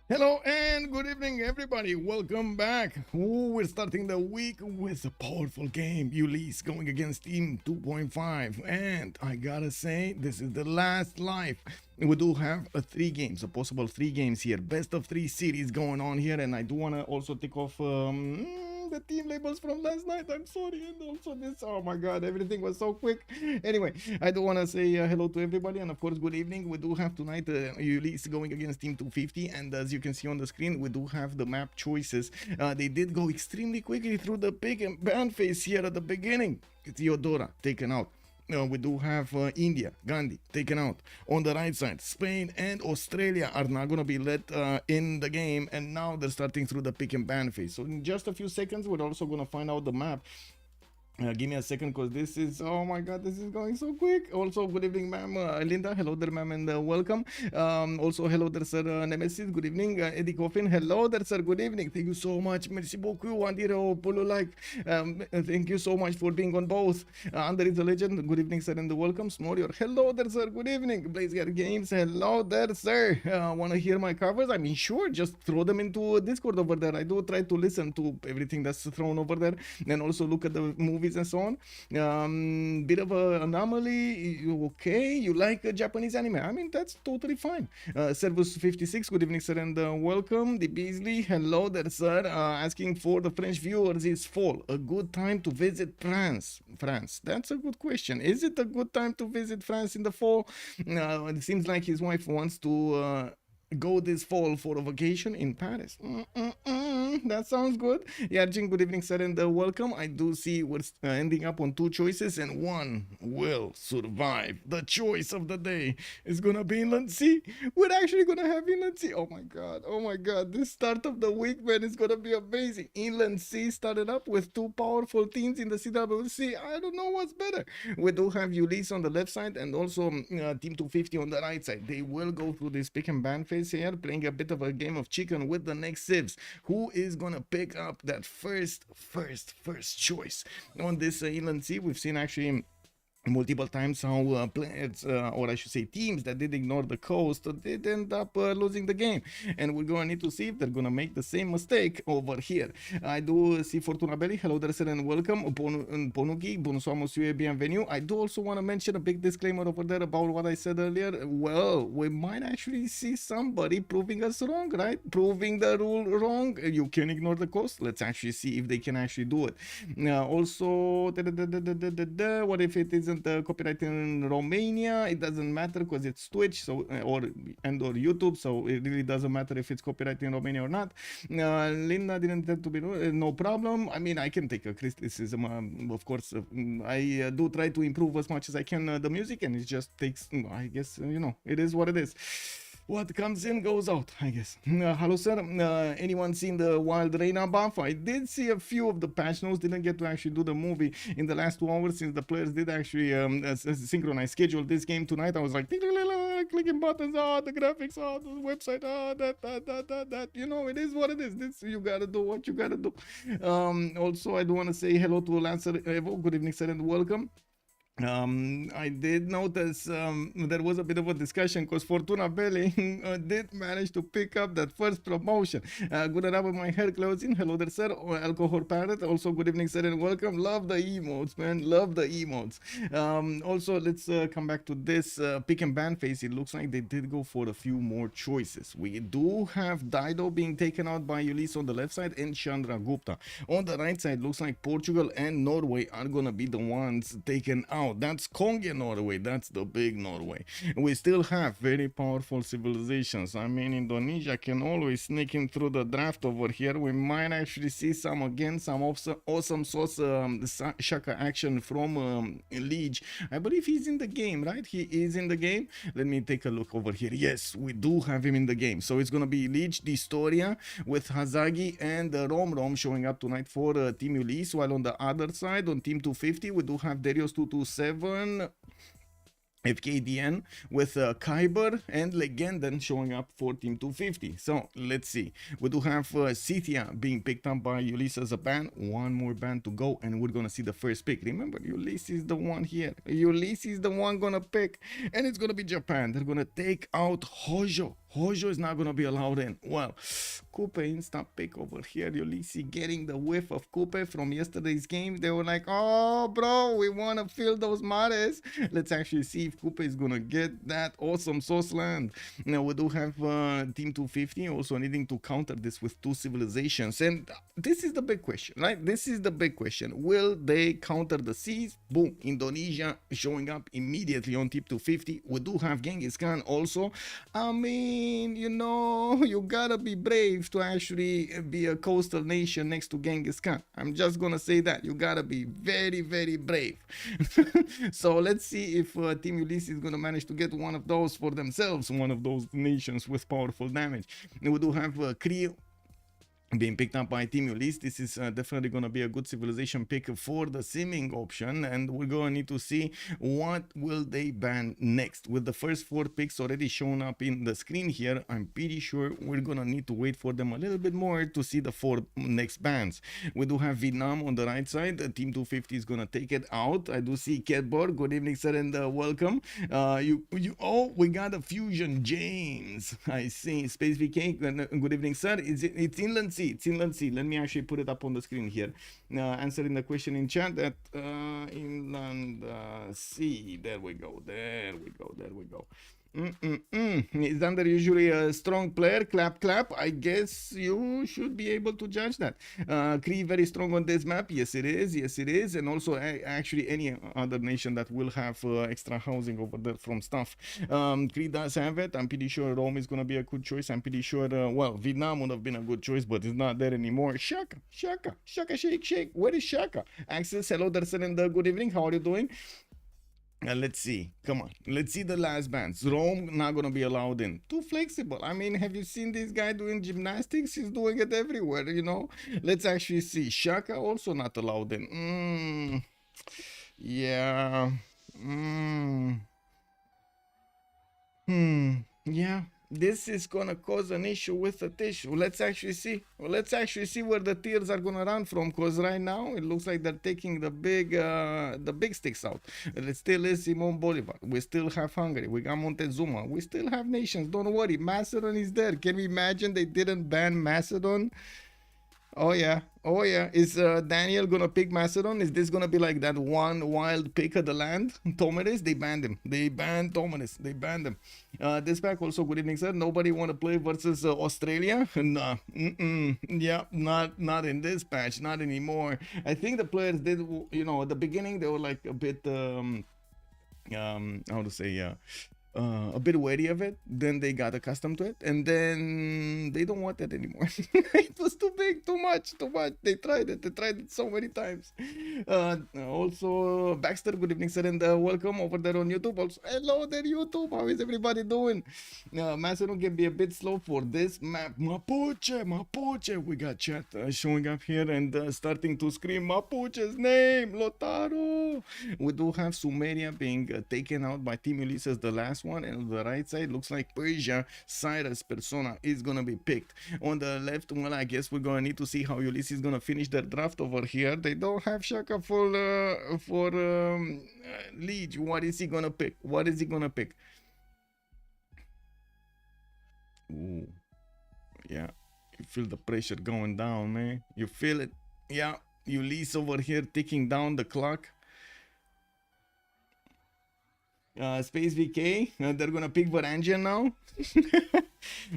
Hello and good evening, everybody. Welcome back. Ooh, we're starting the week with a powerful game. Ulyss going against Team 2.5. And I gotta say, this is the last life. We do have a possible three games here. Best of three series going on here. And I do want to also take off the team labels from last night. I'm sorry. And also this. Oh my god, everything was so quick. Anyway, I do want to say hello to everybody. And of course, good evening. We do have tonight Ulyss going against Team 250. And as you can see on the screen, we do have the map choices. They did go extremely quickly through the pick and ban phase here at the beginning. Theodora taken out. We do have India, Gandhi taken out. On the right side, Spain and Australia are not going to be let in the game, and now they're starting through the pick and ban phase. So in just a few seconds, we're also going to find out the map. Give me a second, because this is, oh my god, this is going so quick. Also, good evening, ma'am. Linda, hello there, ma'am, and welcome. Also, hello there, sir. Nemesis, good evening. Eddie Coffin, hello there, sir. Good evening. Thank you so much. Merci beaucoup. Andiro Polo like. Thank you so much for being on both. Under is a legend. Good evening, sir, and welcome. Smorior, hello there, sir. Good evening. Blaze Games, hello there, sir. Want to hear my covers? I mean, sure, just throw them into Discord over there. I do try to listen to everything that's thrown over there, and also look at the movies and so on. Bit of an anomaly. Okay, you like Japanese anime? I mean, that's totally fine. Servus 56, good evening, sir, and welcome. The Beasley, hello there, sir. Asking for the French viewers, is fall a good time to visit France? That's a good question. Is it a good time to visit France in the fall? It seems like his wife wants to go this fall for a vacation in Paris. That sounds good. Yarjin, good evening, sir, and welcome. I do see we're ending up on two choices, and one will survive. The choice of the day is gonna be Inland Sea. We're actually gonna have Inland Sea. Oh my god, this start of the week, man, is gonna be amazing. Inland Sea started up with two powerful teams in the CWC. I don't know what's better. We do have Ulyss on the left side and also Team 250 on the right side. They will go through this pick and ban phase here, playing a bit of a game of chicken with the next Civs. Who is gonna pick up that first choice on this Inland Sea? We've seen actually multiple times how players, or I should say teams that did ignore the coast, did end up losing the game, and we're gonna need to see if they're gonna make the same mistake over here. I do see Fortuna Belly, hello there, sir, and welcome. Ponuki, bonsoir monsieur, bienvenue. I do also want to mention a big disclaimer over there about what I said earlier. Well, we might actually see somebody proving us wrong, right? Proving the rule wrong. You can ignore the coast. Let's actually see if they can actually do it. Also, what if it isn't copyright in Romania? It doesn't matter because it's Twitch, so or YouTube, so it really doesn't matter if it's copyright in Romania or not. Linda didn't tend to be no problem. I mean, I can take a criticism, of course. I do try to improve as much as I can the music, and it just takes, I guess, it is what it is. What comes in goes out, I guess. Hello, sir. Anyone seen the Wild Reina buff? I did see a few of the patch notes. Didn't get to actually do the movie in the last 2 hours, since the players did actually synchronize schedule this game tonight. I was like clicking buttons, the graphics, the website, that. It is what it is. This, you gotta do what you gotta do. Also, I do want to say hello to Lancer Evo. Good evening, sir, and welcome. I did notice there was a bit of a discussion because Fortuna Belli did manage to pick up that first promotion. Good enough with my hair closing. Hello there, sir. Alcohol Parrot. Also, good evening, sir, and welcome. Love the emotes, man. Love the emotes. Also, let's come back to this pick and ban phase. It looks like they did go for a few more choices. We do have Dido being taken out by Ulyss on the left side and Chandra Gupta. On the right side, looks like Portugal and Norway are gonna be the ones taken out. That's Kongia Norway, that's the big Norway. We still have very powerful civilizations. I mean, Indonesia can always sneak in through the draft over here. We might actually see some awesome sauce Shaka action from Lege. I believe he's in the game, right? He is in the game. Let me take a look over here. Yes, we do have him in the game. So it's gonna be Lege, dISTORIA with Hazaggi and Romrom showing up tonight for Team Ulyss, while on the other side, on Team 250, we do have Darius 227 Fkdn with Kiber and Legenden showing up for Team 250. So let's see. We do have Scythia being picked up by Ulyss as a ban. One more ban to go, and we're gonna see the first pick. Remember, Ulyss is the one here. Ulyss is the one gonna pick, and it's gonna be Japan. They're gonna take out Hojo. Hojo is not gonna be allowed in. Well, Kupe instant pick over here. Ulyss getting the whiff of Kupe from yesterday's game. They were like, oh, bro, we want to fill those mares. Let's actually see if Kupe is gonna get that awesome sauce land. Now, we do have Team 250 also needing to counter this with 2 civilizations. And this is the big question, right? This is the big question. Will they counter the seas? Boom, Indonesia showing up immediately on Team 250. We do have Genghis Khan also. I mean, you know, you gotta be brave to actually be a coastal nation next to Genghis Khan. I'm just gonna say that. You gotta be very, very brave. So let's see if Team Ulyss is gonna manage to get one of those for themselves, one of those nations with powerful damage. And we do have Cree being picked up by Team Ulyss. This is definitely going to be a good civilization pick for the simming option, and we're going to need to see what will they ban next. With the first 4 picks already shown up in the screen here, I'm pretty sure we're going to need to wait for them a little bit more to see the 4 next bans. We do have Vietnam on the right side. Team 250 is going to take it out. I do see Kiber. Good evening, sir, and welcome. Oh, we got a fusion, James. I see. Space VK. Good evening, sir. It's inland sea. It's inland sea. Let me actually put it up on the screen here. Answering the question in chat that inland sea. There we go. There we go. There we go. Is Nader usually a strong player? Clap, clap. I guess you should be able to judge that. Cree very strong on this map. Yes, it is. Yes, it is. And also, actually, any other nation that will have extra housing over there from stuff. Cree does have it. I'm pretty sure Rome is going to be a good choice. I'm pretty sure, well, Vietnam would have been a good choice, but it's not there anymore. Shaka, Shaka, Shaka, shake, shake. Where is Shaka? Access, hello, Darsen, and good evening. How are you doing? Let's see. Come on. Let's see the last bans. Rome not gonna be allowed in. Too flexible. I mean, have you seen this guy doing gymnastics? He's doing it everywhere, you know. Let's actually see. Shaka also not allowed in. Yeah. Yeah. This is gonna cause an issue with the tissue. Let's actually see. Well, let's actually see where the tears are gonna run from, because right now it looks like they're taking the big sticks out. It still is Simon Bolivar. We still have Hungary. We got Montezuma. We still have nations. Don't worry. Macedon is there. Can we imagine they didn't ban Macedon? Oh yeah, oh yeah. Is Daniel gonna pick Macedon? Is this gonna be like that one wild pick of the land? Tomeres, they banned him. They banned Tomeres. They banned him. This pack also, good evening, sir. Nobody want to play versus Australia? Nah. Yeah, not in this patch. Not anymore. I think the players did, you know, at the beginning they were like a bit how to say, a bit wary of it. Then they got accustomed to it, and then they don't want it anymore. It was too big, too much. They tried it so many times. Also, Baxter, good evening, sir, and welcome over there on YouTube. Also, hello there, YouTube. How is everybody doing? Macedon can be a bit slow for this map. Mapuche. We got chat showing up here and starting to scream Mapuche's name, Lotaro. We do have Sumeria being taken out by Team Ulyss as the last one, and on the right side looks like Persia, Cyrus, Persona is gonna be picked. On the left, well, I guess we're gonna need to see how Ulyss is gonna finish their draft over here. They don't have Shaka for Lege. What is he gonna pick? What is he gonna pick? Ooh, yeah, you feel the pressure going down, man. You feel it. Yeah, Ulyss over here ticking down the clock. Space VK, they're gonna pick Varangian now.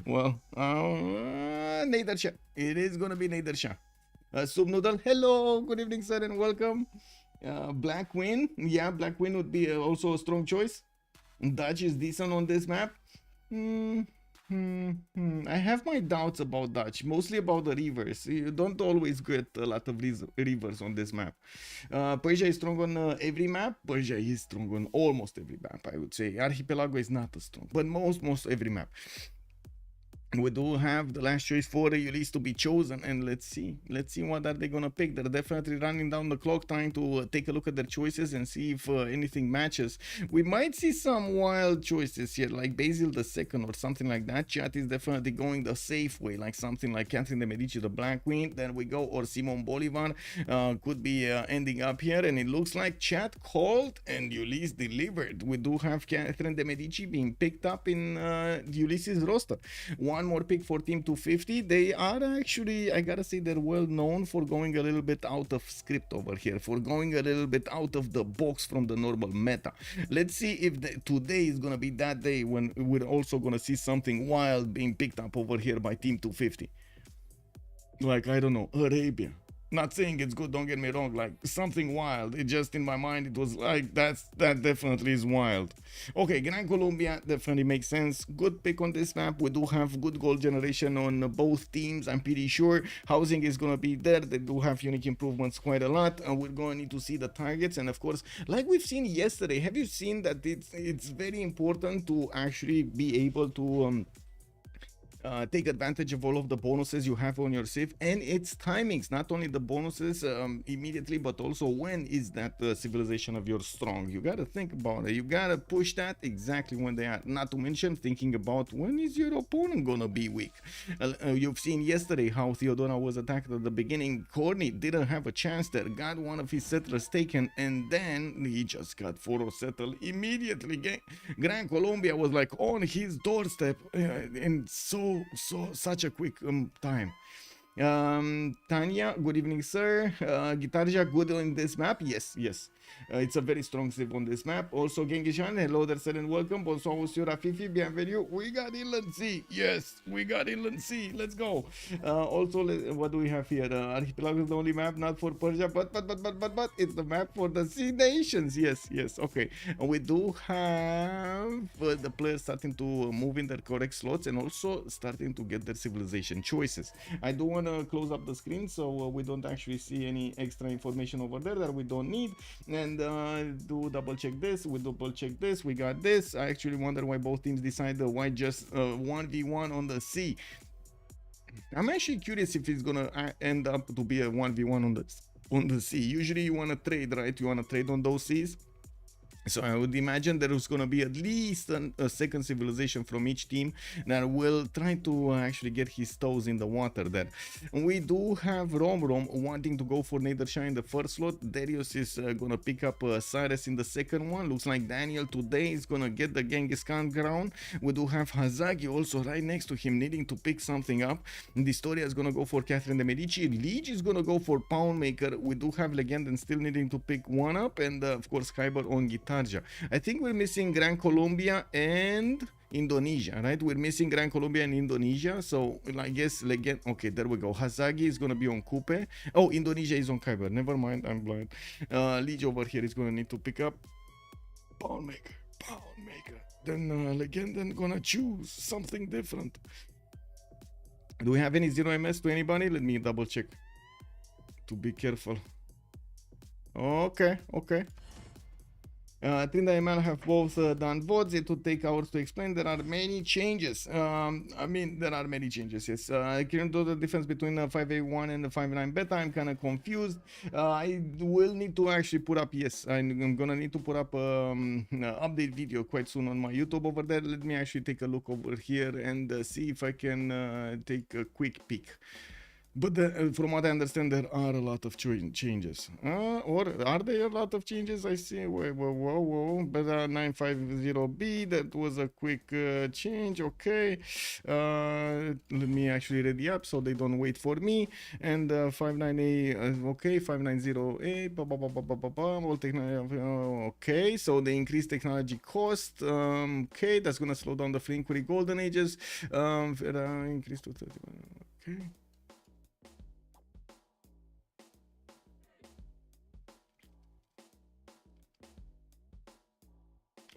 Well, Nader Shah. It is gonna be Nader Shah. Soup Noodle, hello, good evening, sir, and welcome. Black Queen, yeah, Black Queen would be also a strong choice. Dutch is decent on this map. I have my doubts about Dutch, mostly about the rivers. You don't always get a lot of rivers on this map. Persia is strong on every map. Persia is strong on almost every map, I would say. Archipelago is not as strong, but most every map. We do have the last choice for Ulyss to be chosen, and let's see what are they gonna pick. They're definitely running down the clock, trying to take a look at their choices and see if anything matches. We might see some wild choices here, like Basil the Second or something like that. Chat is definitely going the safe way, like something like Catherine de Medici, the Black Queen. There we go, or Simon Bolivar could be ending up here, and it looks like chat called and Ulyss delivered. We do have Catherine de Medici being picked up in Ulyss's roster. One more pick for Team 250. They are actually, I gotta say, they're well known for going a little bit out of script over here, for going a little bit out of the box from the normal meta. Let's see if today is gonna be that day when we're also gonna see something wild being picked up over here by Team 250. Like, I don't know, Arabia. Not saying it's good, don't get me wrong, like something wild. It just in my mind, it was like, that definitely is wild. Okay, Gran Colombia definitely makes sense. Good pick on this map. We do have good goal generation on both teams, I'm pretty sure. Housing is gonna be there. They do have unique improvements quite a lot, and we're gonna need to see the targets. And of course, like we've seen yesterday, have you seen that it's very important to actually be able to take advantage of all of the bonuses you have on your Civ and its timings, not only the bonuses immediately, but also when is that civilization of yours strong. You gotta think about it, you gotta push that exactly when they are, not to mention thinking about when is your opponent gonna be weak. You've seen yesterday how Theodora was attacked at the beginning. Corny didn't have a chance there, got one of his settlers taken, and then he just got 4 settled immediately. Gran Colombia was like on his doorstep, and such a quick time. Tanya, good evening, sir. Gitarja, good in this map? Yes. It's a very strong Civ on this map. Also, Genghis, hello there, sir, and welcome. Bonsoir, monsieur Rafifi, bienvenue. We got Inland Sea. Yes, we got Inland Sea. Let's go. Also, what do we have here? Archipelago is the only map, not for Persia, but it's the map for the Sea Nations. Yes. Okay. And we do have the players starting to move in their correct slots and also starting to get their civilization choices. I do want to close up the screen so we don't actually see any extra information over there that we don't need. And do double check this, we double check this, we got this. I actually wonder why both teams decided why just 1v1 on the sea. I'm actually curious if it's gonna end up to be a 1v1 on the sea. Usually you want to trade, right? You want to trade on those seas. So I would imagine there is going to be at least a second civilization from each team that will try to actually get his toes in the water there. We do have Romrom wanting to go for Nader Shah in the first slot. Darius is going to pick up Cyrus in the second one. Looks like Daniel today is going to get the Genghis Khan crown. We do have Hazaggi also right next to him needing to pick something up. dISTORIA is going to go for Catherine de Medici. Lege is going to go for Poundmaker. We do have Legenden still needing to pick one up. And of course Kiber on guitar. I think we're missing Gran Colombia and Indonesia, right? We're missing Gran Colombia and Indonesia, so I guess Legend. Okay, there we go. Hazaggi is gonna be on Kupe. Oh, Indonesia is on Kiber. Never mind, I'm blind. Lege over here is gonna need to pick up Poundmaker. Then Legenden gonna choose something different. Do we have any 0MS to anybody? Let me double check to be careful. Okay. Trinda and Mel have both done votes. It would take hours to explain. There are many changes. There are many changes, yes. I can't do the difference between 5A1 and the 5.9 beta. I'm kind of confused. I will need to actually put up, yes, I'm gonna need to put up an update video quite soon on my YouTube over there. Let me actually take a look over here and see if I can take a quick peek. But from what I understand, there are a lot of changes. Or are there a lot of changes? I see. Whoa. Beta 950B, that was a quick change. Okay. Let me actually read the app so they don't wait for me. And 59A, okay. 590A, okay. So they increased technology cost. Okay, that's going to slow down the free inquiry golden ages. Increase to 31. Okay.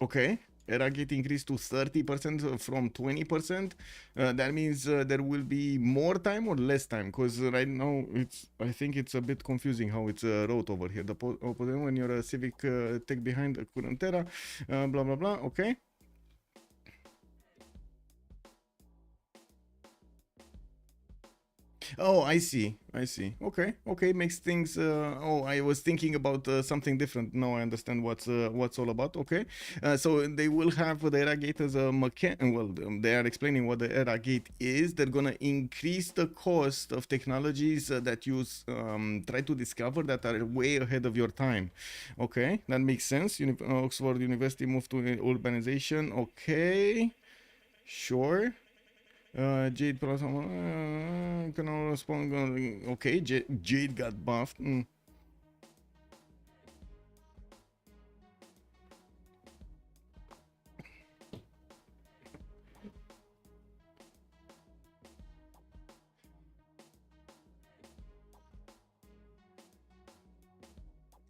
Okay, era gate increased to 30% from 20%. That means there will be more time or less time, because right now I think it's a bit confusing how it's wrote over here. The opponent when you're a civic tech behind a currentera, blah blah blah. Okay. Oh, I see. I see. Okay. Okay. Makes things. Oh, I was thinking about something different. No, I understand what's all about. Okay. So they will have the era gate as a mechanic. Well, they are explaining what the era gate is. They're gonna increase the cost of technologies that you try to discover that are way ahead of your time. Okay, that makes sense. Oxford University moved to urbanization. Okay, sure. Jade plus can all respond. Okay, Jade got buffed.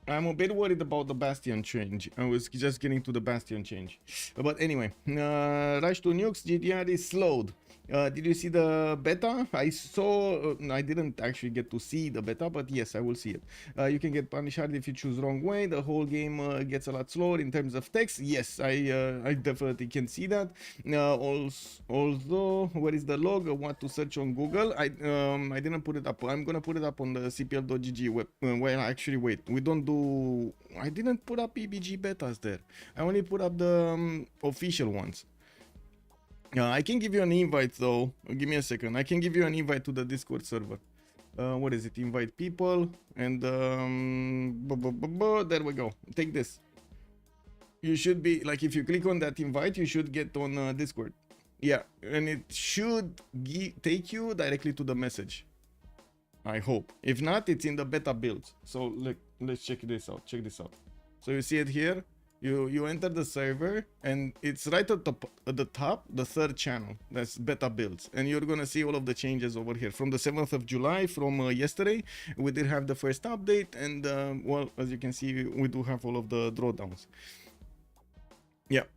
I'm a bit worried about the Bastion change. I was just getting to the Bastion change. But anyway, Rush to Nukes, GDR is slowed. Did you see the beta? I saw, I didn't actually get to see the beta, but yes, I will see it. You can get punished hard if you choose wrong way. The whole game gets a lot slower in terms of text. Yes, I definitely can see that. Although, where is the log? What to search on Google? I didn't put it up. I'm gonna put it up on the cpl.gg web. Well, actually, wait. We don't do. I didn't put up EBG betas there. I only put up the official ones. I can give you an invite though. Give me a second. I can give you an invite to the Discord server. What is it? Invite people and there we go. Take this. You should be like, if you click on that invite, you should get on Discord. Yeah, and it should take you directly to the message. I hope. If not, it's in the beta builds. So let's check this out. Check this out. So you see it here. You enter the server and it's right at the top, the third channel. That's beta builds, and you're gonna see all of the changes over here from the 7th of July, from yesterday. We did have the first update, and well, as you can see, we do have all of the drawdowns. Yeah.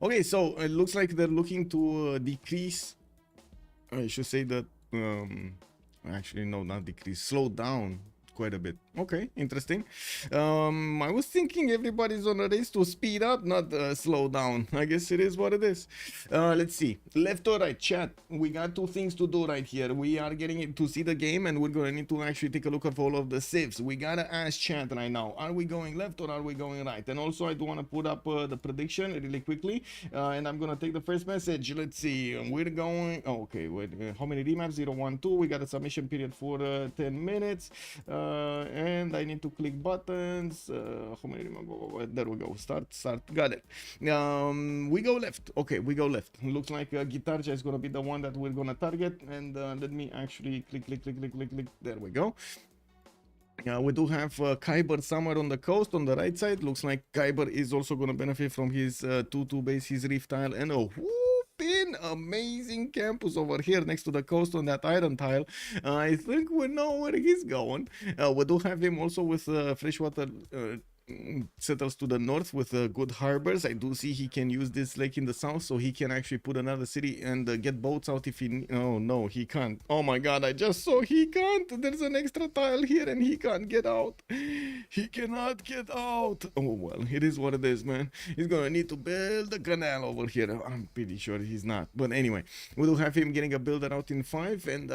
Okay, so it looks like they're looking to decrease. I should say that actually no, not decrease, slow down quite a bit. Okay, interesting. I was thinking everybody's on a race to speed up, not slow down. I guess it is what it is. Let's see, left or right, chat. We got two things to do right here. We are getting to see the game, and we're gonna need to actually take a look at all of the civs. We gotta ask chat right now, are we going left or are we going right? And also I do want to put up the prediction really quickly, and I'm gonna take the first message. Let's see, we're going, oh, okay, wait, how many remaps? 0, 1, 2. We got a submission period for 10 minutes, and I need to click buttons. How many? There we go. Start. Got it. We go left. Okay, we go left. Looks like Guitarja is gonna be the one that we're gonna target. And let me actually click. There we go. We do have Kiber somewhere on the coast on the right side. Looks like Kiber is also gonna benefit from his 2-2 base, his reef tile, and amazing campus over here next to the coast on that iron tile. I think we know where he's going. We do have him also with freshwater settles to the north with good harbors. I do see he can use this lake in the south, so he can actually put another city and get boats out if he... Oh no, he can't. Oh my god, I just saw he can't. There's an extra tile here and he can't get out. He cannot get out. Oh well, it is what it is, man. He's gonna need to build a canal over here. I'm pretty sure he's not, but anyway, we do have him getting a builder out in 5, and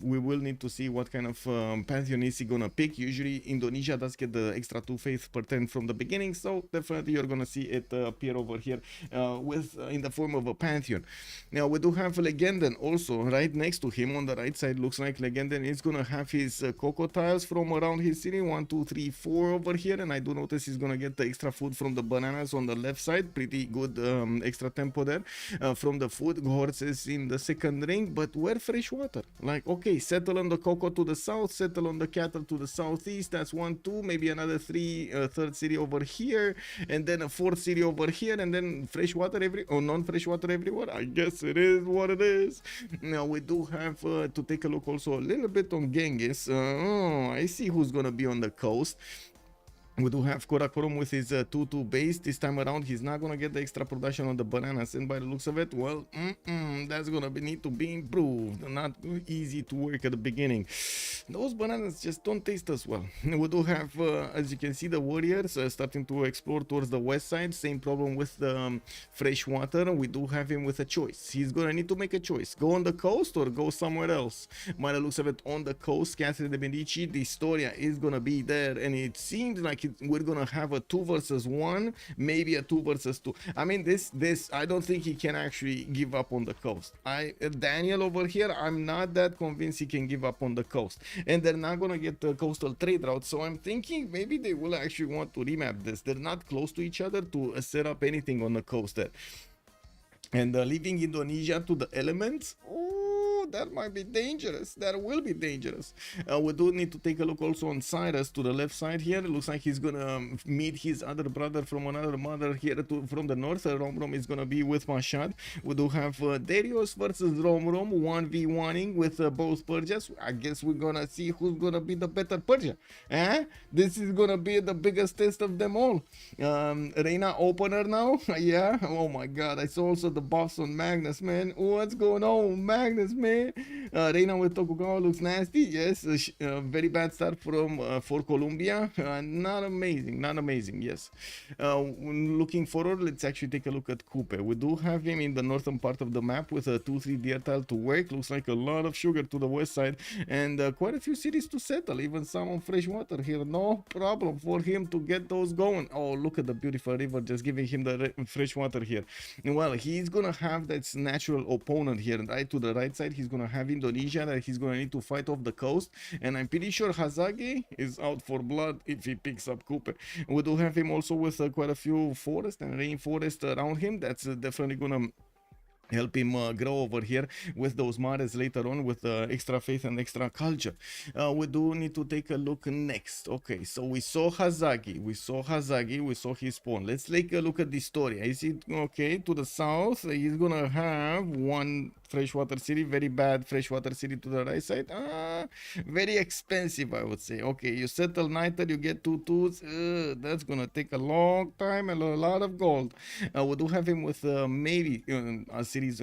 we will need to see what kind of pantheon is he gonna pick. Usually Indonesia does get the extra 2 faith per turn from the beginning, so definitely you're gonna see it appear over here with in the form of a pantheon. Now we do have Legenden also right next to him on the right side. Looks like Legenden is gonna have his cocoa tiles from around his city, 1, 2, 3, 4 over here, and I do notice he's gonna get the extra food from the bananas on the left side. Pretty good extra tempo there from the food. Horses in the second ring, but where fresh water? Like, okay, settle on the cocoa to the south, settle on the cattle to the southeast. That's 1, 2, maybe another 3, third city over here, and then a 4th city over here, and then fresh water non-fresh water everywhere. I guess it is what it is. Now we do have to take a look also a little bit on Genghis. Oh, I see who's gonna be on the coast. We do have Karakorum with his 2-2 base. This time around, he's not going to get the extra production on the bananas. And by the looks of it, well, that's going to need to be improved. Not easy to work at the beginning. Those bananas just don't taste as well. We do have, as you can see, the warriors starting to explore towards the west side. Same problem with the fresh water. We do have him with a choice. He's going to need to make a choice. Go on the coast or go somewhere else. By the looks of it, on the coast, Catherine de Medici, dISTORIA is going to be there. And it seems like we're gonna have a 2 versus 1, maybe a 2 versus 2. I mean, this I don't think he can actually give up on the coast. Daniel over here, I'm not that convinced he can give up on the coast, and they're not gonna get the coastal trade route. So I'm thinking maybe they will actually want to remap this. They're not close to each other to set up anything on the coast there. And leaving Indonesia to the elements, that might be dangerous. That will be dangerous. We do need to take a look also on Cyrus to the left side here. It looks like he's gonna meet his other brother from another mother here from the north. Romrom is gonna be with Mashad. We do have Darius versus Romrom 1v1ing with both Persias. I guess we're gonna see who's gonna be the better Persia. This is gonna be the biggest test of them all. Reina opener now. Yeah. Oh my god. I saw also the buffs on Magnus, man. What's going on, Magnus, man? Reina with Tokugawa looks nasty. Yes, very bad start from for Colombia. Not amazing. Yes. Looking forward, let's actually take a look at Kupe. We do have him in the northern part of the map with a 2-3 deer tile to work. Looks like a lot of sugar to the west side and quite a few cities to settle. Even some on fresh water here. No problem for him to get those going. Oh, look at the beautiful river just giving him the fresh water here. Well, he's gonna have that natural opponent here, right to the right side. He's gonna have Indonesia that he's gonna need to fight off the coast, and I'm pretty sure Hazaggi is out for blood if he picks up Kupe. We do have him also with quite a few forest and rainforest around him. That's definitely gonna help him grow over here with those mares later on with extra faith and extra culture. We do need to take a look next. Okay, so we saw Hazaggi, we saw his spawn. Let's take a look at dISTORIA. Is it okay? To the south, he's gonna have one freshwater city, very bad freshwater city to the right side. Very expensive, I would say. Okay, you settle Nader, you get 2 twos. That's gonna take a long time and a lot of gold. We do have him with maybe a cities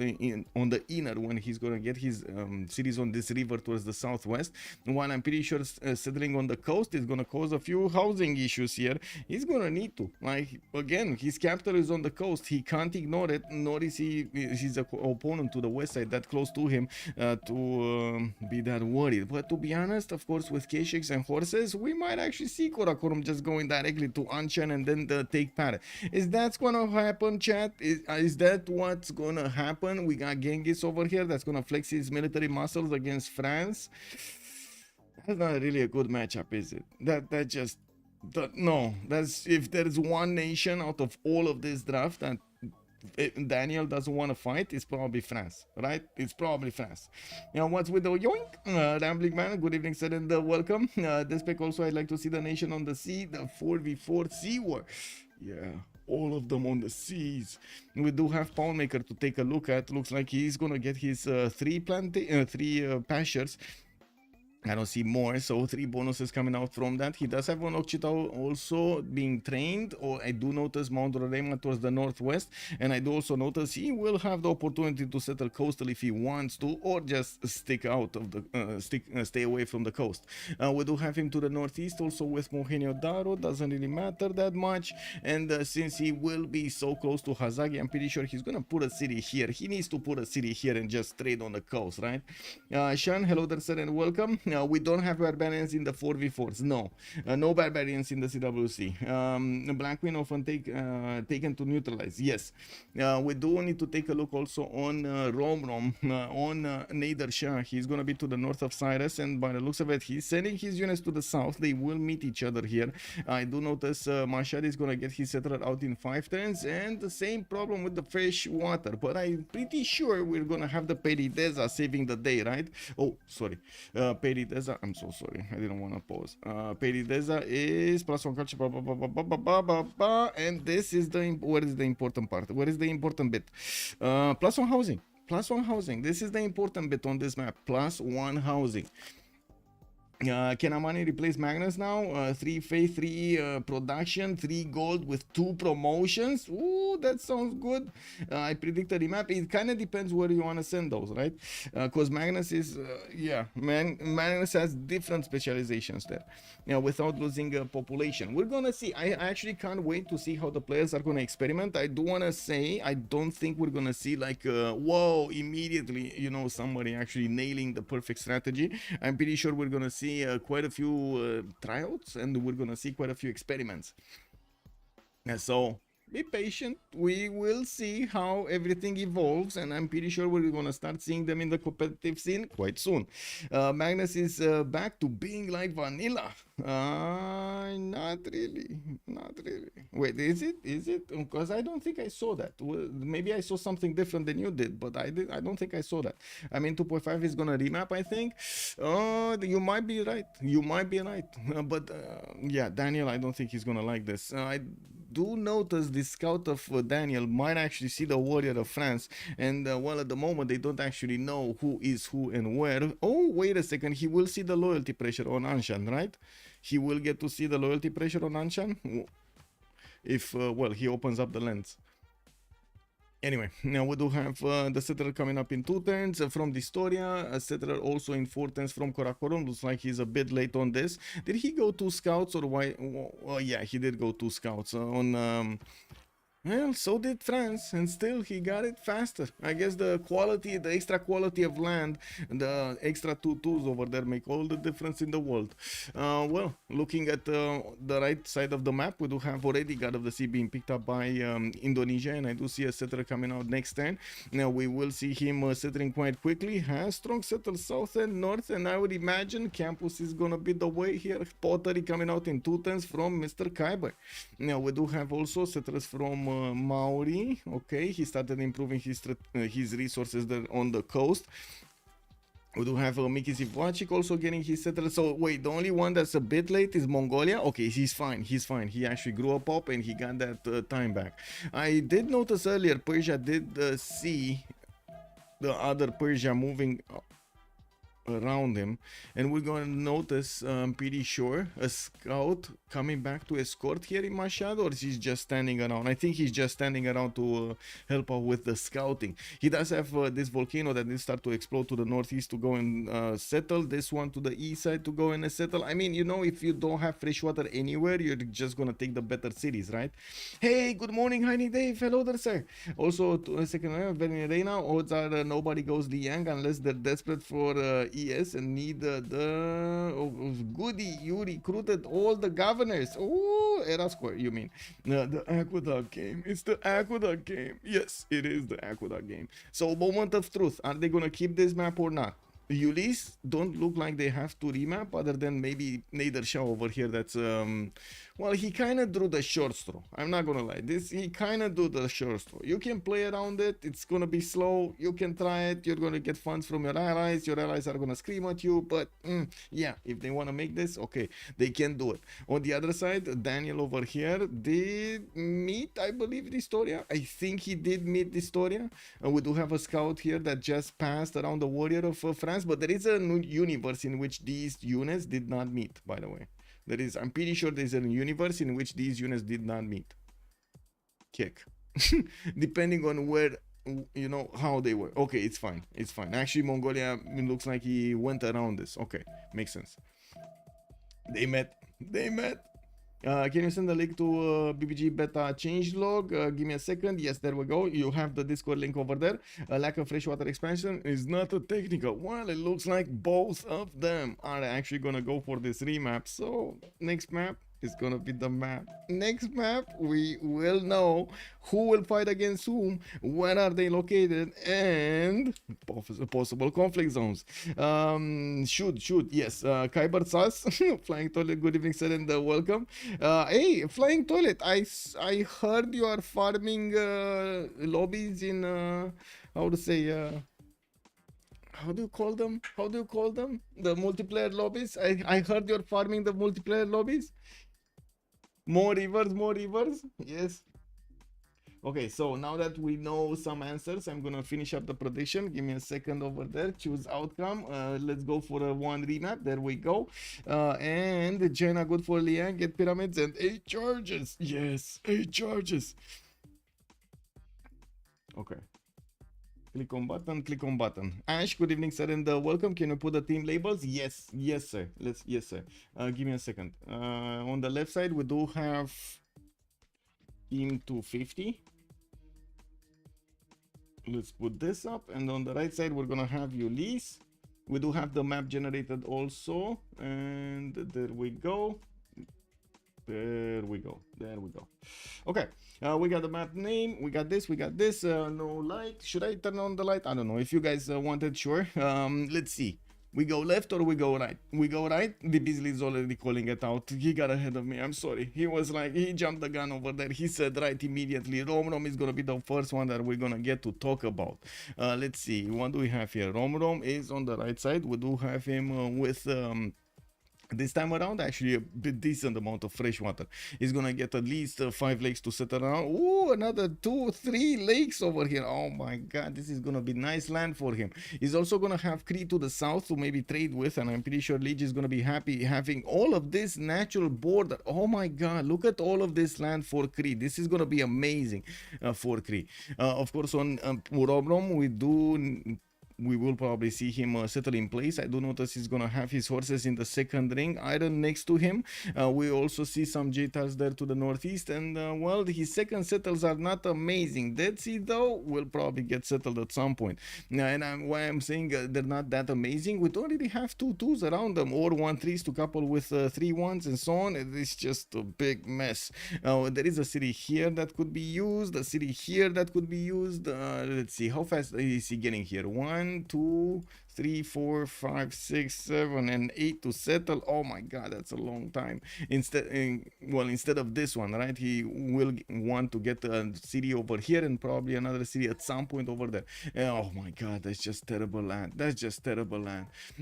on the inner when he's gonna get his cities on this river towards the southwest. While I'm pretty sure settling on the coast is gonna cause a few housing issues here. He's gonna need to, like, again, his capital is on the coast. He can't ignore it, nor is his opponent to the west side that close to him to be that worried. But to be honest, of course, with K6 and horses, we might actually see Karakorum just going directly to Anshan and then take Para. Is that gonna happen, chat? Is that what's gonna happen? We got Genghis over here that's gonna flex his military muscles against France. That's not really a good matchup, is it? No, that's, if there's one nation out of all of this draft that Daniel doesn't want to fight, it's probably France, right? It's probably France. Now, what's with the yoink? Rambling man, good evening, sir, and welcome. This pick also, I'd like to see the nation on the sea, the 4v4 sea war. Yeah, all of them on the seas. We do have Pawnmaker to take a look at. Looks like he's gonna get his three pastures. I don't see more, so 3 bonuses coming out from that. He does have one Okchita also being trained, or I do notice Mount Rorema towards the northwest, and I do also notice he will have the opportunity to settle coastal if he wants to, or just stick out of the stay away from the coast. We do have him to the northeast also with Mohenio Daro, doesn't really matter that much, and since he will be so close to Hazaggi, I'm pretty sure he's gonna put a city here. He needs to put a city here and just trade on the coast, right? Shan, hello there, sir, and welcome. We don't have barbarians in the 4v4s. No, no barbarians in the CWC. Black Queen often taken to neutralize. Yes, we do need to take a look also on Romrom, on Nader Shah. He's going to be to the north of Cyrus, and by the looks of it, he's sending his units to the south. They will meet each other here. I do notice Mashad is going to get his settler out in 5 turns, and the same problem with the fresh water. But I'm pretty sure we're going to have the Perideza saving the day, right? Oh, sorry. Perideza, I'm so sorry, I didn't want to pause. Perideza is +1 culture, and this is where is the important part? Where is the important bit? +1 housing. +1 housing. This is the important bit on this map. +1 housing. Can Amani replace Magnus now? 3 faith, 3 production, 3 gold with 2 promotions. Ooh, that sounds good. I predict a remap. It kind of depends where you want to send those, right? Because Magnus is, yeah, Magnus has different specializations there, without losing population. We're gonna see. I actually can't wait to see how the players are gonna experiment. I do wanna say I don't think we're gonna see like, whoa, immediately, somebody actually nailing the perfect strategy. I'm pretty sure we're gonna see quite a few tryouts, and we're gonna see quite a few experiments. So be patient. We will see how everything evolves, and I'm pretty sure we're gonna start seeing them in the competitive scene quite soon. Magnus is back to being like vanilla. Not really, not really. Wait, is it? Because I don't think I saw that. Well, maybe I saw something different than you did, but I don't think I saw that. I mean, 2.5 is gonna remap, I think. You might be right. You might be right. But yeah, Daniel, I don't think he's gonna like this. I do notice the scout of Daniel might actually see the warrior of France, and well, at the moment they don't actually know who is who and where. Oh, wait a second, he will see the loyalty pressure on Anshan, right? He will get to see the loyalty pressure on Anshan if well, he opens up the lens. Anyway, now we do have the settler coming up in 2 turns from dISTORIA, a settler also in 4 turns from Karakorum. Looks like he's a bit late on this. Did he go 2 scouts or why? Oh, yeah, he did go 2 scouts on well, so did France, and still he got it faster. I guess the quality, the extra quality of land, the extra 2 tools over there make all the difference in the world. Well, looking at the right side of the map, we do have already God of the Sea being picked up by Indonesia, and I do see a settler coming out next turn. Now we will see him settling quite quickly. Has strong settlers south and north, and I would imagine campus is gonna be the way here. Pottery coming out in 2 turns from Mr. Kiber. Now we do have also settlers from Maori. Okay, he started improving his resources there on the coast. We do have Miki Zivacik also getting his settlers. So wait, the only one that's a bit late is Mongolia. Okay, he's fine. He's fine. He actually grew up and he got that time back. I did notice earlier Persia did see the other Persia moving around him, and we're going to notice, I'm pretty sure, a scout coming back to escort here in Mashhad, or he's just standing around. I think he's just standing around to help out with the scouting. He does have this volcano that did start to explode to the northeast to go and settle, this one to the east side to go and settle. I mean, if you don't have fresh water anywhere, you're just gonna take the better cities, right? Hey, good morning, Heini Dave. Hello there, sir. Also, to a second, Venerina, odds are nobody goes Liang unless they're desperate for ES and need goody. You recruited all the governors. Oh, Era Square, you mean the Aqueduct game? It's the Aqueduct game. Yes, it is the Aqueduct game. So, moment of truth, are they gonna keep this map or not? Ulyss don't look like they have to remap, other than maybe Nader Shah over here. That's well, he kind of drew the short straw. I'm not gonna lie, he kind of drew the short straw. You can play around it. It's gonna be slow. You can try it. You're gonna get funds from your allies. Your allies are gonna scream at you. But yeah, if they want to make this, okay, they can do it. On the other side, Daniel over here did meet, I believe, dISTORIA. I think he did meet dISTORIA. We do have a scout here that just passed around the warrior of France, but there is a universe in which these units did not meet, by the way. I'm pretty sure there's a universe in which these units did not meet. Kick. Depending on where, how they were. Okay, it's fine. It's fine. Actually, Mongolia, it looks like he went around this. Okay, makes sense. They met. Can you send the link to BBG beta changelog? Give me a second. Yes, there we go. You have the Discord link over there. Lack of freshwater expansion is not a technical. Well, it looks like both of them are actually gonna go for this remap. So next map is gonna be the map. Next map, we will know who will fight against whom, where are they located, and possible conflict zones. Shoot, yes. Kiber Sus, Flying Toilet, good evening, sir, and welcome. Hey, Flying Toilet, I heard you are farming lobbies in, how to say, how do you call them? The multiplayer lobbies? I heard you're farming the multiplayer lobbies. More rivers. Yes. Okay, so now that we know some answers, I'm gonna finish up the prediction. Give me a second over there. Choose outcome. Let's go for a one remap. There we go. And China good for Liang. Get pyramids and 8 charges. Yes, 8 charges. Okay. Click on button. Click on button. Ash, good evening, sir, and welcome. Can you put the team labels? Yes, yes, sir. Yes, sir. Give me a second. On the left side, we do have team 250. Let's put this up, and on the right side we're gonna have Ulyss. We do have the map generated also, and there we go. There we go. Okay, we got the map name, we got this, no light. Should I turn on the light? I don't know. If you guys wanted, sure. Let's see. We go left or we go right? We go right. The Beasley is already calling it out. He got ahead of me. I'm sorry. He was like, he jumped the gun over there. He said right immediately. Romrom is going to be the first one that we're going to get to talk about. Let's see. What do we have here? Romrom is on the right side. We do have him with... this time around, actually a bit decent amount of fresh water. He's gonna get at least 5 lakes to settle around. Ooh, another 2-3 lakes over here. Oh my god, this is gonna be nice land for him. He's also gonna have Cree to the south to maybe trade with, and I'm pretty sure Lege is gonna be happy having all of this natural border. Oh my god, look at all of this land for Cree. This is gonna be amazing for Cree. Of course, on Romrom, we will probably see him settle in place. I do notice he's gonna have his horses in the second ring, iron next to him. We also see some JTARs there to the northeast, and well, his second settles are not amazing. Dead Sea though will probably get settled at some point. And why I'm saying they're not that amazing, we don't really have 2-2s around them, or 1-3s to couple with 3-1s and so on. It's just a big mess. There is a city here that could be used, a city here that could be used. Let's see, how fast is he getting here? 1, 2, 3, 4, 5, 6, 7, and 8 to settle. Oh my god, that's a long time. Instead of this one, right, he will want to get a city over here and probably another city at some point over there. Oh my god, that's just terrible land.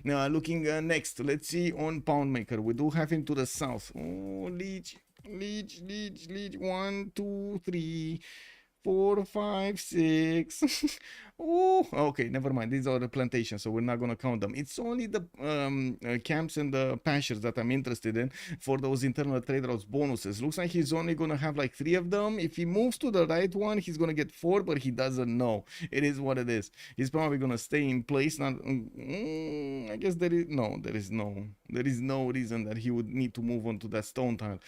Now looking next, let's see on Poundmaker. We do have him to the south. Oh, Lege. 1, 2, 3, 4, 5, 6. Oh, okay, never mind. These are the plantations, so we're not gonna count them. It's only the camps and the pastures that I'm interested in for those internal trade routes bonuses. Looks like he's only gonna have like 3 of them. If he moves to the right one, he's gonna get 4, but he doesn't know. It is what it is. He's probably gonna stay in place. Not, I guess there is no reason that he would need to move on to that stone tile,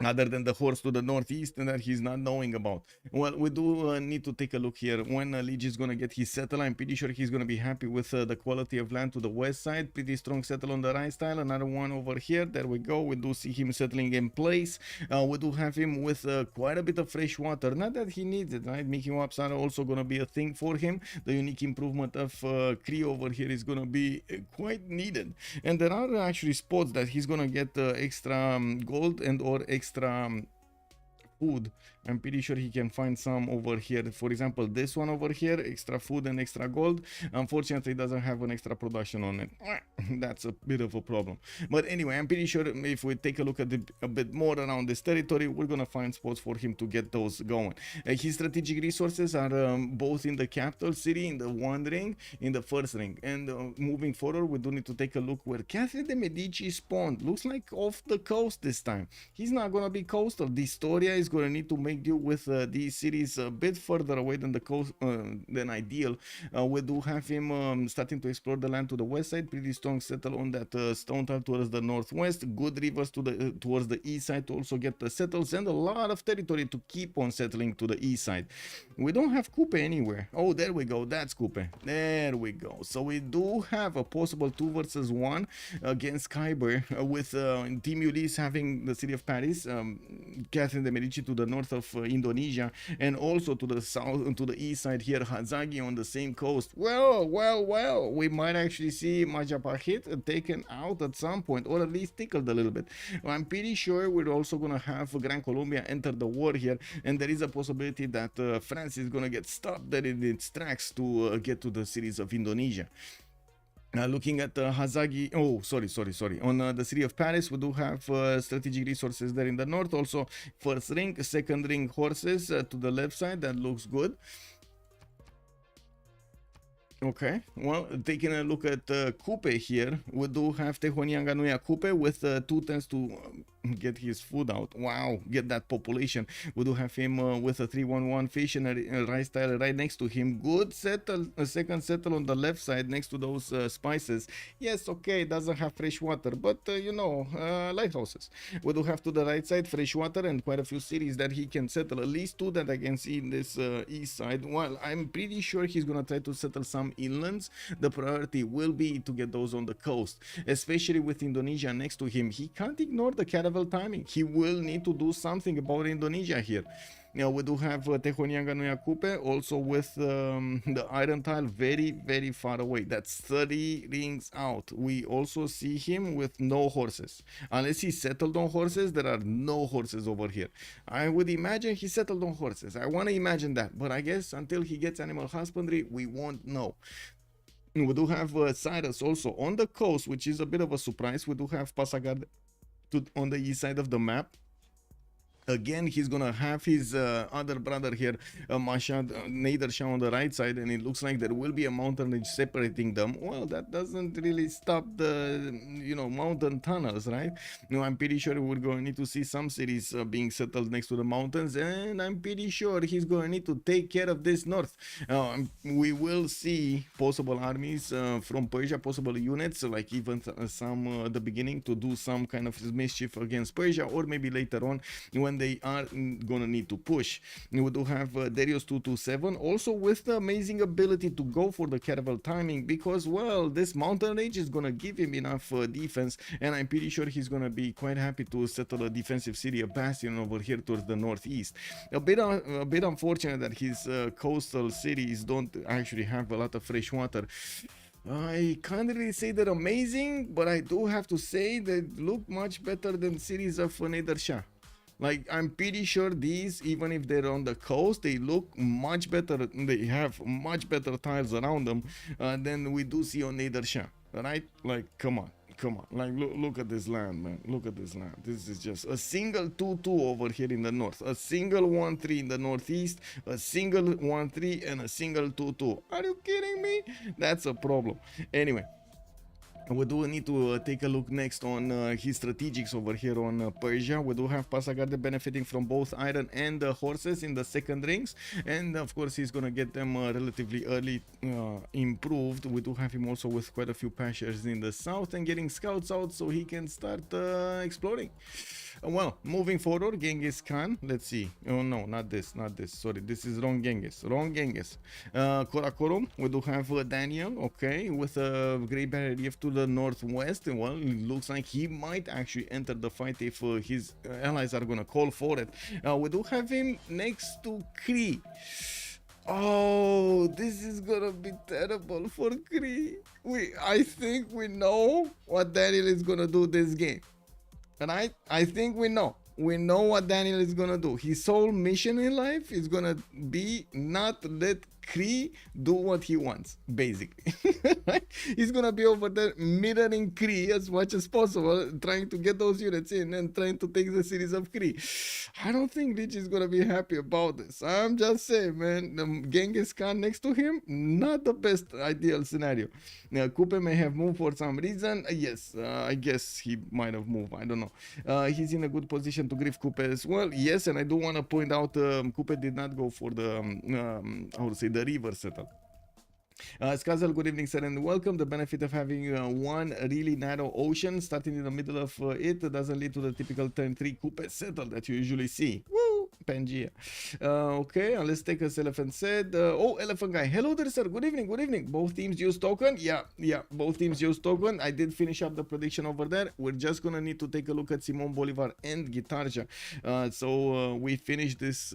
other than the horse to the northeast and that he's not knowing about. Well, we do need to take a look here. When Lege is going to get his settle, I'm pretty sure he's going to be happy with the quality of land to the west side. Pretty strong settle on the right style. Another one over here. There we go. We do see him settling in place. We do have him with quite a bit of fresh water. Not that he needs it, right? Making ups are also going to be a thing for him. The unique improvement of Cree over here is going to be quite needed. And there are actually spots that he's going to get extra gold and or extra food. I'm pretty sure he can find some over here. For example, this one over here, extra food and extra gold. Unfortunately, it doesn't have an extra production on it. That's a bit of a problem. But anyway, I'm pretty sure if we take a look at a bit more around this territory, we're gonna find spots for him to get those going. His strategic resources are both in the capital city, in the one ring, in the first ring. And moving forward, we do need to take a look where Catherine de Medici spawned. Looks like off the coast this time. He's not gonna be coastal. dISTORIA is gonna need to make deal with these cities a bit further away than the coast than ideal. We do have him starting to explore the land to the west side. Pretty strong settle on that stone tile towards the northwest. Good rivers to the towards the east side to also get the settles, and a lot of territory to keep on settling to the east side. We don't have Kupe anywhere. Oh, there we go. That's Kupe. There we go. So we do have a possible 2 versus 1 against Kiber, with Team Ulyss having the city of Paris, Catherine de Medici to the north of Indonesia, and also to the south, to the east side here, Hazaggi on the same coast. Well, we might actually see Majapahit taken out at some point, or at least tickled a little bit. I'm pretty sure we're also gonna have Gran Colombia enter the war here, and there is a possibility that France is gonna get stopped dead in its tracks to get to the cities of Indonesia. Looking at Hazaggi, oh, sorry. On the city of Paris, we do have strategic resources there in the north. Also, first ring, second ring horses to the left side. That looks good. Okay, well, taking a look at Kupe here, we do have Tehonianganuia Kupe with 2 turns to get his food out. Wow, get that population. We do have him with a 3-1-1 fish and a rice tile right next to him. Good settle, a second settle on the left side next to those spices. Yes, okay, doesn't have fresh water, but you know, lighthouses. We do have to the right side fresh water and quite a few cities that he can settle. At least 2 that I can see in this east side. Well, I'm pretty sure he's gonna try to settle some inlands. The priority will be to get those on the coast, especially with Indonesia next to him. He can't ignore the caravel timing. He will need to do something about Indonesia here. Now we do have Tehonianganuia Kupe also with the iron tile very far away. That's 30 rings out. We also see him with no horses. Unless he settled on horses, there are no horses over here. I would imagine he settled on horses. I want to imagine that, but I guess until he gets animal husbandry, we won't know. We do have Cyrus also on the coast, which is a bit of a surprise. We do have Pasagad on the east side of the map. Again, he's gonna have his other brother here, Nader Shah on the right side, and it looks like there will be a mountain range separating them. Well, that doesn't really stop the, you know, mountain tunnels, right? No, I'm pretty sure we're going to need to see some cities being settled next to the mountains, and I'm pretty sure he's going to need to take care of this north. We will see possible armies from Persia, possible units, like even some at the beginning to do some kind of mischief against Persia, or maybe later on when they are gonna need to push. We do have Darius 227 also with the amazing ability to go for the caravel timing, because well, this mountain range is gonna give him enough defense, and I'm pretty sure he's gonna be quite happy to settle a defensive city, a bastion over here towards the northeast. A bit unfortunate that his coastal cities don't actually have a lot of fresh water. I can't really say they're amazing, but I do have to say they look much better than cities of Nader Shah. Like, I'm pretty sure these, even if they're on the coast, they look much better. They have much better tiles around them than we do see on Nader Shah, right? Like, come on. Like, look at this land, man. Look at this land. This is just a single 2-2 over here in the north, a single 1-3 in the northeast, a single 1-3, and a single 2-2. Are you kidding me? That's a problem. Anyway, we do need to take a look next on his strategics over here on Persia. We do have Pasagade benefiting from both iron and horses in the second rings, and of course he's gonna get them relatively early improved. We do have him also with quite a few pastures in the south and getting scouts out so he can start exploring. Well, moving forward, Genghis Khan, let's see. Oh no, not this, sorry, this is wrong Genghis. Karakorum, we do have Daniel, okay, with a great barrier reef to the northwest. Well, it looks like he might actually enter the fight if his allies are gonna call for it. We do have him next to Cree. Oh, this is gonna be terrible for Cree. I think we know what Daniel is gonna do this game. Right? I think we know what Daniel is gonna do. His sole mission in life is gonna be not let Cree do what he wants, basically. He's gonna be over there mirroring Cree as much as possible, trying to get those units in and trying to take the cities of Cree. I don't think Lege is gonna be happy about this. I'm just saying, man, the Genghis Khan next to him, not the best ideal scenario. Now, Kupe may have moved for some reason. Yes, I guess he might have moved. I don't know. He's in a good position to grief Kupe as well. Yes, and I do want to point out Kupe did not go for the, how to say, the river settle. Skazel, good evening, sir, and welcome. The benefit of having one really narrow ocean starting in the middle of it doesn't lead to the typical turn 3 Kupe settle that you usually see. Woo! Pangea. Okay, let's take us elephant said. Oh, elephant guy. Hello there, sir. Good evening. Both teams use token. Yeah, both teams use token. I did finish up the prediction over there. We're just gonna need to take a look at Simon Bolivar and Guitarja. So we finished this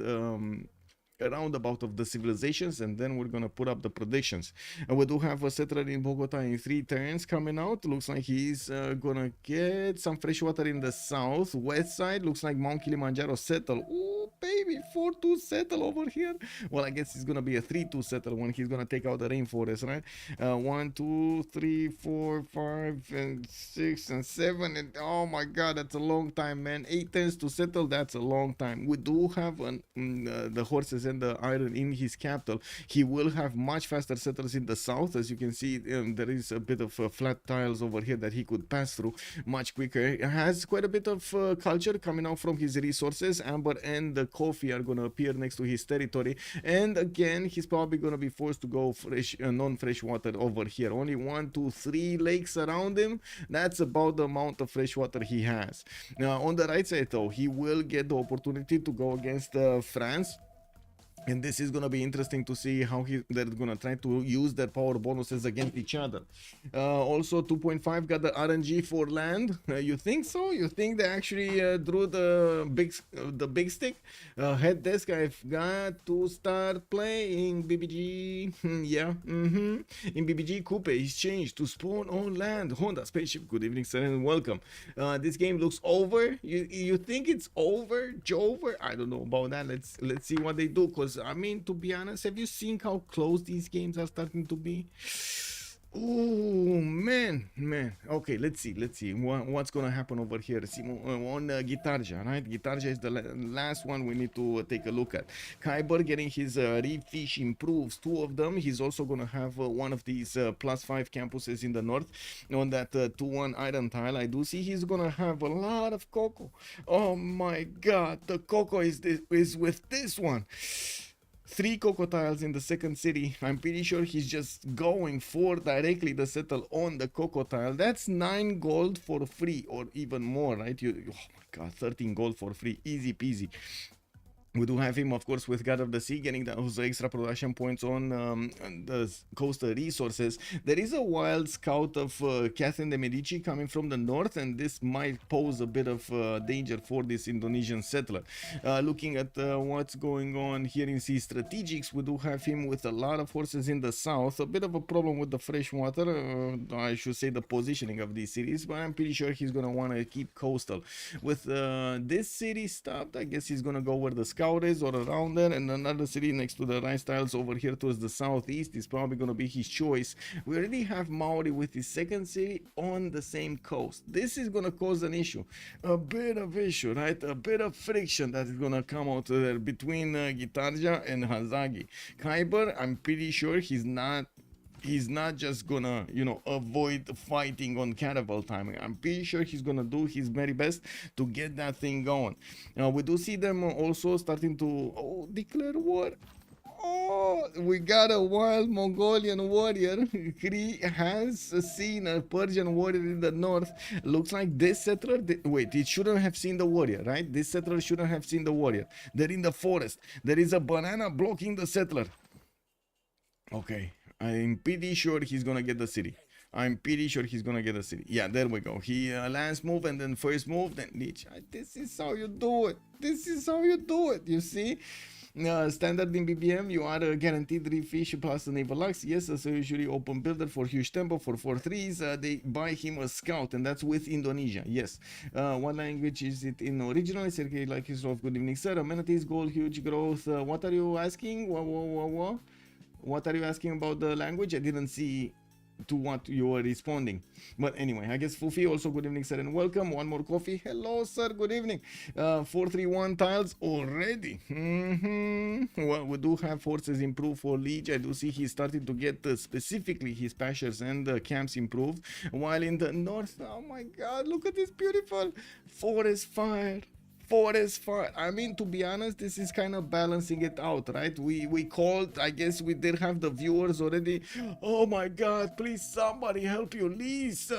a roundabout of the civilizations, and then we're gonna put up the predictions. And we do have a settler in Bogota in 3 turns coming out. Looks like he's gonna get some fresh water in the south west side. Looks like Mount Kilimanjaro settle. Ooh, baby, 4-2 settle over here. Well, I guess it's gonna be a 3-2 settle when he's gonna take out the rainforest, right? 1, 2, 3, 4, 5, and 6, and 7, and oh my god, that's a long time, man. 8 turns to settle, that's a long time. We do have the horses and the iron in his capital. He will have much faster settlers in the south. As you can see, there is a bit of flat tiles over here that he could pass through much quicker. He has quite a bit of culture coming out from his resources. Amber and the coffee are going to appear next to his territory, and again he's probably going to be forced to go fresh non-fresh water over here. Only 1, 2, 3 lakes around him. That's about the amount of fresh water he has. Now on the right side though, he will get the opportunity to go against France. And this is going to be interesting to see how they're going to try to use their power bonuses against each other. Also, 2.5 got the RNG for land. You think so? You think they actually drew the big stick? Head desk, I've got to start playing BBG. Yeah. In BBG, Kupe is changed to spawn on land. Honda spaceship. Good evening, sir, and welcome. This game looks over. You think it's over? Jover? I don't know about that. Let's see what they do, because I mean, to be honest, have you seen how close these games are starting to be? Oh man. Okay, let's see what's gonna happen over here. See, on Gitarja, right? Gitarja is the last one we need to take a look at. Kiber getting his reef fish improves, 2 of them. He's also gonna have one of these +5 campuses in the north on that 2-1 iron tile. I do see he's gonna have a lot of cocoa. Oh my god, the cocoa is with this one. 3 cocoa tiles in the second city. I'm pretty sure he's just going for directly the settle on the cocoa tile. That's 9 gold for free, or even more, right? Oh my god, 13 gold for free, easy peasy. We do have him, of course, with God of the Sea, getting those extra production points on the coastal resources. There is a wild scout of Catherine de Medici coming from the north, and this might pose a bit of danger for this Indonesian settler. Looking at what's going on here in his strategics, we do have him with a lot of horses in the south. A bit of a problem with the fresh water, I should say the positioning of these cities, but I'm pretty sure he's going to want to keep coastal. With this city stopped, I guess he's going to go where the scout is, or around there, and another city next to the rice tiles over here towards the southeast is probably going to be his choice. We already have Maori with his second city on the same coast. This is going to cause an issue, a bit of issue, right? A bit of friction that is going to come out there between Gitarja and Hazaggi. Kiber, I'm pretty sure he's not just gonna, you know, avoid fighting on caravel timing. I'm pretty sure he's gonna do his very best to get that thing going. We do see them also starting to declare war. Oh, we got a wild Mongolian warrior. Cree has seen a Persian warrior in the north. Looks like this settler, wait, it shouldn't have seen the warrior, right? This settler shouldn't have seen the warrior. They're in the forest. There is a banana blocking the settler. Okay, I'm pretty sure he's gonna get the city. Yeah, there we go. He last move and then first move, then Lege. This is how you do it. You see? Standard in BBM, you are guaranteed 3 fish plus the naval lux. Yes, so usually open builder for huge tempo for 4 threes. They buy him a scout, and that's with Indonesia. Yes. What language is it in original? Sergey like his love. Good evening, sir. Amenities, gold, huge growth. What are you asking? What are you asking about the language? I didn't see to what you were responding, but anyway, I guess Fufi also good evening, sir, and welcome. One more coffee. Hello, sir, good evening. 431 tiles already. Well, we do have forces improved for Lege. I do see he's starting to get specifically his pastures and camps improved, while in the north, oh my god, look at this beautiful forest fire. I mean, to be honest, this is kind of balancing it out, right? We called, I guess we did have the viewers already. Oh my god, please somebody help Ulyss,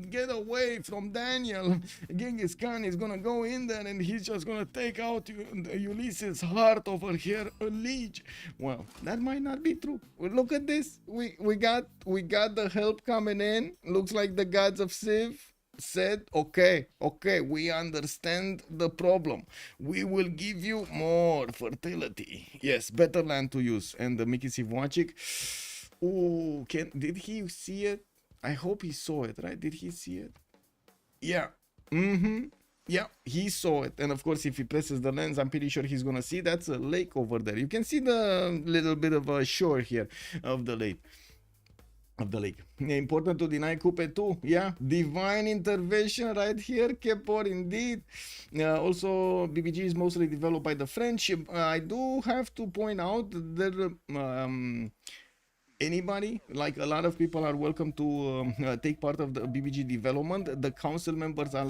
get away from Daniel. Genghis Khan is gonna go in there and he's just gonna take out Ulyss's heart over here, Lege. Well, that might not be true. Well, look at this. We got the help coming in. Looks like the gods of Civ said, okay, we understand the problem. We will give you more fertility. Yes, better land to use. And the Mickey Civ6, oh, did he see it? I hope he saw it, right? Did he see it? Yeah. Yeah, he saw it. And of course, if he presses the lens, I'm pretty sure he's gonna see that's a lake over there. You can see the little bit of a shore here of the lake. Important to deny Kupe too. Yeah, divine intervention right here, Kepor, indeed. Also, BBG is mostly developed by the French. I do have to point out that anybody, like a lot of people, are welcome to take part of the BBG development. The council members are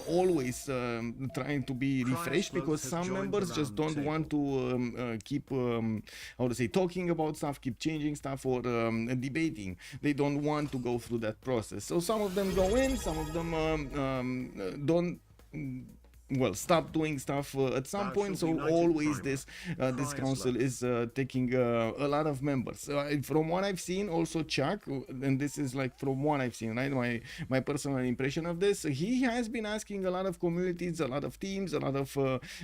always trying to be refreshed, because some members just don't want to keep how to say, talking about stuff, keep changing stuff, or debating. They don't want to go through that process. So some of them go in, some of them don't stop doing stuff at some point. So always this council is taking a lot of members. From what I've seen, also Chuck, and this is like from what I've seen, right, my personal impression of this, he has been asking a lot of communities, a lot of teams, a lot of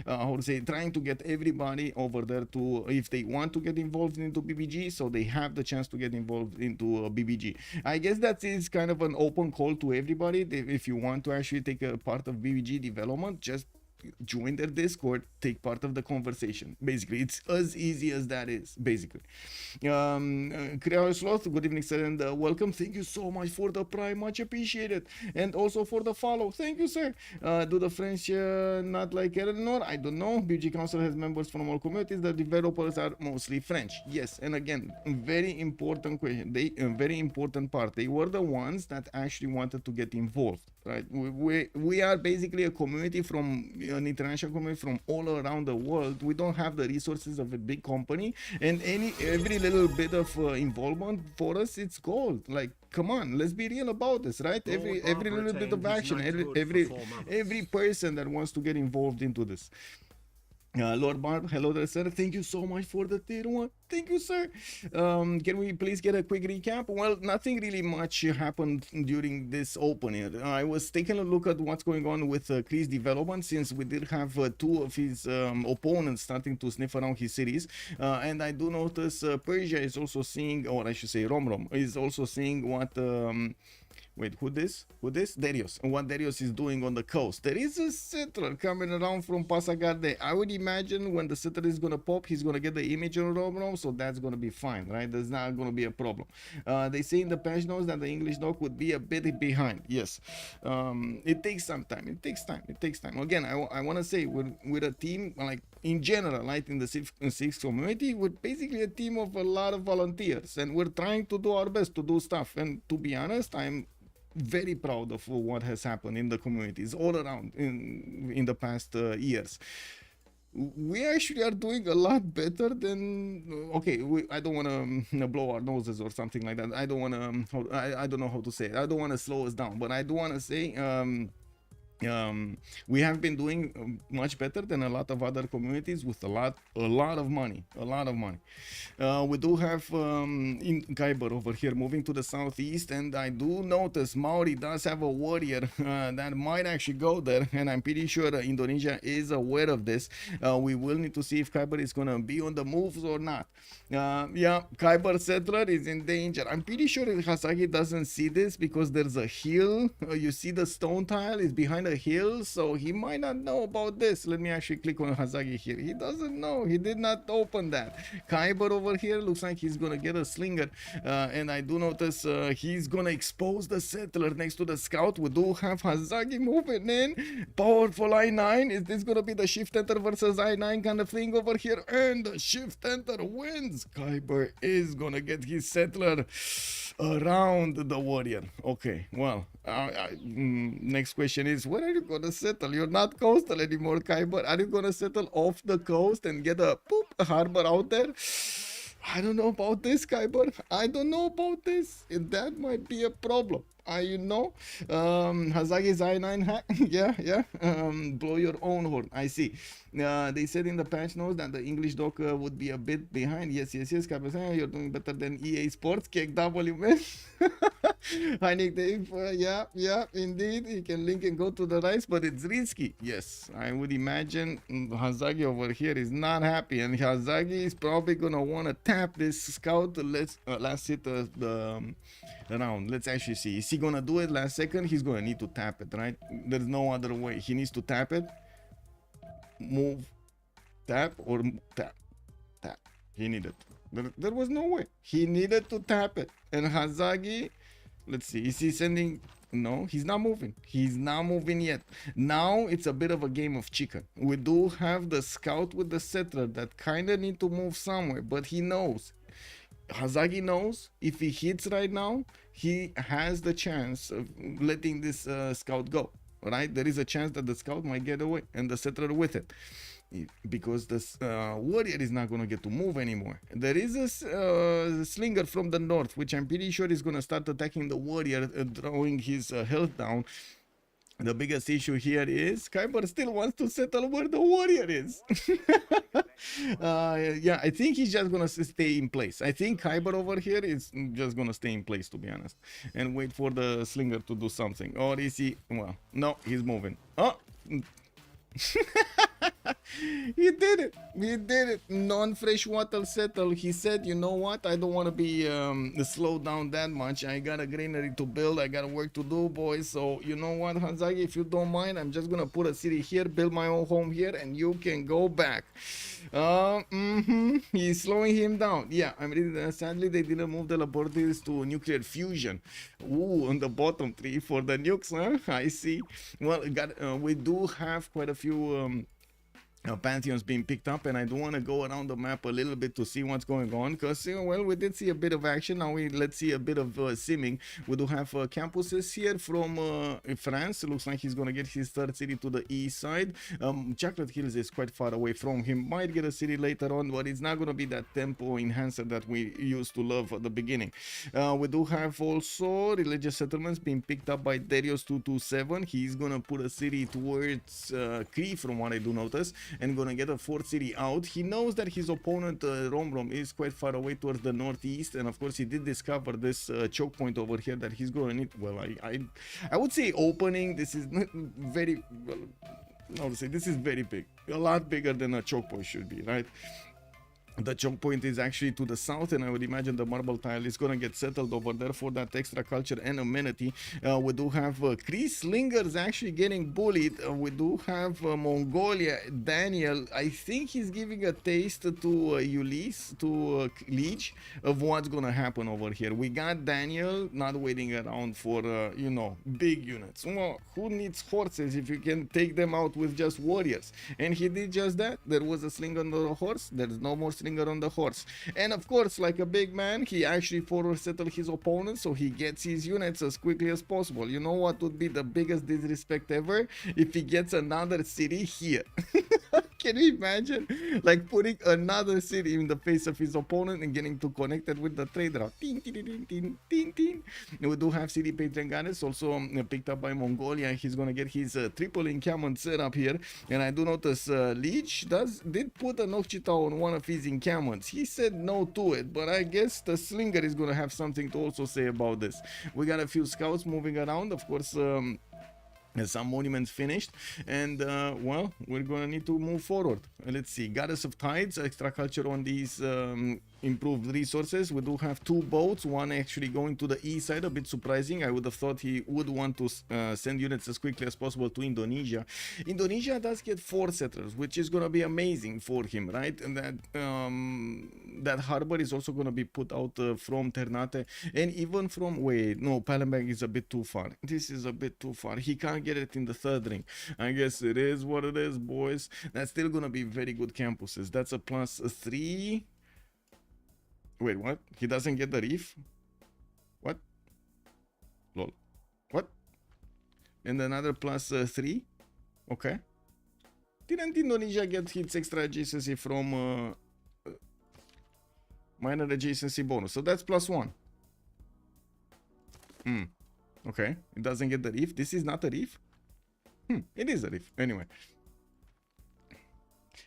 how to say, trying to get everybody over there to, if they want to get involved into BBG, so they have the chance to get involved into BBG. I guess that is kind of an open call to everybody. If you want to actually take a part of BBG development, just join their Discord, take part of the conversation. Basically, it's as easy as that is, basically. Cree Sloth, good evening, sir, and welcome. Thank you so much for the prime, much appreciated. And also for the follow. Thank you, sir. Do the French not like Eleanor? I don't know. BG Council has members from all communities. The developers are mostly French. Yes, and again, very important question. Very important part. They were the ones that actually wanted to get involved, right? We are basically a community from an international community from all around the world. We don't have the resources of a big company, and every little bit of involvement for us, it's gold. Like, come on, let's be real about this, right? Every little bit of action, every person that wants to get involved into this. Lord Barb, hello there, sir. Thank you so much for the tier 1. Thank you, sir. Can we please get a quick recap? Well, nothing really much happened during this opening. I was taking a look at what's going on with Cree's development, since we did have two of his opponents starting to sniff around his cities. And I do notice Persia is also seeing, or I should say Romrom, is also seeing what... wait, who this? Darius. And what Darius is doing on the coast. There is a settler coming around from Passagarde. I would imagine when the settler is gonna pop, he's gonna get the image on Romrom, so that's gonna be fine, right? There's not gonna be a problem. They say in the patch notes that the English doc would be a bit behind. Yes. It takes some time. It takes time. Again, I wanna say, with a team, like, in general, right, in the Civ6 community, we're basically a team of a lot of volunteers, and we're trying to do our best to do stuff. And to be honest, I'm very proud of what has happened in the communities all around in the past years. We actually are doing a lot better than, okay, I don't want to blow our noses or something like that. I don't want to, I don't know how to say it. I don't want to slow us down, but I do want to say we have been doing much better than a lot of other communities with a lot of money. We do have in Kiber over here moving to the southeast, and I do notice Maori does have a warrior that might actually go there, and I'm pretty sure Indonesia is aware of this. We will need to see if Kiber is gonna be on the moves or not. Yeah, Kiber settler is in danger. I'm pretty sure Hazaggi doesn't see this because there's a hill. You see the stone tile is behind a hill, so he might not know about this. Let me actually click on Hazaggi here. He doesn't know. He did not open that. Kiber over here looks like he's gonna get a slinger, and I do notice he's gonna expose the settler next to the scout. We do have Hazaggi moving in. Powerful I9. Is this gonna be the shift enter versus I9 kind of thing over here? And the shift enter wins. Kiber is gonna get his settler around the warrior. Okay, well, next question is, where are you gonna settle? You're not coastal anymore, Kiber. Are you gonna settle off the coast and get a harbor out there? I don't know about this, Kiber. I don't know about this. And that might be a problem. you know, Hazaggi's I9 hack. Yeah. Blow your own horn. I see. They said in the patch notes that the English doc would be a bit behind. Yes. You're doing better than EA Sports. Kick W, man. I need the info. Yeah, indeed. You can link and go to the rice, but it's risky. Yes, I would imagine Hazaggi over here is not happy, and Hazaggi is probably gonna want to tap this scout. Let's hit the round. Let's actually see. Is he gonna do it last second? He's gonna need to tap it, right? There's no other way. He needs to tap it. Move, tap, or tap. He needed. There was no way. He needed to tap it. And Hazaggi, let's see. Is he sending? No, he's not moving. He's not moving yet. Now it's a bit of a game of chicken. We do have the scout with the settler that kind of need to move somewhere, but he knows. Hazaggi knows if he hits right now, he has the chance of letting this scout go. Right? There is a chance that the scout might get away and the settler with it. Because this warrior is not going to get to move anymore. There is a slinger from the north, which I'm pretty sure is going to start attacking the warrior, drawing his health down. The biggest issue here is Kiber still wants to settle where the warrior is. Yeah, I think he's just going to stay in place. I think Kiber over here is just going to stay in place, to be honest, and wait for the slinger to do something. Or is he? Well, no, he's moving. Oh! He did it. Non-freshwater settle. He said, you know what, I don't want to be slowed down that much. I got a granary to build, I got work to do, boys. So you know what, Hazaggi, if you don't mind, I'm just gonna put a city here, build my own home here, and you can go back. He's slowing him down. Yeah, I mean, sadly they didn't move the laboratories to nuclear fusion. Ooh, on the bottom three for the nukes, huh? I see. Well, we do have quite a few pantheons being picked up, and I do want to go around the map a little bit to see what's going on, because well, we did see a bit of action. Now let's see a bit of simming. We do have campuses here from France. It looks like he's gonna get his third city to the east side. Chocolate Hills is quite far away from him, might get a city later on, but it's not gonna be that tempo enhancer that we used to love at the beginning. We do have also religious settlements being picked up by Darius 227. He's gonna put a city towards Cree, from what I do notice, and gonna get a fourth city out. He knows that his opponent Romrom is quite far away towards the northeast, and of course he did discover this choke point over here that he's gonna need. Well, I would say opening. This is not very well. I would say this is very big, a lot bigger than a choke point should be, right? The choke point is actually to the south, and I would imagine the marble tile is going to get settled over there for that extra culture and amenity. We do have Cree slingers actually getting bullied. We do have Mongolia. Daniel, I think he's giving a taste to Ulyss, to Lege, of what's going to happen over here. We got Daniel not waiting around for, you know, big units. Well, who needs horses if you can take them out with just warriors? And he did just that. There was a sling on the horse. There's no more on the horse, and of course, like a big man, he actually forward settled his opponent so he gets his units as quickly as possible. You know what would be the biggest disrespect ever? If he gets another city here. Can you imagine, like, putting another city in the face of his opponent and getting to connect it with the trade route? We do have city Patreon also picked up by Mongolia. He's gonna get his triple encampment set up here, and I do notice Lege did put a Nokchita on one of his encampments. He said no to it, but I guess the slinger is gonna have something to also say about this. We got a few scouts moving around, of course. Some monuments finished, and well, we're gonna need to move forward. Let's see, Goddess of Tides, extra culture on these improved resources. We do have two boats, one actually going to the east side, a bit surprising. I would have thought he would want to send units as quickly as possible to Indonesia. Indonesia does get 4 settlers, which is gonna be amazing for him, right? And that harbor is also gonna be put out from Ternate, and even from, wait, no, Palembang is a bit too far. This is a bit too far. He can't get it in the third ring. I guess it is what it is, boys. That's still gonna be very good campuses. That's a +3. Wait, what? He doesn't get the reef? What? Lol. What? And another +3? Okay. Didn't Indonesia get its extra adjacency from minor adjacency bonus? So that's +1. Okay, it doesn't get the reef. This is not a reef. It is a reef. Anyway,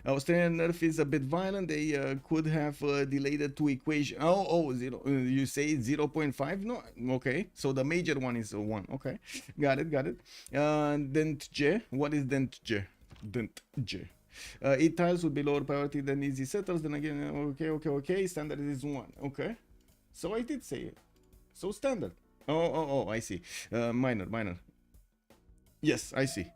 Australian nerf is a bit violent. They could have delayed it to equation. Zero. You say 0.5? No. Okay. So the major one is 1. Okay. Got it. Got it. Dent J. What is Dent J? Dent J. 8 tiles would be lower priority than easy settles. Then again, okay. Standard is 1. Okay. So I did say it. So standard. I see. Minor. Yes, I see.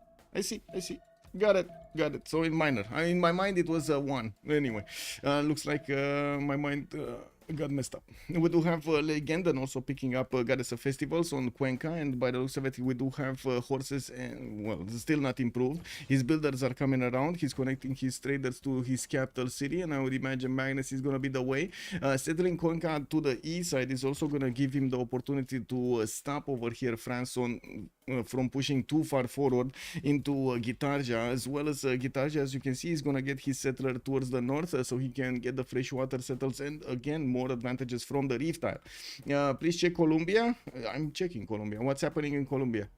Got it. So in minor. In my mind it was 1. Anyway, looks like my mind got messed up. We do have Legenden also picking up goddess of festivals on Cuenca, and by the looks of it, we do have horses, and well, still not improved. His builders are coming around. He's connecting his traders to his capital city, and I would imagine Magnus is gonna be the way. Settling Cuenca to the east side is also gonna give him the opportunity to stop over here France on from pushing too far forward into Gitarja, as well as Gitarja, as you can see, is gonna get his settler towards the north, so he can get the freshwater settles, and again more advantages from the reef tile. Please check Colombia. I'm checking Colombia. What's happening in Colombia?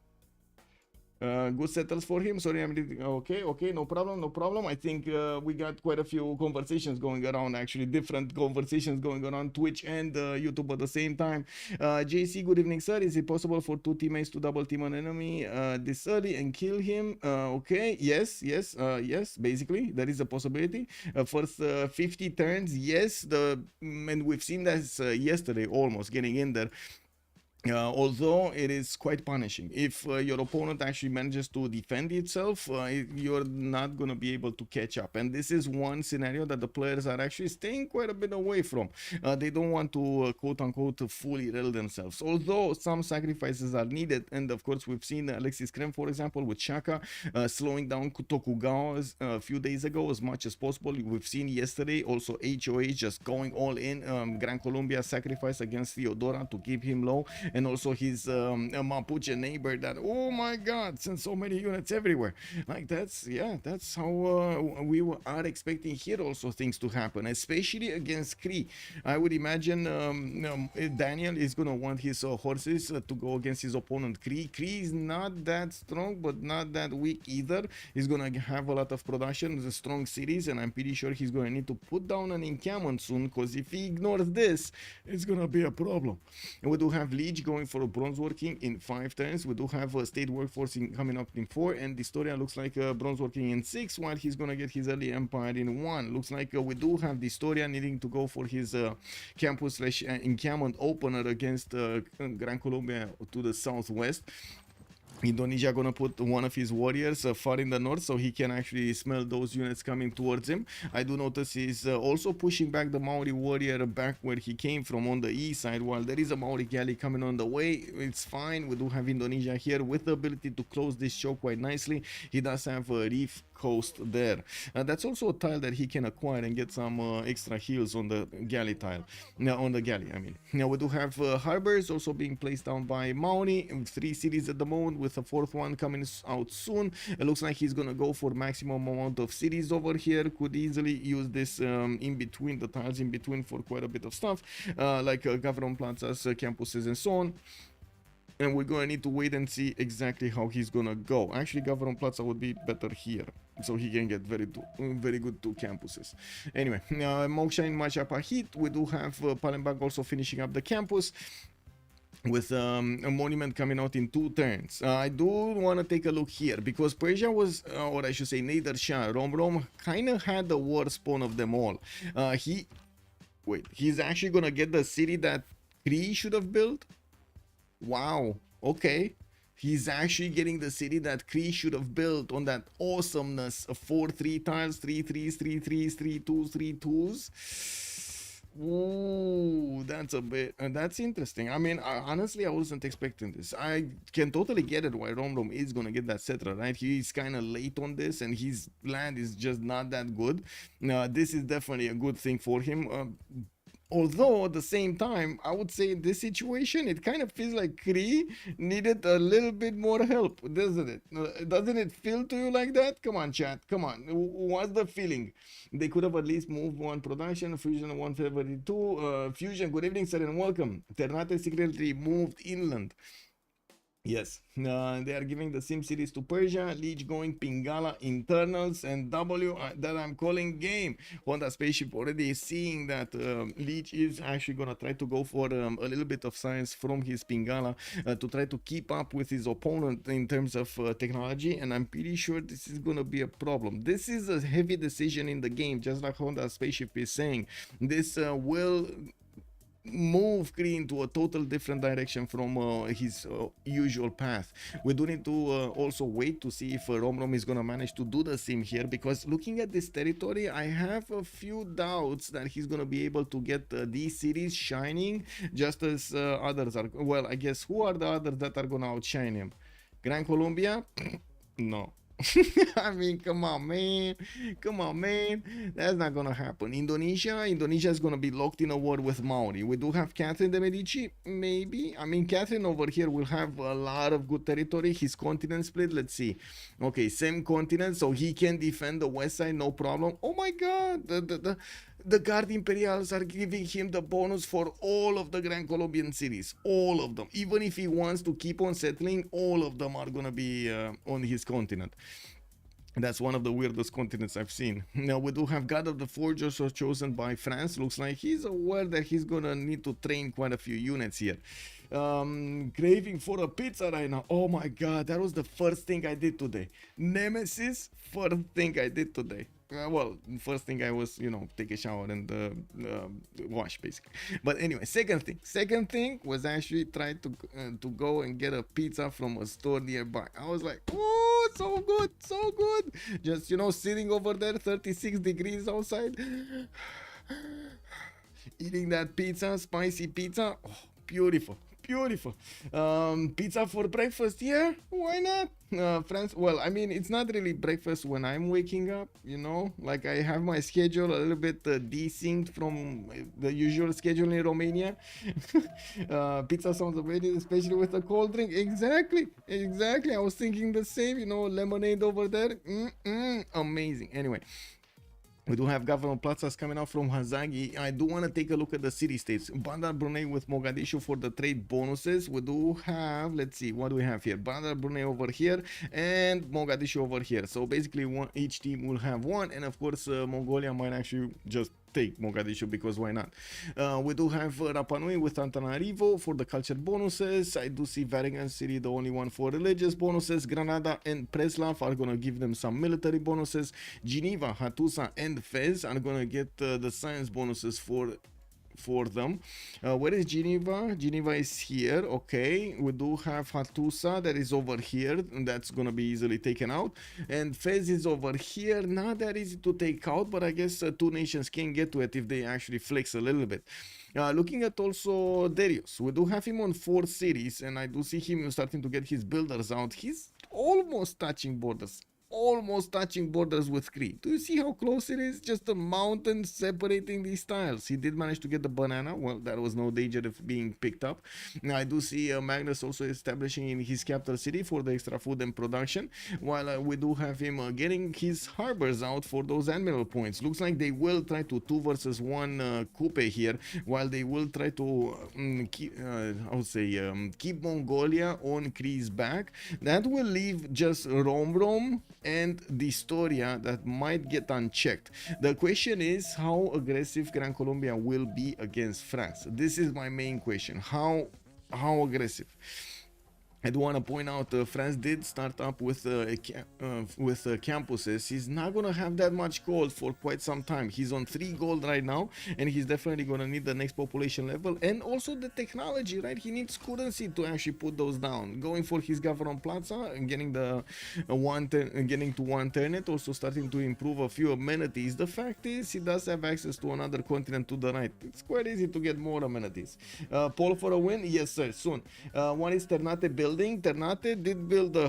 Good settles for him. Sorry, I'm okay, no problem. I think we got quite a few conversations going around, actually different conversations going on Twitch and YouTube at the same time. JC, good evening, sir. Is it possible for 2 teammates to double team an enemy this early and kill him? Okay, yes, basically there is a possibility. First 50 turns, yes, and we've seen that yesterday almost getting in there. Although it is quite punishing. If your opponent actually manages to defend itself, you're not going to be able to catch up. And this is one scenario that the players are actually staying quite a bit away from. They don't want to, quote-unquote, fully rel themselves. Although some sacrifices are needed. And of course, we've seen Alexis Creme, for example, with Shaka, slowing down Tokugawa a few days ago as much as possible. We've seen yesterday also HOH just going all in. Gran Colombia sacrifice against Theodora to keep him low. And also his Mapuche neighbor that, oh my god, sent so many units everywhere. Like that's how we are expecting here also things to happen, especially against Cree. I would imagine Daniel is gonna want his horses to go against his opponent Cree. Cree is not that strong, but not that weak either. He's gonna have a lot of production, the strong cities, and I'm pretty sure he's gonna need to put down an encampment soon, because if he ignores this, it's gonna be a problem. And we do have Lege going for bronze working in 5 turns. We do have a state workforce coming up in 4, and dISTORIA looks like bronze working in 6, while he's gonna get his early empire in 1. Looks like we do have dISTORIA needing to go for his campus / encampment opener against Gran Colombia to the southwest. Indonesia gonna put one of his warriors far in the north, so he can actually smell those units coming towards him. I do notice he's also pushing back the Maori warrior back where he came from on the east side. While there is a Maori galley coming on the way, it's fine. We do have Indonesia here with the ability to close this show quite nicely. He does have a reef coast there. That's also a tile that he can acquire and get some extra heals on the galley tile. Now on the galley, I mean. Now we do have harbors also being placed down by Maori. 3 cities at the moment, with a 4th one coming out soon. It looks like he's gonna go for maximum amount of cities over here. Could easily use this in between, the tiles in between, for quite a bit of stuff, like government plazas, campuses, and so on. And we're gonna need to wait and see exactly how he's gonna go. Actually, government plaza would be better here, so he can get very good 2 campuses. Anyway, Moksha in Machapahit. We do have Palembang also finishing up the campus, with a monument coming out in 2 turns. I do want to take a look here, because Persia was, or I should say Nader Shah, Romrom kind of had the worst spawn of them all. He's actually gonna get the city that Cree should have built. Wow, okay. He's actually getting the city that Cree should have built on that awesomeness of 4-3 tiles, 3 3s, 3 3s, 3 2s, 3 2s. Ooh, that's a bit, that's interesting. I mean, honestly, I wasn't expecting this. I can totally get it why Romrom is gonna get that settler, right? He's kind of late on this, and his land is just not that good. This is definitely a good thing for him. Although at the same time, I would say in this situation, it kind of feels like Cree needed a little bit more help, doesn't it? Doesn't it feel to you like that? Come on, chat. Come on. What's the feeling? They could have at least moved 1 production, Fusion 1 February 2. Fusion, good evening, sir, and welcome. Ternate secretly moved inland. Yes, they are giving the Sim series to Persia, Lege going Pingala internals, and W that I'm calling game. Honda Spaceship already is seeing that Lege is actually gonna try to go for a little bit of science from his Pingala to try to keep up with his opponent in terms of technology, and I'm pretty sure this is gonna be a problem. This is a heavy decision in the game, just like Honda Spaceship is saying. This will move Cree into a total different direction from his usual path. We do need to also wait to see if Romrom is gonna manage to do the same here, because looking at this territory, I have a few doubts that he's gonna be able to get these cities shining just as others are. Well, I guess who are the others that are gonna outshine him? Gran Colombia? No. I mean, come on, man. Come on, man. That's not gonna happen. Indonesia is gonna be locked in a war with Maori. We do have Catherine de Medici, maybe. I mean, Catherine over here will have a lot of good territory. His continent split, let's see. Okay, same continent, so he can defend the west side, no problem. Oh my god, the Guard Imperials are giving him the bonus for all of the Grand Colombian cities. All of them. Even if he wants to keep on settling, all of them are gonna be on his continent. That's one of the weirdest continents I've seen. Now we do have God of the Forgers chosen by France. Looks like he's aware that he's gonna need to train quite a few units here. Craving for a pizza right now. Oh my god, that was the first thing I did today. Nemesis, first thing I did today. Well, first thing I was, take a shower and wash basically. But anyway, second thing was actually try to go and get a pizza from a store nearby. I was like, oh, so good, so good. Just sitting over there, 36 degrees outside, eating that pizza, spicy pizza. Oh, beautiful. Beautiful. Pizza for breakfast, yeah, why not? France, well, I mean, it's not really breakfast when I'm waking up, like I have my schedule a little bit desynced from the usual schedule in Romania. Pizza sounds amazing, especially with a cold drink. Exactly. I was thinking the same, lemonade over there. Amazing. Anyway. We do have government plazas coming out from Hazaggi. I do want to take a look at the city-states. Bandar Brunei with Mogadishu for the trade bonuses. We do have, let's see, what do we have here? Bandar Brunei over here and Mogadishu over here. So basically each team will have one, and of course Mongolia might actually just take Mogadishu, because why not? We do have Rapa Nui with Antananarivo for the culture bonuses. I do see Vatican City, the only one for religious bonuses. Granada and Preslav are gonna give them some military bonuses. Geneva, Hattusa and Fez are gonna get the science bonuses for them. Where is Geneva? Geneva is here. Okay, we do have Hattusa that is over here, and that's gonna be easily taken out, and Fez is over here. Not that easy to take out, but I guess two nations can get to it if they actually flex a little bit. Looking at also Darius, we do have him on 4 cities, and I do see him starting to get his builders out. He's almost touching borders with Cree. Do you see how close it is? Just a mountain separating these tiles. He did manage to get the banana. Well, that was no danger of being picked up. Now I do see Magnus also establishing in his capital city for the extra food and production, while we do have him getting his harbors out for those admiral points. Looks like they will try to 2 versus 1 Kupe here, while they will try to keep Mongolia on Cree's back. That will leave just Romrom and dISTORIA that might get unchecked. The question is how aggressive Gran Colombia will be against France. This is my main question. How aggressive? I do want to point out France did start up with campuses. He's not going to have that much gold for quite some time. He's on 3 gold right now, and he's definitely going to need the next population level and also the technology, right? He needs currency to actually put those down. Going for his government plaza and getting the getting to 1 internet, also starting to improve a few amenities. The fact is he does have access to another continent to the right. It's quite easy to get more amenities. Paul for a win? Yes sir, soon. One is Ternate building. Ternate did build a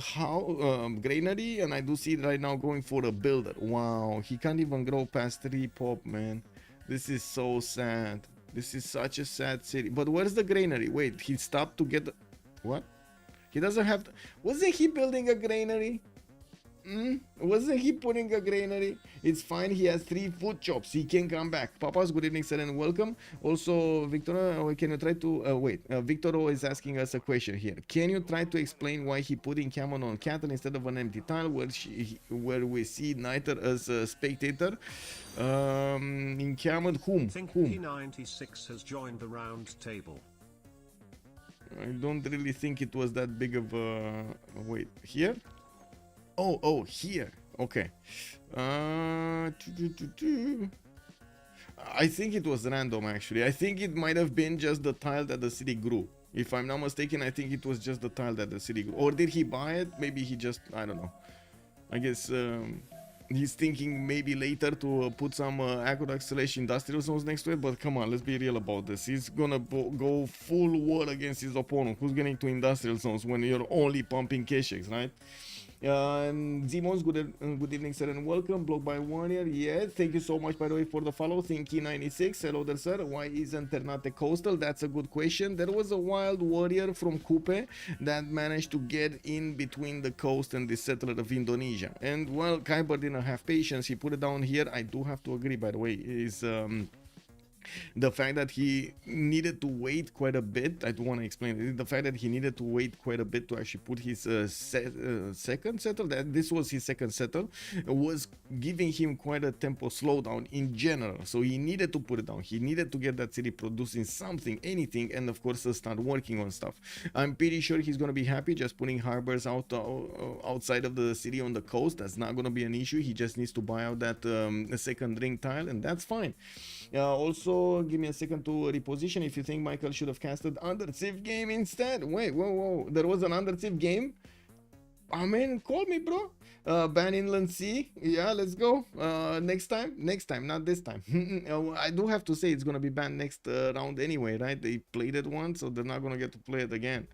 granary, and I do see it right now going for a builder. Wow, he can't even grow past 3 pop, man. This is so sad. This is such a sad city. But where's the granary? Wait, he stopped to get the... What? He doesn't have... Wasn't he building a granary? Wasn't he putting a granary? It's fine. He has 3 food chops. He can come back. Papas, good evening, sir, and welcome. Also, Victor, can you try to wait? Victor is asking us a question here. Can you try to explain why he put encampment on cattle instead of an empty tile where we see Nader as a spectator? Encampment whom? I think P96 has joined the round table. I don't really think it was that big of a... Wait, here? Oh, here. Okay. I think it was random, actually. I think it might have been just the tile that the city grew. If I'm not mistaken, I think it was just the tile that the city grew. Or did he buy it? Maybe he just... I don't know. I guess... he's thinking maybe later to put some aqueduct/industrial zones next to it, but come on, let's be real about this. He's gonna go full war against his opponent. Who's getting to industrial zones when you're only pumping Kesheks, right? Zimos, good evening, sir, and welcome. Blocked by Warrior, yes, thank you so much, by the way, for the follow. Thinky96, hello there, sir. Why isn't Ternate coastal? That's a good question. There was a wild warrior from Kupe that managed to get in between the coast and the settler of Indonesia, and well, Kiber didn't have patience. He put it down here. I do have to agree, by the way, is the fact that he needed to wait quite a bit. I do want to explain it. The fact that he needed to wait quite a bit to actually put his second settle, that this was his second settle, was giving him quite a tempo slowdown in general. So he needed to put it down. He needed to get that city producing something, anything, and of course start working on stuff. I'm pretty sure he's going to be happy just putting harbors outside of the city on the coast. That's not going to be an issue. He just needs to buy out that second ring tile, and that's fine. Also, give me a second to reposition. If you think Michael should have casted under Civ game instead. Wait, whoa, there was an under Civ game? I mean, call me, bro. Ban Inland Sea. Yeah, let's go. Next time, not this time. I do have to say it's gonna be banned next round anyway, right? They played it once, so they're not gonna get to play it again.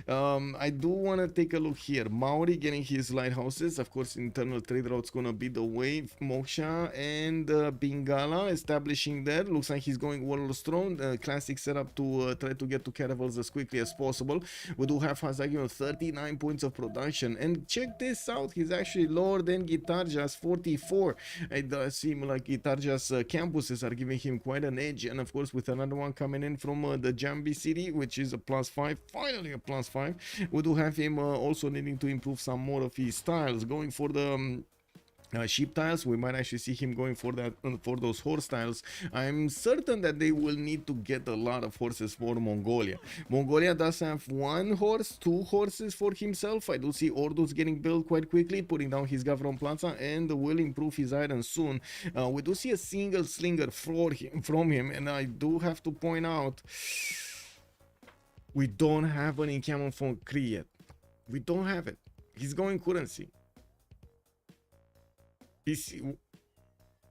I do want to take a look here. Maori getting his lighthouses. Of course, internal trade route's gonna be the way. Moksha and Bingala establishing there. Looks like he's going Warlord's Throne. Classic setup to try to get to caravels as quickly as possible. We do have Hazaggi on 39 points of production. And check this out, he's actually lower than Gitarja's 44. It does seem like Gitarja's campuses are giving him quite an edge, and of course with another one coming in from the Jambi city, which is a +5, finally a +5. We do have him also needing to improve some more of his styles, going for the sheep tiles. We might actually see him going for that, for those horse tiles. I'm certain that they will need to get a lot of horses for Mongolia. Mongolia does have 1 horse, 2 horses for himself. I do see Ordus getting built quite quickly, putting down his Gavron Plaza, and will improve his iron soon. We do see a single slinger from him, and I do have to point out, we don't have an encampment from Cree yet. We don't have it. He's going currency.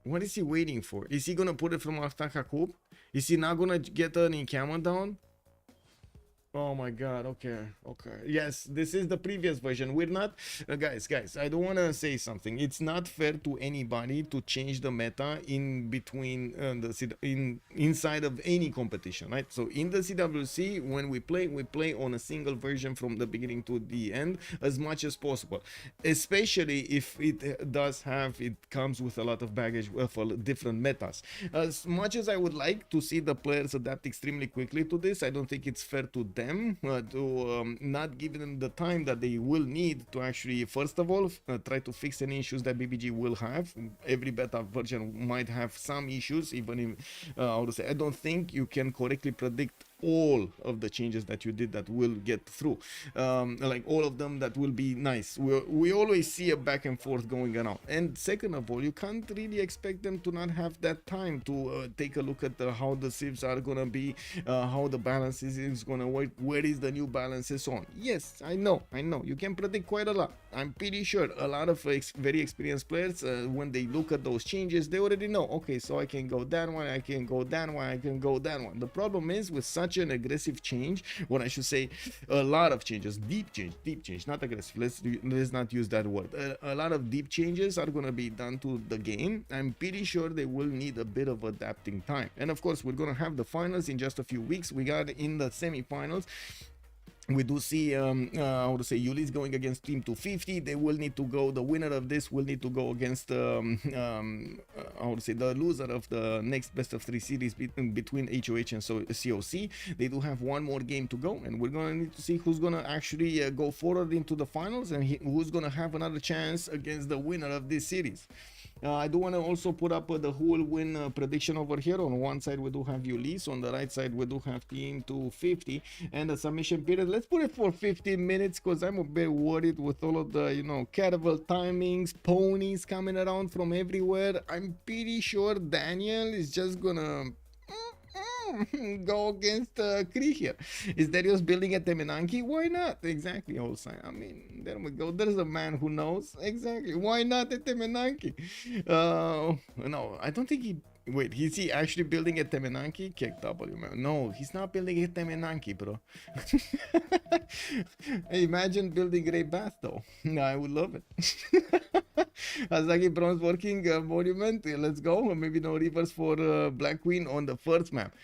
What is he waiting for? Is he gonna put it from Aftakakub? Is he not gonna get an encampment down? Oh my god, okay. Yes, this is the previous version. We're not... guys, I don't want to say something. It's not fair to anybody to change the meta in between inside of any competition, right? So in the CWC, when we play on a single version from the beginning to the end as much as possible. Especially if it comes with a lot of baggage for different metas. As much as I would like to see the players adapt extremely quickly to this, I don't think it's fair to them to not give them the time that they will need to actually, first of all, try to fix any issues that BBG will have. Every beta version might have some issues, even if I don't think you can correctly predict all of the changes that you did that will get through, like all of them that will be nice. We always see a back and forth going around, and second of all, you can't really expect them to not have that time to take a look at how the civs are gonna be, how the balances is gonna work, where is the new balances on. Yes, I know you can predict quite a lot. I'm pretty sure a lot of very experienced players, when they look at those changes, they already know, okay, so I can go that one, I can go that one, I can go that one. The problem is with such an aggressive change, what I should say, a lot of changes, deep change, not aggressive, let's not use that word. A lot of deep changes are going to be done to the game. I'm pretty sure they will need a bit of adapting time, and of course we're going to have the finals in just a few weeks. We got in the semi-finals We do see how to say Ulyss going against team 250. They will need to go, the winner of this will need to go against how to say the loser of the next best of 3 series between HOH and COC. They do have one more game to go, and we're gonna need to see who's gonna actually go forward into the finals, and who's gonna have another chance against the winner of this series. I do want to also put up the who will win prediction over here. On one side we do have Ulyss, on the right side we do have team 250, and the submission period, let's put it for 15 minutes, because I'm a bit worried with all of the, you know, caravel timings, ponies coming around from everywhere. I'm pretty sure Daniel is just gonna go against Cree here. Is Darius building a Temenanki? Why not? Exactly, also. I mean, there we go. There's a man who knows. Exactly. Why not a Temenanki? No, I don't think he... Wait, is he actually building a Temenanki? KW, man. No, he's not building a Temenanki, bro. Imagine building Grey Bath, though. No, I would love it. Hazaggi bronze working monument. Let's go. Maybe no rivers for Black Queen on the first map.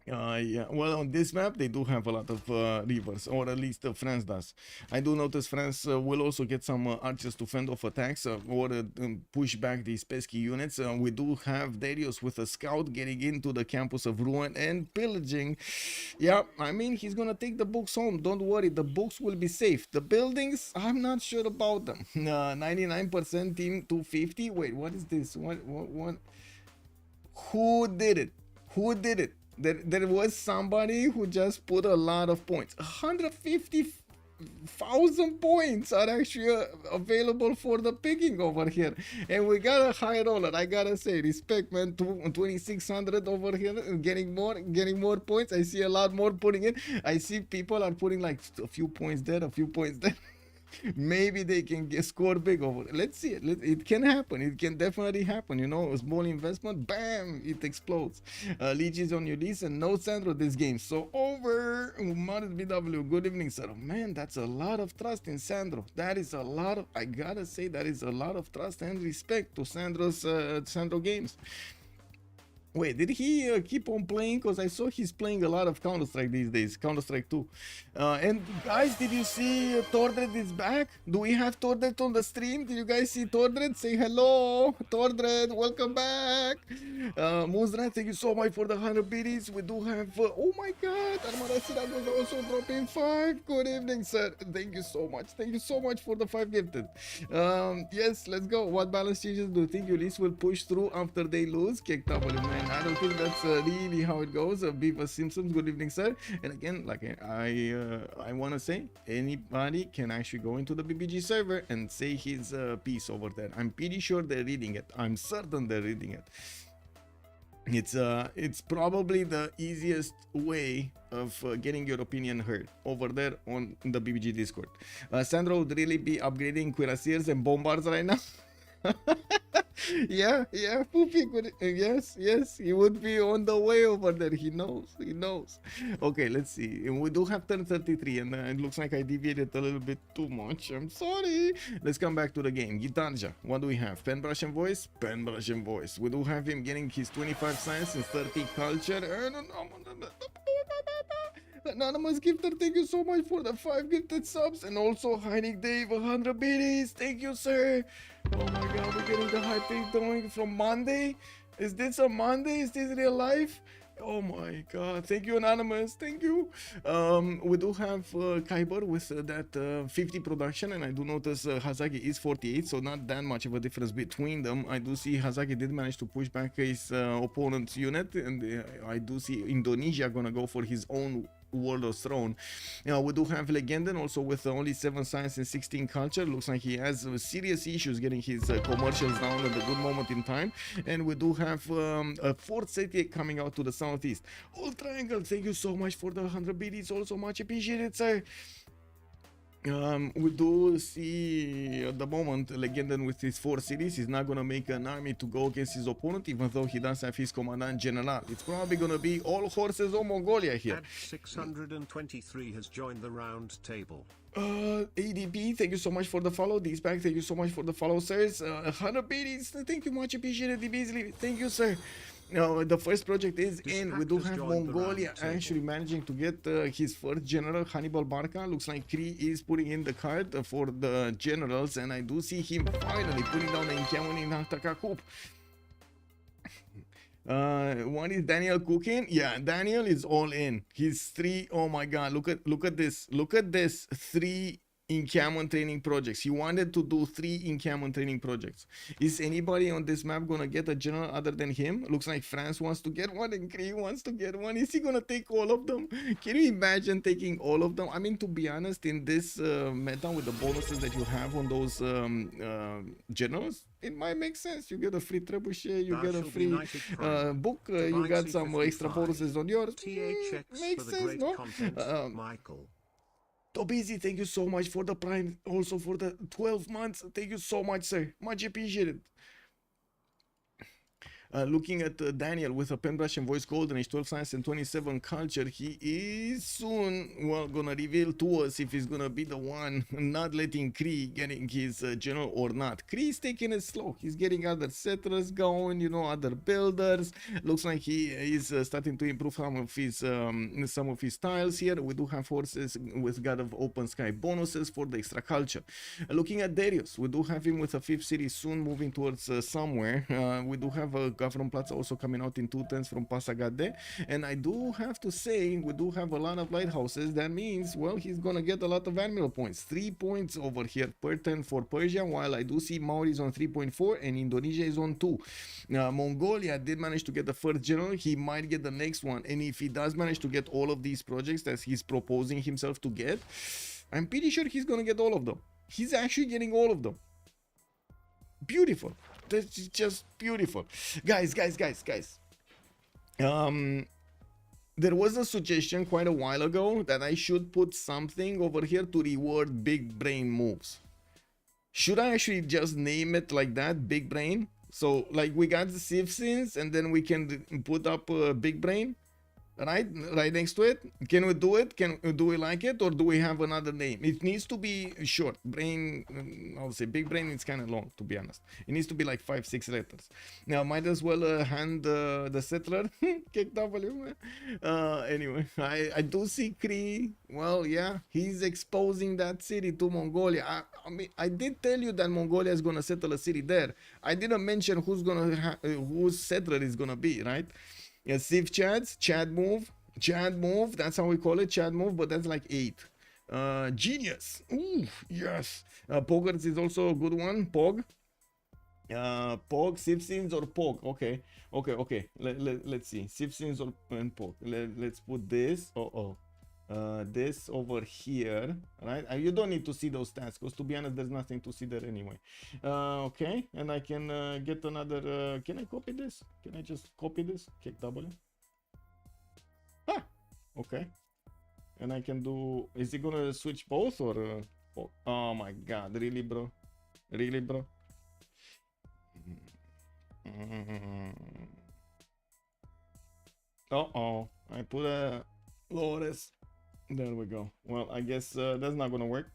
Yeah, well, on this map they do have a lot of rivers, or at least France does. I do notice France will also get some archers to fend off attacks or push back these pesky units. We do have Darius with a scout getting into the campus of Ruin and pillaging. Yeah, I mean, he's gonna take the books home. Don't worry, the books will be safe. The buildings, I'm not sure about them. 99% team 250. Wait, what is this? What? Who did it? Who did it? There was somebody who just put a lot of points. 150,000 points are actually available for the picking over here, and we got a high roller. I gotta say, respect, man. 2600 over here, getting more points. I see a lot more putting in. I see people are putting like a few points there, a few points there. Maybe they can score big over it. Let's see it. It can happen. It can definitely happen. You know, a small investment, bam, it explodes. Lege is on Ulyss and no Sandro this game. So over. Modest BW, good evening, sir. Man, that's a lot of trust in Sandro. That is a lot of, I gotta say, that is a lot of trust and respect to Sandro games. Wait, did he keep on playing? Because I saw he's playing a lot of Counter-Strike these days. Counter-Strike 2. And guys, did you see Tordred is back? Do we have Tordred on the stream? Did you guys see Tordred? Say hello. Tordred, welcome back. Moonstrat, thank you so much for the 100 biddies. We do have... oh my god. Armada Sirak was also dropping 5. Good evening, sir. Thank you so much. Thank you so much for the 5 gifted. Yes, let's go. What balance changes do you think Ulyss will push through after they lose? KW, man. I don't think that's really how it goes. Beaver Simpsons, good evening, sir. And again, like I want to say, anybody can actually go into the BBG server and say his piece over there. I'm pretty sure they're reading it. I'm certain they're reading it. It's probably the easiest way of getting your opinion heard over there on the BBG Discord. Sandro would really be upgrading cuirassiers and bombards right now. yeah, Poopy could, yes, he would be on the way over there. He knows. Okay, let's see. We do have turn 33, and it looks like I deviated a little bit too much. I'm sorry. Let's come back to the game. Gitarja, what do we have? Penbrush and voice. We do have him getting his 25 science and 30 culture. Anonymous gifter, thank you so much for the 5 gifted subs, and also Heinig Dave 100 biddies. Thank you, sir. Oh my god, we're getting the high pick going from Monday. Is this a Monday? Is this real life? Oh my god, thank you, Anonymous, thank you. We do have Kiber with that 50 production, and I do notice Hazaggi is 48, so not that much of a difference between them. I do see Hazaggi did manage to push back his opponent's unit, and I do see Indonesia gonna go for his own World of Throne. We do have Legenden also with only 7 science and 16 culture. Looks like he has serious issues getting his commercials down at a good moment in time. And we do have a fourth city coming out to the southeast. Whole Triangle, thank you so much for the 100 biddies, also much appreciated, sir. We do see at the moment Legenden with his 4 cities. He's not gonna make an army to go against his opponent, even though he does have his commandant general. It's probably gonna be all horses on Mongolia here. 623 has joined the round table. ADP, thank you so much for the follow. Dspag, thank you so much for the follow, sirs. 100 biddies, thank you, much appreciated. Beasley, thank you, sir. No, the first project is in. We Distract do has have joined the Mongolia round table. actually managing to get his first general, Hannibal Barca. Looks like Cree is putting in the card for the generals, and I do see him finally putting down the encampment in Takakub. One is Daniel cooking. Yeah, Daniel is all in. He's 3. Oh my god, look at this. Look at this. 3 encampment training projects. He wanted to do 3 encampment training projects. Is anybody on this map gonna get a general other than him? Looks like France wants to get one and Cree wants to get one. Is he gonna take all of them? Can you imagine taking all of them? I mean, to be honest, in this meta with the bonuses that you have on those generals, it might make sense. You get a free trebuchet, you get a free book, you got some extra bonuses on yours. Makes sense, no? Michael. Tobizi, thank you so much for the prime, also for the 12 months. Thank you so much, sir. Much appreciated. Looking at Daniel with a pen brush and voice golden age, 12 science and 27 culture, he is soon, well, gonna reveal to us if he's gonna be the one not letting Cree getting his general or not. Cree is taking it slow. He's getting other settlers going, you know, other builders. Looks like he is starting to improve some of his tiles here. We do have forces with God of Open Sky bonuses for the extra culture. Looking at Darius, we do have him with a 5th city soon moving towards somewhere. We do have a Gavron Plaza also coming out in 210s from Pasagade, and I do have to say we do have a lot of lighthouses. That means, well, he's gonna get a lot of admiral points. 3 points over here per turn for Persia, while I do see Maori is on 3.4 and Indonesia is on 2. Mongolia did manage to get the first general. He might get the next one, and if he does manage to get all of these projects that he's proposing himself to get, I'm pretty sure he's gonna get all of them. He's actually getting all of them. Beautiful. That's just beautiful. Guys. There was a suggestion quite a while ago that I should put something over here to reward big brain moves. Should I actually just name it like that, big brain? So like we got the Civ6 and then we can put up big brain, right next to it. Can we do it? Do we like it, or do we have another name? It needs to be short. Brain, I'll say big brain, it's kind of long, to be honest. It needs to be like 5-6 letters. Now might as well hand the settler KW. Anyway, I do see Cree. Well, yeah, he's exposing that city to Mongolia. I mean, I did tell you that Mongolia is gonna settle a city there. I didn't mention whose settler is gonna be, right? Yeah, Civ Chad move, that's how we call it, Chad move, but that's like 8. Genius, ooh, yes. Poggers is also a good one, Pog. Pog, Civ6 or Pog, okay. Let's see, Civ6 or Pog. Let's put this, this over here, right? You don't need to see those stats, because to be honest, there's nothing to see there anyway. Okay, and I can get another, can I copy this? Can I just copy this? Kick W. Ah, okay. And I can do, is it gonna switch both or? Oh my god, really, bro? Really, bro? Uh-oh, I put a Lotus. There we go. Well, I guess that's not gonna work.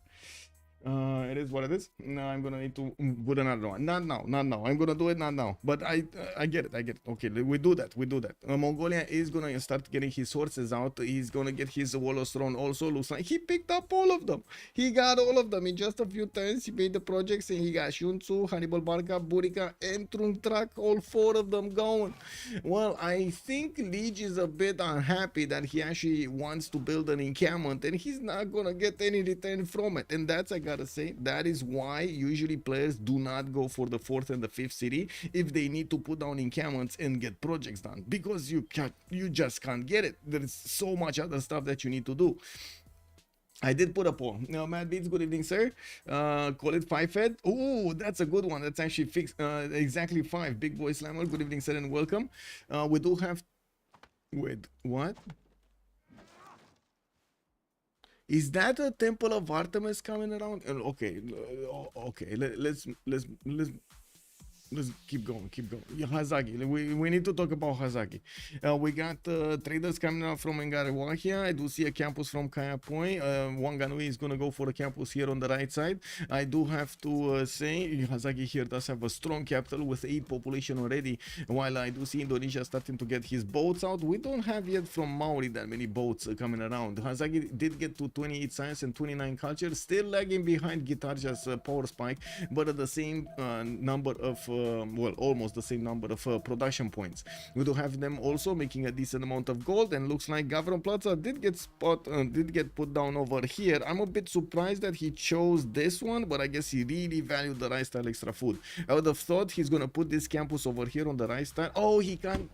It is what it is. Now I'm gonna need to put another one. Not now. I'm gonna do it not now. But I get it. Okay, we do that. Mongolia is gonna start getting his horses out. He's gonna get his Wallace throne also. Looks like he picked up all of them. He got all of them in just a few turns. He made the projects and he got Shunzu, Hannibal Barca, Burika, and Truntrak, all 4 of them going. Well, I think Lege is a bit unhappy that he actually wants to build an encampment and he's not gonna get any return from it. And that's, I gotta say, that is why usually players do not go for the 4th and the 5th city if they need to put down encampments and get projects done, because you just can't get it. There's so much other stuff that you need to do. I did put a poll. Now, Matt Beats, good evening, sir. Call it 5 Fed. Oh, that's a good one. That's actually fixed. Exactly 5. Big Boy Slammer, good evening, sir, and welcome. We do have. Wait, what? Is that a Temple of Artemis coming around? Okay, let's let's keep going, keep going. Yeah, Hazaggi. We need to talk about Hazaggi. We got traders coming out from Ngarawakia. I do see a campus from Kaya Point. Wanganui is gonna go for a campus here on the right side. I do have to say Hazaggi here does have a strong capital with 8 population already. While I do see Indonesia starting to get his boats out, we don't have yet from Maori that many boats coming around. Hazaggi did get to 28 science and 29 culture, still lagging behind Gitarja's power spike, but at the same number of well, almost the same number of production points. We do have them also making a decent amount of gold, and looks like Gavron Plaza did get put down over here. I'm a bit surprised that he chose this one, but I guess he really valued the rice tile extra food. I would have thought he's gonna put this campus over here on the rice tile. Oh, he can't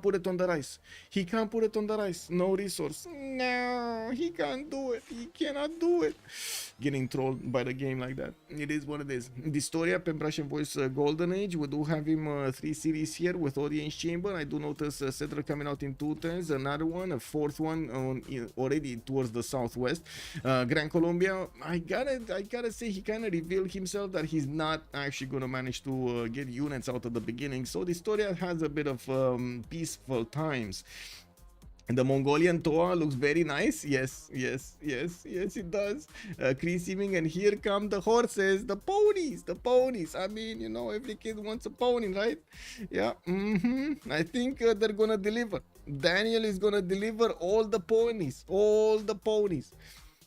put it on the rice. He can't put it on the rice. No resource. No, he can't do it. He cannot do it. Getting trolled by the game like that. It is what it is. dISTORIA, Pembrasian Voice, Golden Age. We do have him 3 series here with Audience Chamber. I do notice Cedra coming out in 2 turns. Another one, a 4th one already towards the southwest. Gran Colombia. I gotta say he kind of revealed himself that he's not actually gonna manage to get units out at the beginning. So dISTORIA has a bit of peaceful times. And the Mongolian Toa looks very nice. Yes, it does. Cree seeming, and here come the horses, the ponies. I mean, you know, every kid wants a pony, right? Yeah. I think they're gonna deliver. Daniel is gonna deliver all the ponies.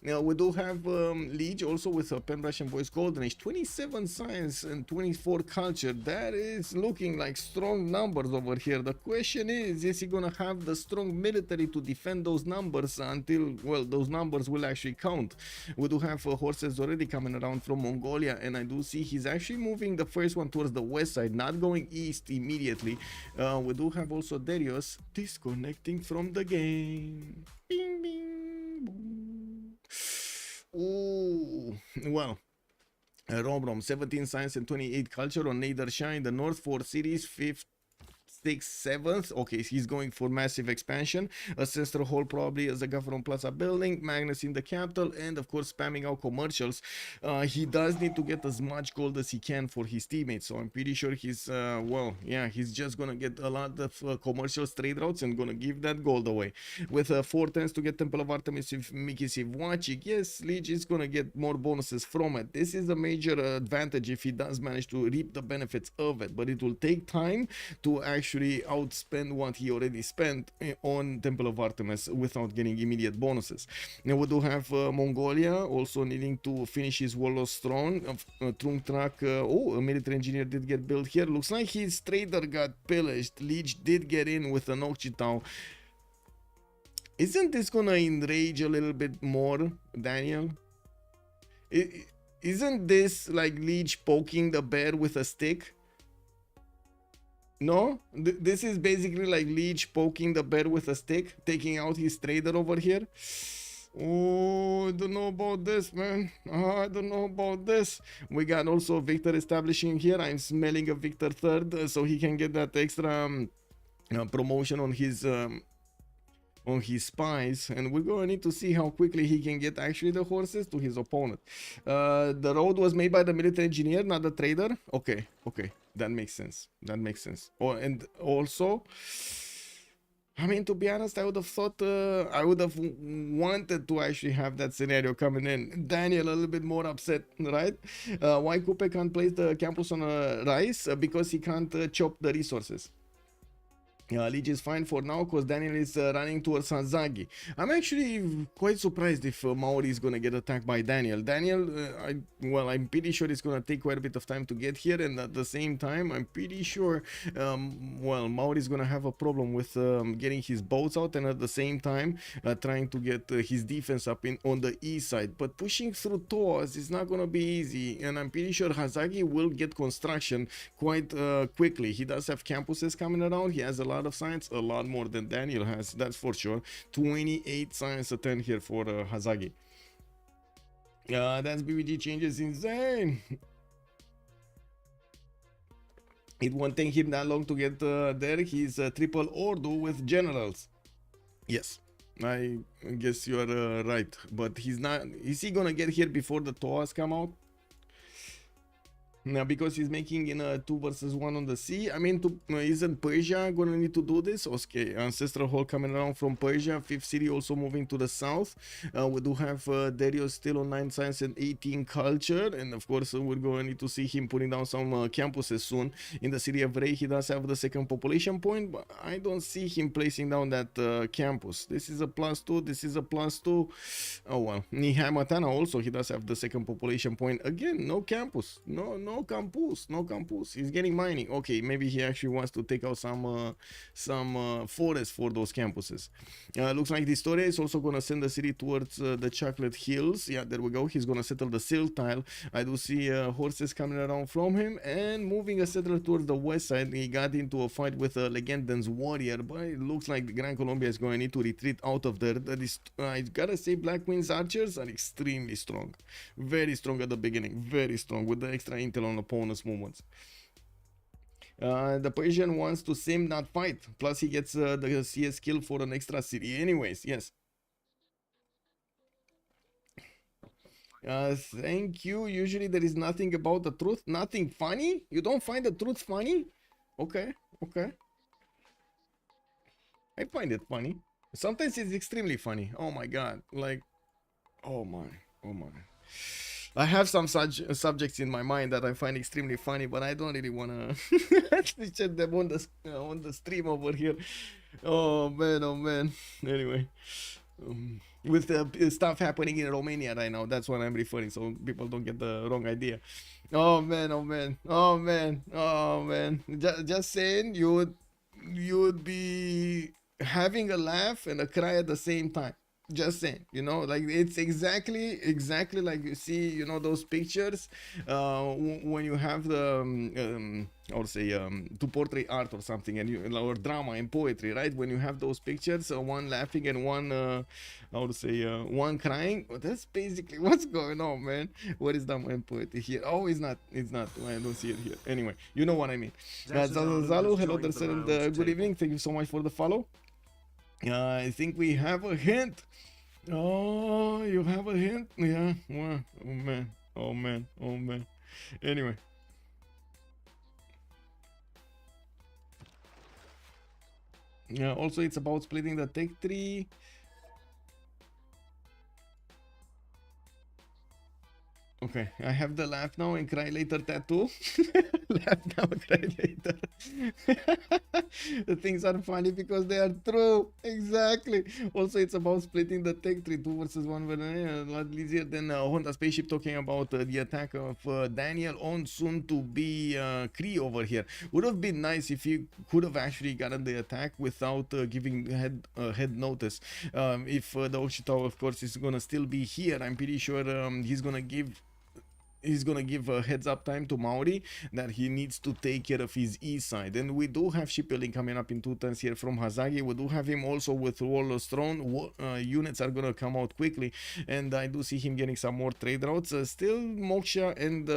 Now we do have Lege also with a Pembrasian Voice Golden Age, 27 science and 24 culture. That is looking like strong numbers over here. The question is he gonna have the strong military to defend those numbers until, well, those numbers will actually count? We do have horses already coming around from Mongolia, and I do see he's actually moving the first one towards the west side, not going east immediately. We do have also Darius disconnecting from the game. Bing, bing, boom. Ooh, well, Romrom, 17 science and 28 culture on Nader Shah in the north, 4 cities, 5th, 6th, 7th. Okay, he's going for massive expansion. Ancestral Hall probably as a Government Plaza building, Magnus in the capital, and of course spamming out commercials. He does need to get as much gold as he can for his teammates, so I'm pretty sure he's well, yeah, he's just gonna get a lot of commercial trade routes and gonna give that gold away. With 4 turns to get Temple of Artemis with Mickey Sivwachik, yes, Lege is gonna get more bonuses from it. This is a major advantage if he does manage to reap the benefits of it, but it will take time to actually outspend what he already spent on Temple of Artemis without getting immediate bonuses. Now we do have Mongolia also needing to finish his Warlord's Throne. Trungtrak, oh, a military engineer did get built here. Looks like his trader got pillaged. Lege did get in with an Okchitao. Isn't this gonna enrage a little bit more, Daniel? Isn't this like Lege poking the bear with a stick? No, this is basically like Lege poking the bear with a stick, taking out his trader over here. Oh, I don't know about this, man. I don't know about this. We got also Victor establishing here. I'm smelling a Victor third, so he can get that extra promotion on his spies, and we're gonna need to see how quickly he can get actually the horses to his opponent. The road was made by the military engineer, not the trader. Okay, that makes sense. Oh, and also, I mean, to be honest, I would have thought I would have wanted to actually have that scenario coming in. Daniel a little bit more upset, right? Why Kupe can't place the campus on rice? Because he can't chop the resources. Lege is fine for now because Daniel is running towards Hazaggi. I'm actually quite surprised if Maori is gonna get attacked by Daniel. Well, I'm pretty sure it's gonna take quite a bit of time to get here, and at the same time, I'm pretty sure, well, Maori is gonna have a problem with getting his boats out, and at the same time, trying to get his defense up on the east side. But pushing through Toas is not gonna be easy, and I'm pretty sure Hazaggi will get construction quite quickly. He does have campuses coming around. He has a lot of science, a lot more than Daniel has, that's for sure. 28 science a 10 here for Hazaggi. That's BBG changes insane. It won't take him that long to get there. He's triple ordo with generals. Yes, I guess you are right, but he's not. Is he gonna get here before the Toas come out? Now, because he's making in a 2 versus 1 on the sea. I mean, isn't Persia gonna need to do this? Okay, Ancestral Hall coming around from Persia. 5th city also moving to the south. We do have Darius still on 9 science and 18 culture. And of course, we're going to need to see him putting down some campuses soon. In the city of Ray, he does have the 2nd population point, but I don't see him placing down that campus. This is a +2, this is a +2. Oh well. Nihamatana also, he does have the 2nd population point. Again, no campus. No campus. He's getting mining. Okay, maybe he actually wants to take out some forest for those campuses. Looks like dISTORIA is also gonna send the city towards the Chocolate Hills. Yeah, there we go. He's gonna settle the silt tile. I do see horses coming around from him and moving a settler towards the west side. He got into a fight with a Legenden's warrior, but it looks like the Gran Colombia is going to need to retreat out of there. That is, I gotta say, Black Queen's archers are extremely strong. Very strong at the beginning. Very strong with the extra intel on opponent's movements. The Persian wants to sim, not fight. Plus he gets the CS kill for an extra city. Anyways, yes. Thank you. Usually there is nothing about the truth. Nothing funny? You don't find the truth funny? Okay. I find it funny. Sometimes it's extremely funny. Oh my god. Like, oh my. I have some such subjects in my mind that I find extremely funny, but I don't really wanna feature them on the stream over here. Oh man. Anyway, with the stuff happening in Romania right now, that's what I'm referring, so people don't get the wrong idea. Oh man. Just saying, you would be having a laugh and a cry at the same time. Just saying, you know, like it's exactly like you see, you know, those pictures when you have the I would say to portray art or something, and or drama and poetry, right? When you have those pictures, one laughing and one I would say one crying. That's basically what's going on, man. What is drama and poetry here? Oh, it's not. I don't see it here. Anyway, you know what I mean. Zalu, hello, good evening. Thank you so much for the follow. I think we have a hint. Oh, you have a hint? Yeah. Well, oh man. Anyway. Yeah, also it's about splitting the tech tree. Okay, I have the laugh now and cry later tattoo. Laugh now, cry later. The things are funny because they are true. Exactly. Also, it's about splitting the tech tree 2 versus 1. A lot easier than Honda Spaceship talking about the attack of Daniel on soon to be Cree over here. Would have been nice if he could have actually gotten the attack without giving head notice. If the Oshitao, of course, is gonna still be here, I'm pretty sure he's gonna give a heads up time to Maori that he needs to take care of his east side. And we do have shipbuilding coming up in 2 turns here from Hazaggi. We do have him also with Warlord's Throne. Units are gonna come out quickly, and I do see him getting some more trade routes. Still Moksha and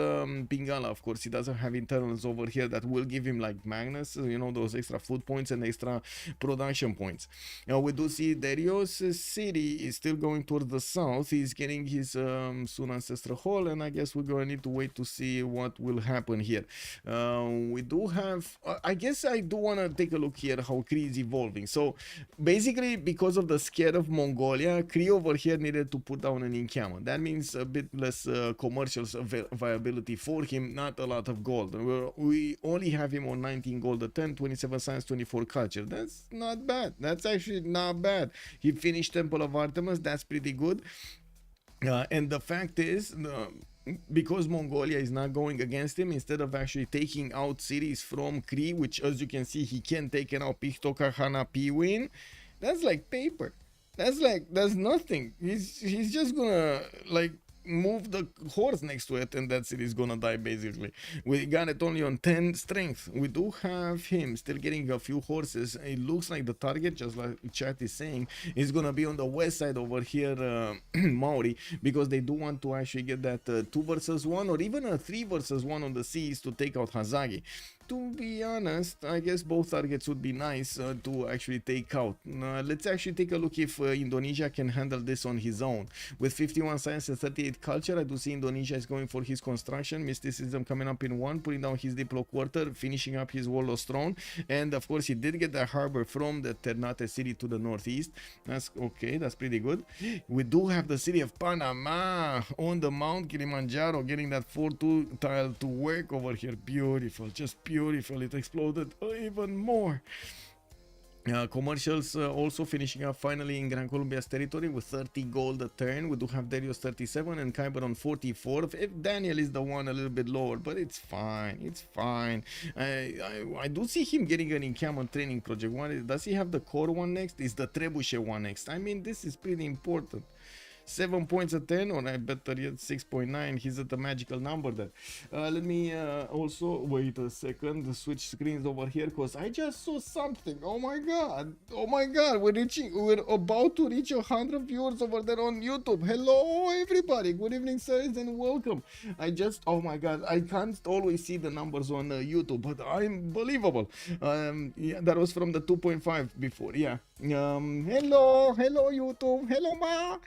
Pingala, of course. He doesn't have internals over here that will give him like Magnus, you know, those extra food points and extra production points. Now we do see Darius city is still going towards the south. He's getting his soon Ancestral Hall, and I guess we're going to need to wait to see what will happen here. We do have, I guess I do want to take a look here how Cree is evolving. So basically, because of the scare of Mongolia, Cree over here needed to put down an encampment. That means a bit less commercial viability for him, not a lot of gold. We only have him on 19 gold a 10, 27 science, 24 culture. That's not bad. That's actually not bad. He finished Temple of Artemis. That's pretty good. And the fact is, because Mongolia is not going against him, instead of actually taking out cities from Cree, which as you can see he can take it out, Pihtoka, Hana, Piwin, that's like paper. That's nothing. He's just gonna like move the horse next to it, and that city is gonna die basically. We got it only on 10 strength. We do have him still getting a few horses. It looks like the target, just like chat is saying, is gonna be on the west side over here, Maori, because they do want to actually get that 2 versus 1 or even a 3 versus 1 on the seas to take out Hazaggi. to be honest, I guess both targets would be nice to actually take out. Let's actually take a look if Indonesia can handle this on his own. With 51 science and 38 culture, I do see Indonesia is going for his construction, mysticism coming up in 1, putting down his Diplo quarter, finishing up his Warlord throne, and of course he did get the harbor from the Ternate city to the northeast. That's okay, that's pretty good. We do have the city of Panama on the Mount Kilimanjaro, getting that 4-2 tile to work over here. Beautiful, just beautiful. It exploded even more. Commercials also finishing up finally in Gran Colombia's territory with 30 gold a turn. We do have Darius 37 and Kiber on 44. If Daniel is the one a little bit lower, but it's fine. It's fine. I do see him getting an encampment training project. Does he have the core one next? Is the Trebuchet one next? I mean, this is pretty important. 7 points a 10, or I better yet 6.9. He's at the magical number there. Let me also wait a second, switch screens over here, because I just saw something. Oh my god, we're about to reach 100 viewers over there on YouTube. Hello everybody, good evening sirs and welcome. Oh my god, I can't always see the numbers on YouTube, but unbelievable. Yeah, that was from the 2.5 before. Yeah. Hello YouTube, hello ma.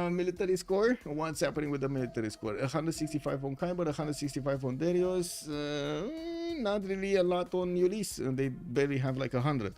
Military score. What's happening with the military score? 165 on Kiber, 165 on Darius. Not really a lot on Ulyss. They barely have like 100.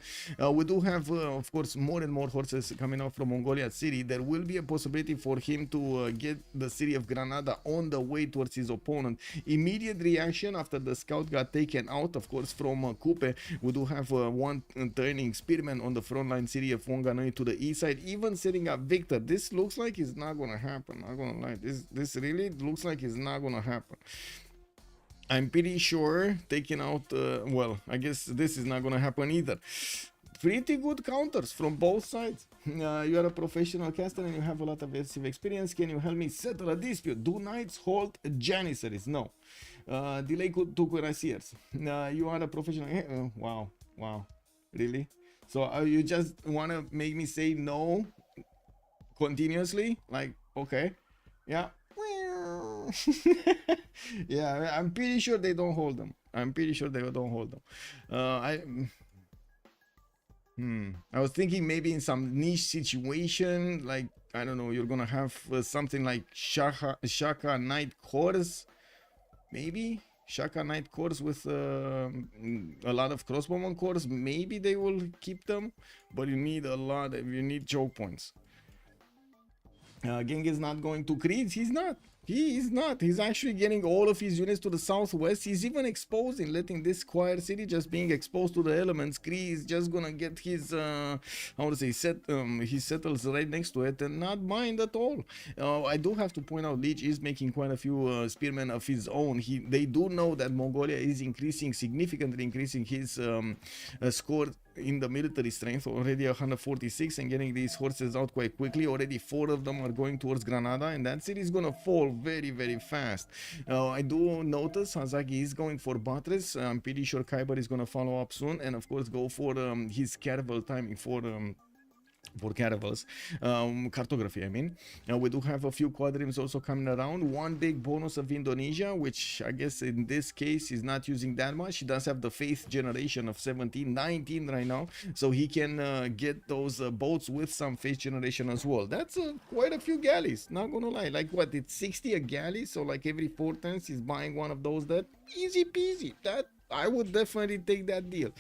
We do have, of course, more and more horses coming out from Mongolia city. There will be a possibility for him to get the city of Granada on the way towards his opponent. Immediate reaction after the scout got taken out, of course, from Kupe. We do have one turning spearman on the front line city of Wanganui to the east side, even setting up Victor. This looks like it's not gonna happen. Not gonna lie, this really looks like it's not gonna happen. I'm pretty sure taking out well, I guess this is not gonna happen either. Pretty good counters from both sides. You are a professional caster and you have a lot of Civ experience. Can you help me settle a dispute? Do knights hold janissaries? No. Delay to cuirassiers. You are a professional. Wow, really? So you just wanna make me say no continuously? Like, okay, yeah. Yeah, I'm pretty sure they don't hold them. I was thinking maybe in some niche situation, like, I don't know, you're gonna have something like Shaka Knight Cores, maybe Shaka Knight Cores with a lot of crossbowman cores. Maybe they will keep them, but you need you need choke points. Genghis not going to Cree. He is not. He's actually getting all of his units to the southwest. He's even exposing, letting this square city just being exposed to the elements. Cree is just gonna get his, how to say, he settles right next to it and not mind at all. I do have to point out, Lege is making quite a few spearmen of his own. They do know that Mongolia is significantly increasing his score in the military strength, already 146, and getting these horses out quite quickly. Already 4 of them are going towards Granada, and that city is gonna fall very fast. I do notice Hazaggi is going for buttress. I'm pretty sure Kiber is gonna follow up soon, and of course go for his caravel timing for caravels, cartography I mean. We do have a few quadrims also coming around. One big bonus of Indonesia, which I guess in this case is not using that much. He does have the faith generation of 17, 19 right now, so he can get those boats with some faith generation as well. That's quite a few galleys, not gonna lie. Like what, it's 60 a galley, so like every 4 turns he's buying one of those. That easy peasy. That I would definitely take that deal.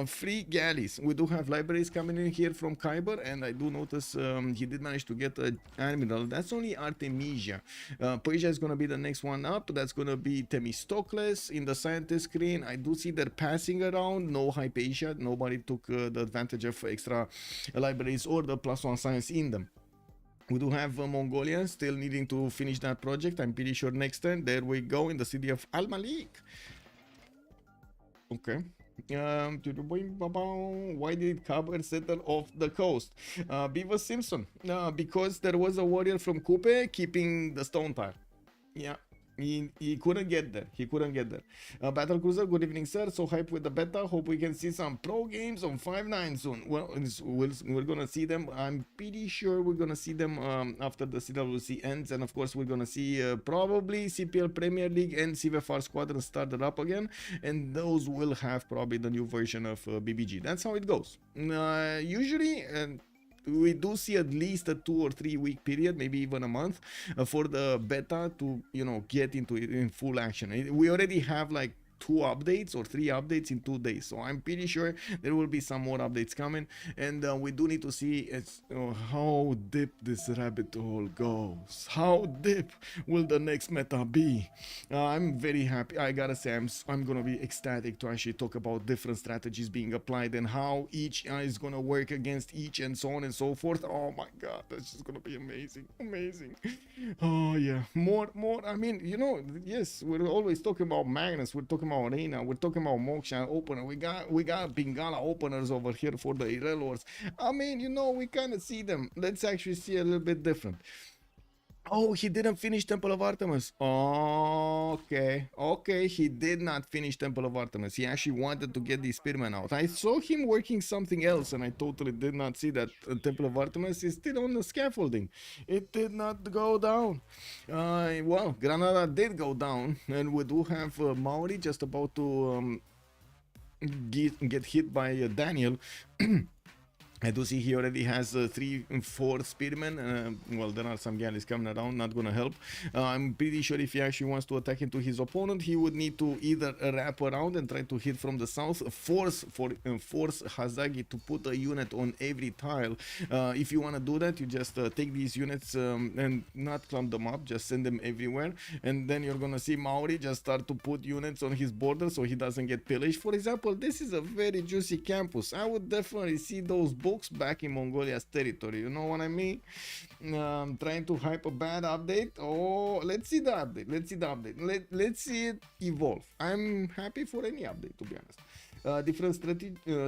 Free galleys. We do have libraries coming in here from Kiber, and I do notice he did manage to get an admiral. That's only Artemisia. Persia is going to be the next one up. That's going to be Themistocles in the scientist screen. I do see they're passing around. No Hypatia. Nobody took the advantage of extra libraries or the +1 science in them. We do have Mongolia still needing to finish that project. I'm pretty sure next turn. There we go, in the city of Al Malik. Okay. Why did Kiber settle off the coast? Beaver Simpson. Because there was a warrior from Kupe keeping the stone tile. Yeah. He couldn't get there. He couldn't get there. Battle Cruiser, good evening, sir. So hype with the beta. Hope we can see some pro games on 5.9 soon. Well, we're gonna see them. I'm pretty sure we're gonna see them after the CWC ends, and of course we're gonna see probably CPL Premier League and CVFR Squadron started up again, and those will have probably the new version of BBG. That's how it goes. Usually, we do see at least a 2 or 3 week period, maybe even a month, for the beta to, you know, get into it in full action. We already have like 2 updates or 3 updates in 2 days, so I'm pretty sure there will be some more updates coming, and we do need to see how deep this rabbit hole goes. How deep will the next meta be? I'm very happy. I gotta say, I'm gonna be ecstatic to actually talk about different strategies being applied and how each is gonna work against each and so on and so forth. Oh my god, that's just gonna be amazing. Oh yeah, more. I mean, you know, yes, we're always talking about Magnus, we're talking about Arena, we're talking about Moksha opener, we got Bengala openers over here for the Irel Wars. I mean, you know, we kind of see them. Let's actually see a little bit different. Oh, he didn't finish Temple of Artemis. Okay, he did not finish Temple of Artemis. He actually wanted to get the Spearman out. I saw him working something else, and I totally did not see that Temple of Artemis is still on the scaffolding. It did not go down. Well, Granada did go down, and we do have Maori just about to get hit by Daniel. I do see he already has 3 and 4 spearmen. Well, there are some galleys coming around, not gonna help. I'm pretty sure if he actually wants to attack into his opponent, he would need to either wrap around and try to hit from the south, force Hazaggi to put a unit on every tile. If you want to do that, you just take these units and not clump them up, just send them everywhere, and then you're gonna see Maori just start to put units on his border so he doesn't get pillaged. For example, this is a very juicy campus. I would definitely see those books back in Mongolia's territory, you know what I mean? Trying to hype a bad update. Oh, let's see the update. Let's see it evolve. I'm happy for any update, to be honest. Different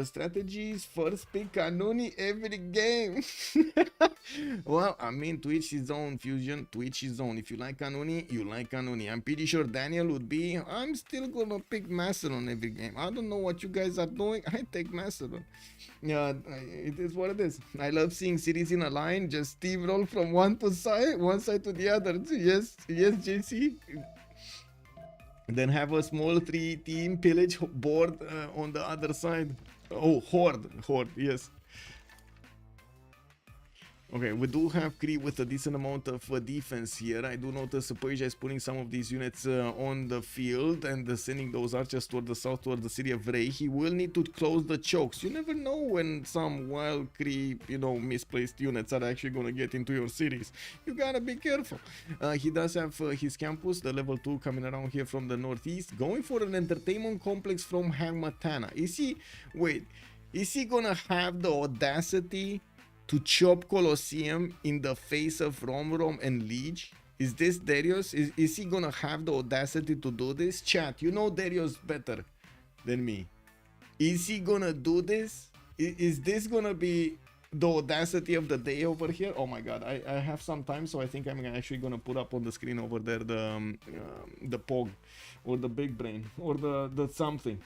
strategies. First pick Kanuni every game. Well, I mean, to each his own, Fusion. To each his own. If you like Kanuni, you like Kanuni. I'm pretty sure Daniel would be. I'm still gonna pick Macedon every game. I don't know what you guys are doing. I take Macedon. Yeah, it is what it is. I love seeing cities in a line just steamroll from one side to the other. Yes, JC. Then have a small 3-team pillage board on the other side. Oh, horde, yes. Okay, we do have Cree with a decent amount of defense here. I do notice Persia is putting some of these units on the field and sending those archers toward the south, toward the city of Rey. He will need to close the chokes. You never know when some wild Cree, you know, misplaced units are actually going to get into your cities. You gotta be careful. He does have his campus, the level 2, coming around here from the northeast, going for an entertainment complex from Hagmatana. Is he gonna have the audacity to chop Colosseum in the face of Romrom and Lege? Is this Darius? Is he gonna have the audacity to do this? Chat, you know Darius better than me. Is he gonna do this? Is this gonna be the audacity of the day over here? Oh my god, I have some time, so I think I'm actually gonna put up on the screen over there the POG or the big brain or the something.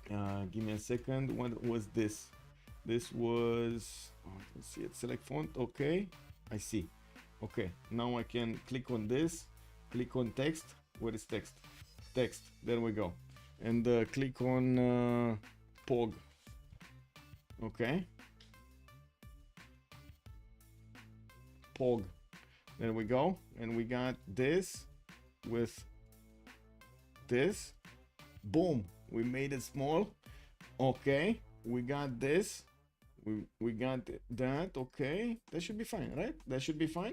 Give me a second. What was this? This was, let's see it, select font. Okay, I see. Okay, now I can click on this, click on text. Where is text? Text, there we go. And click on POG. Okay, POG, there we go. And we got this with this. Boom, we made it small. Okay, we got this. We got that. Okay, that should be fine, right? That should be fine.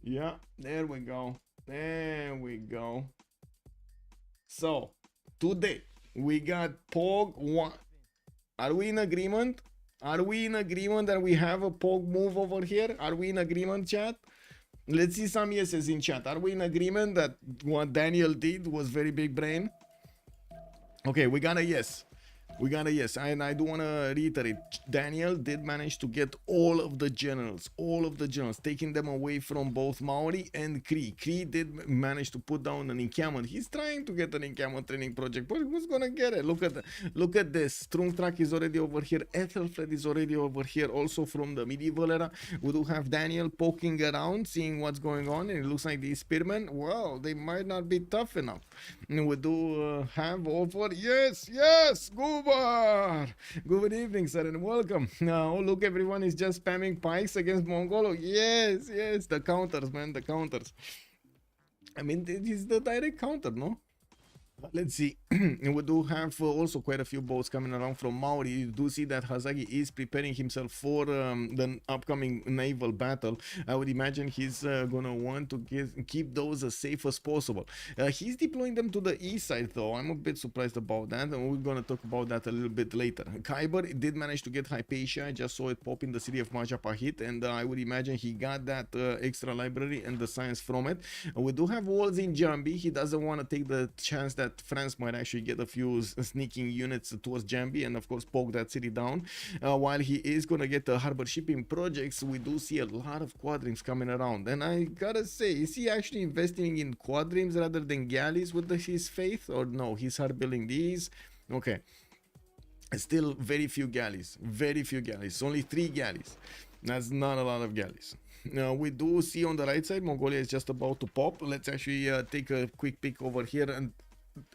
Yeah, there we go. So today we got POG 1. Are we in agreement? Are we in agreement that we have a POG move over here? Are we in agreement, chat? Let's see some yeses in chat. Are we in agreement that what Daniel did was very big brain? Okay, we got a yes. We got a yes, and I do want to reiterate, Daniel did manage to get all of the generals, taking them away from both Maori and Cree. Cree did manage to put down an encampment. He's trying to get an encampment training project, but who's gonna get it? Look at this. Strungtrak is already over here. Ethelfred is already over here, also from the medieval era. We do have Daniel poking around, seeing what's going on, and it looks like these spearmen, well, they might not be tough enough. And we do have over, yes, Gubar. Good evening, sir, and welcome. Now, look, everyone is just spamming pikes against Mongolia. Yes, the counters, man, the counters. I mean, this is the direct counter, no? Let's see. We do have also quite a few boats coming around from Maori. You do see that Hazaggi is preparing himself for the upcoming naval battle. I would imagine he's gonna want to keep those as safe as possible. He's deploying them to the east side, though. I'm a bit surprised about that, and we're gonna talk about that a little bit later. Kiber did manage to get Hypatia. I just saw it pop in the city of Majapahit, and I would imagine he got that extra library and the science from it. We do have walls in Jambi. He doesn't want to take the chance that France might actually get a few sneaking units towards Jambi and of course poke that city down. While he is gonna get the harbor shipping projects, we do see a lot of quadrims coming around, and I gotta say, is he actually investing in quadrims rather than galleys with his faith, or no, he's hard building these? Okay, still very few galleys, only 3 galleys. That's not a lot of galleys. Now we do see on the right side Mongolia is just about to pop. Let's actually take a quick peek over here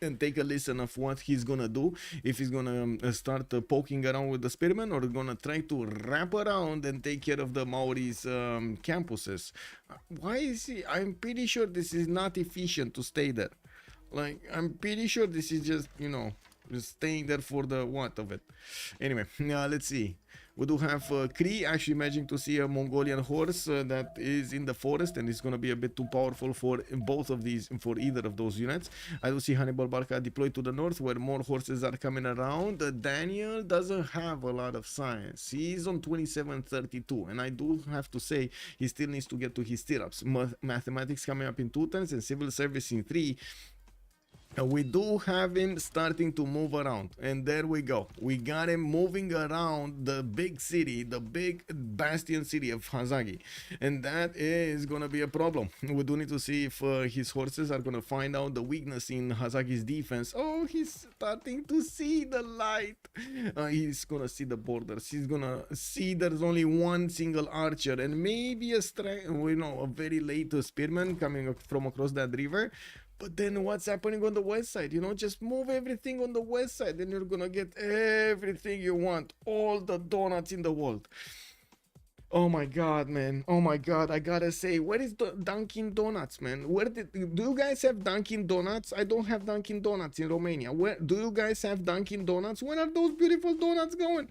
and take a listen of what he's gonna do. If he's gonna start poking around with the spearmen, or gonna try to wrap around and take care of the Maori's campuses. Why is he? I'm pretty sure this is not efficient to stay there. Like, I'm pretty sure this is just, you know, just staying there for the what of it. Anyway, let's see. We do have Cree actually managing to see a Mongolian horse that is in the forest, and it's going to be a bit too powerful for both of these, for either of those units. I do see Hannibal Barca deployed to the north, where more horses are coming around. Daniel doesn't have a lot of science. He's on 2732, and I do have to say he still needs to get to his stirrups. Mathematics coming up in 2 turns and civil service in 3. We do have him starting to move around, and there we go. We got him moving around the big city, the big bastion city of Hazaggi, and that is gonna be a problem. We do need to see if his horses are gonna find out the weakness in Hazaggi's defense. Oh, he's starting to see the light. He's gonna see the borders. He's gonna see there's only one single archer and maybe a very late spearman coming from across that river. But then what's happening on the west side? You know, just move everything on the west side, then you're gonna get everything you want, all the donuts in the world. Oh my god, man. Oh my god, I gotta say, where is the Dunkin' Donuts, man? Do you guys have Dunkin' Donuts? I don't have Dunkin' Donuts in Romania. Where do you guys have Dunkin' Donuts? When are those beautiful donuts going?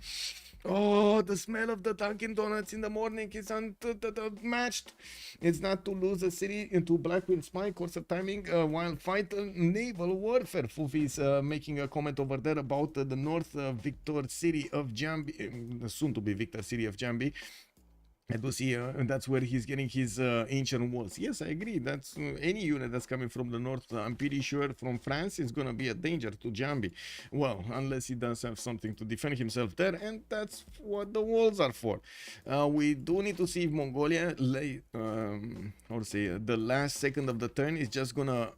Oh, the smell of the Dunkin' Donuts in the morning is unmatched. It's not to lose a city into Blackwind Spy, course of timing, while fight naval warfare. Fufi is making a comment over there about the North Victor city of Jambi, soon to be Victor city of Jambi. I do see that's where he's getting his ancient walls. Yes, I agree. That's any unit that's coming from the north. I'm pretty sure from France is going to be a danger to Jambi. Well, unless he does have something to defend himself there, and that's what the walls are for. We do need to see if Mongolia, the last second of the turn is just going to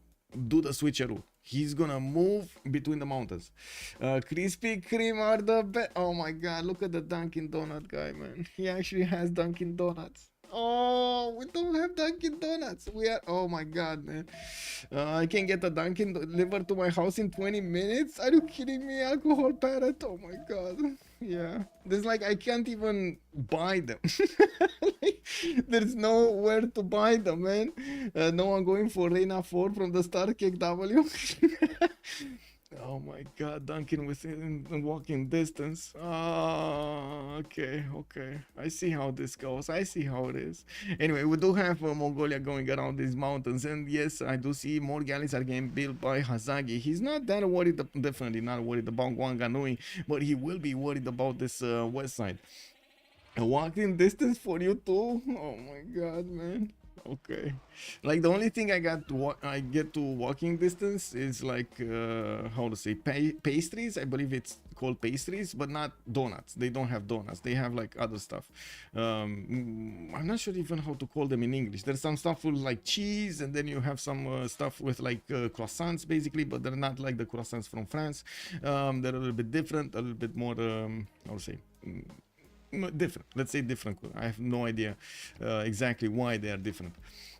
do the switcheroo. He's gonna move between the mountains. Krispy Kreme are the best. Oh my god, look at the Dunkin' Donut guy, man. He actually has Dunkin' Donuts. Oh, we don't have Dunkin' Donuts. Oh my god, man. I can get a Dunkin' delivered to my house in 20 minutes. Are you kidding me? Alcohol parrot. Oh my god. Yeah. There's like, I can't even buy them. There's nowhere to buy them, man. No one going for Reina 4 from the Star Cake W. Oh my god, Dunkin' within walking distance. Okay. I see how this goes. I see how it is. Anyway, we do have Mongolia going around these mountains, and yes, I do see more galleys are getting built by Hazaggi. He's not that worried, definitely not worried about Wanganui, but he will be worried about this west side. A walking distance for you too? Oh my god, man. Okay, like the only thing I get to walking distance is like how to say pastries. I believe it's called pastries, but not donuts. They don't have donuts. They have like other stuff. I'm not sure even how to call them in English. There's some stuff with like cheese, and then you have some stuff with like croissants basically, but they're not like the croissants from France. They're a little bit different, a little bit more how to say. Different, let's say different. I have no idea exactly why they are different.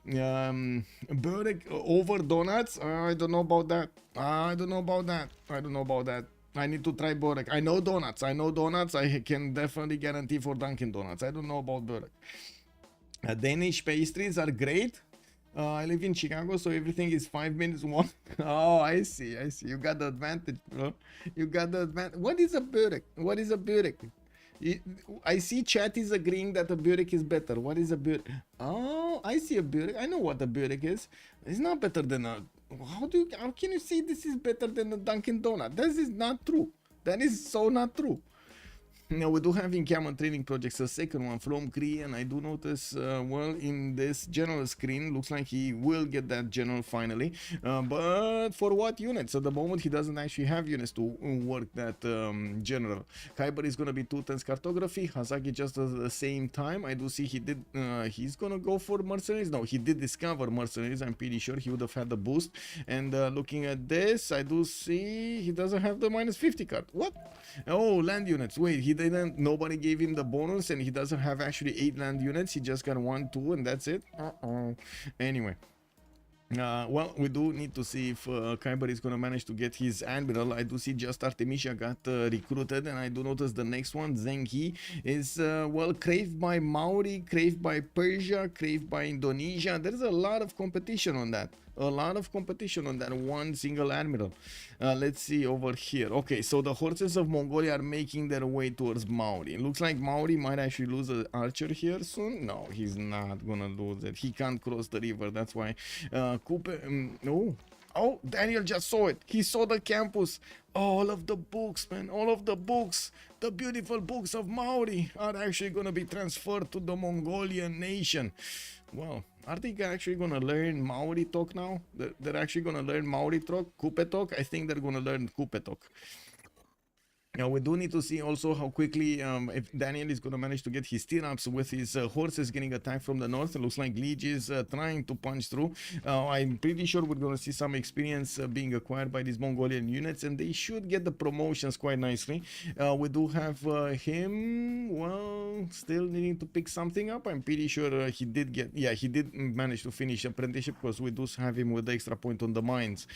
Burek over donuts, I don't know about that. I don't know about that. I don't know about that. I need to try Burek. I know donuts. I can definitely guarantee for Dunkin' Donuts. I don't know about Burek. Danish pastries are great. I live in Chicago, so everything is 5 minutes walk. Oh, I see. You got the advantage, bro. You got the advantage. What is a Burek? What is a Burek? I see chat is agreeing that a burek is better. What is a burek? Oh, I see a burek. I know what a burek is. It's not better than a... How can you say this is better than a Dunkin' Donut? This is not true. That is so not true. Now we do have in Camel Training Projects a second one from Cree, and I do notice, well, in this general screen, looks like he will get that general finally, but for what units? At the moment he doesn't actually have units to work that general. Kiber is going to be 2 turns cartography, Hazaggi just at the same time. I do see he did, he's going to go for mercenaries. No, he did discover mercenaries. I'm pretty sure he would have had the boost, and looking at this, I do see he doesn't have the -50 card. What? Oh, land units. Wait, he didn't, nobody gave him the bonus, and he doesn't have actually 8 land units. He just got 1, 2, and that's it. Anyway, well, we do need to see if Kiber is going to manage to get his admiral. I do see just Artemisia got recruited, and I do notice the next one, Genghis, is well, craved by Maori, craved by Persia, craved by Indonesia. There's a lot of competition on that. A lot of competition on that one single admiral. Let's see over here. Okay, so the horses of Mongolia are making their way towards Maori. It looks like Maori might actually lose an archer here soon. No, he's not gonna lose it. He can't cross the river. That's why Kupe. No. Oh, Daniel just saw it. He saw the campus. All of the books, man. All of the books. The beautiful books of Maori are actually going to be transferred to the Mongolian nation. Well, are they actually going to learn Maori talk now? They're actually going to learn Maori talk, Kupe talk? I think they're going to learn Kupe talk. Now we do need to see also how quickly if Daniel is going to manage to get his stirrups with his horses getting attacked from the north. It looks like Lege is trying to punch through. I'm pretty sure we're going to see some experience being acquired by these Mongolian units, and they should get the promotions quite nicely. We do have him, well, still needing to pick something up. I'm pretty sure he did get, yeah, he did manage to finish apprenticeship, because we do have him with the extra point on the mines.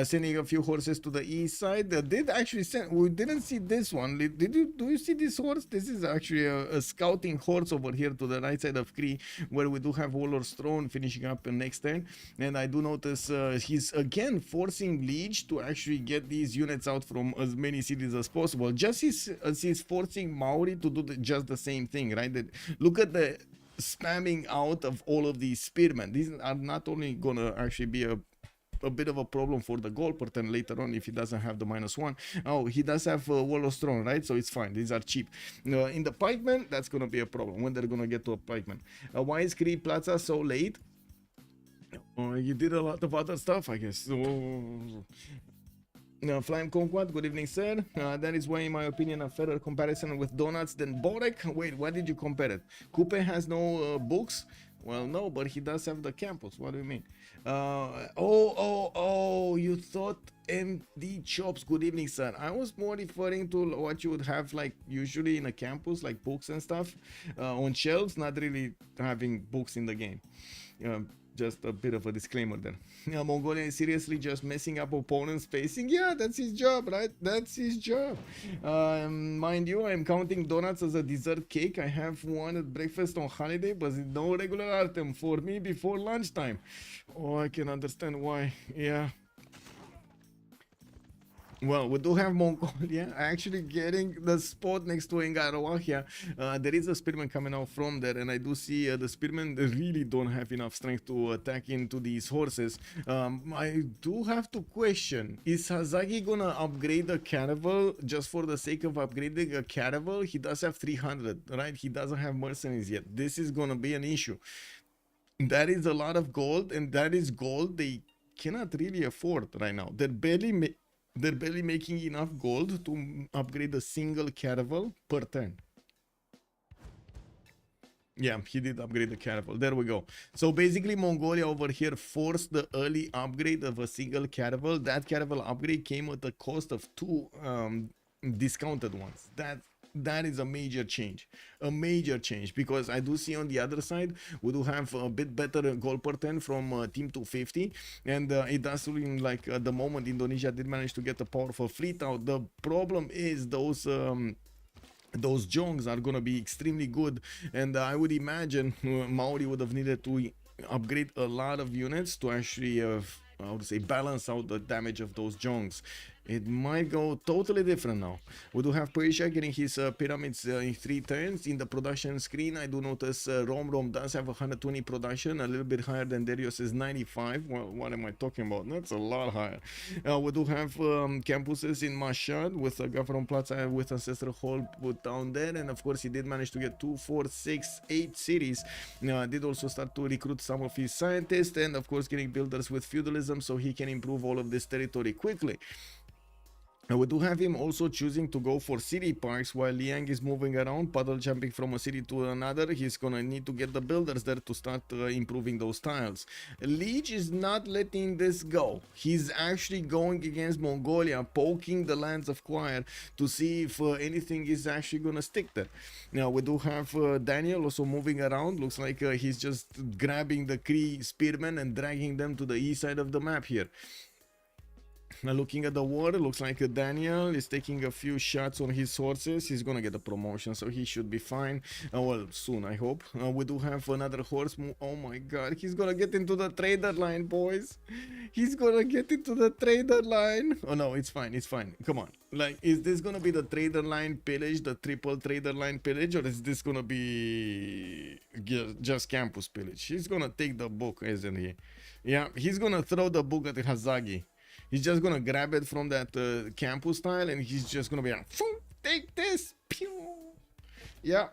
Sending a few horses to the east side. Did actually send, we didn't see this one. Do you see this horse? This is actually a scouting horse over here to the right side of Cree, where we do have Warlord's Throne finishing up next turn. And I do notice he's again forcing Lege to actually get these units out from as many cities as possible, just as he's forcing Maori to do just the same thing, right? Look at the spamming out of all of these spearmen. These are not only gonna actually be a bit of a problem for the goal turn later on if he doesn't have the -1. Oh, he does have Warlord's Throne, right? So it's fine. These are cheap. In the pikemen, that's gonna be a problem when they're gonna get to a pikeman. Why is Cree Plaza so late? You did a lot of other stuff, I guess. Flying Conquad, good evening, sir. That is why, in my opinion, a fairer comparison with donuts than Borek. Wait, what did you compare it? Kupe has no books? Well, no, but he does have the campus. What do you mean? You thought MD Chops. Good evening, sir. I was more referring to what you would have, like, usually in a campus, like books and stuff on shelves, not really having books in the game. Just a bit of a disclaimer there. Mongolia is seriously just messing up opponents' spacing. Yeah, that's his job, right? That's his job. Mind you, I'm counting donuts as a dessert cake. I have one at breakfast on holiday, but it's no regular item for me before lunchtime. Oh, I can understand why. Yeah. Well, we do have Mongolia actually getting the spot next to Engarawahia. There is a spearman coming out from there, and I do see the spearmen really don't have enough strength to attack into these horses. I do have to question, is Hazaggi gonna upgrade the caravel just for the sake of upgrading a caravel? He does have 300, right? He doesn't have mercenaries yet. This is gonna be an issue. That is a lot of gold, and that is gold they cannot really afford right now. They're barely making enough gold to upgrade a single caravel per turn. Yeah, he did upgrade the caravel. There we go. So basically, Mongolia over here forced the early upgrade of a single caravel. That caravel upgrade came at the cost of two discounted ones. That is a major change, because I do see on the other side we do have a bit better goal per turn from team 250, and it does seem like at the moment Indonesia did manage to get a powerful fleet out. The problem is those Jongs are gonna be extremely good, and I would imagine Maori would have needed to upgrade a lot of units to actually I would say balance out the damage of those Jongs. It might go totally different now. We do have Persia getting his pyramids in 3 turns. In the production screen, I do notice Romrom does have 120 production, a little bit higher than Darius's 95. Well, what am I talking about? That's a lot higher. We do have campuses in Mashhad with a Gafron Plaza with Ancestral Hall put down there. And of course, he did manage to get 2, 4, 6, 8 cities. Did also start to recruit some of his scientists, and of course, getting builders with feudalism so he can improve all of this territory quickly. And we do have him also choosing to go for city parks while Liang is moving around, puddle jumping from a city to another. He's gonna need to get the builders there to start improving those tiles. Lege is not letting this go. He's actually going against Mongolia, poking the lands of Choir to see if anything is actually gonna stick there. Now we do have Daniel also moving around. Looks like he's just grabbing the Cree spearmen and dragging them to the east side of the map here. Now looking at the war, it looks like Daniel is taking a few shots on his horses. He's gonna get a promotion, so he should be fine. Well, soon, I hope. We do have another horse move. Oh my god, he's gonna get into the trader line, boys. He's gonna get into the trader line. Oh no, it's fine, it's fine. Come on. Like, is this gonna be the trader line pillage, the triple trader line pillage, or is this gonna be just campus pillage? He's gonna take the book, isn't he? Yeah, he's gonna throw the book at Hazaggi. He's just gonna grab it from that campus tile, and he's just gonna be like, take this. Pew. Yeah.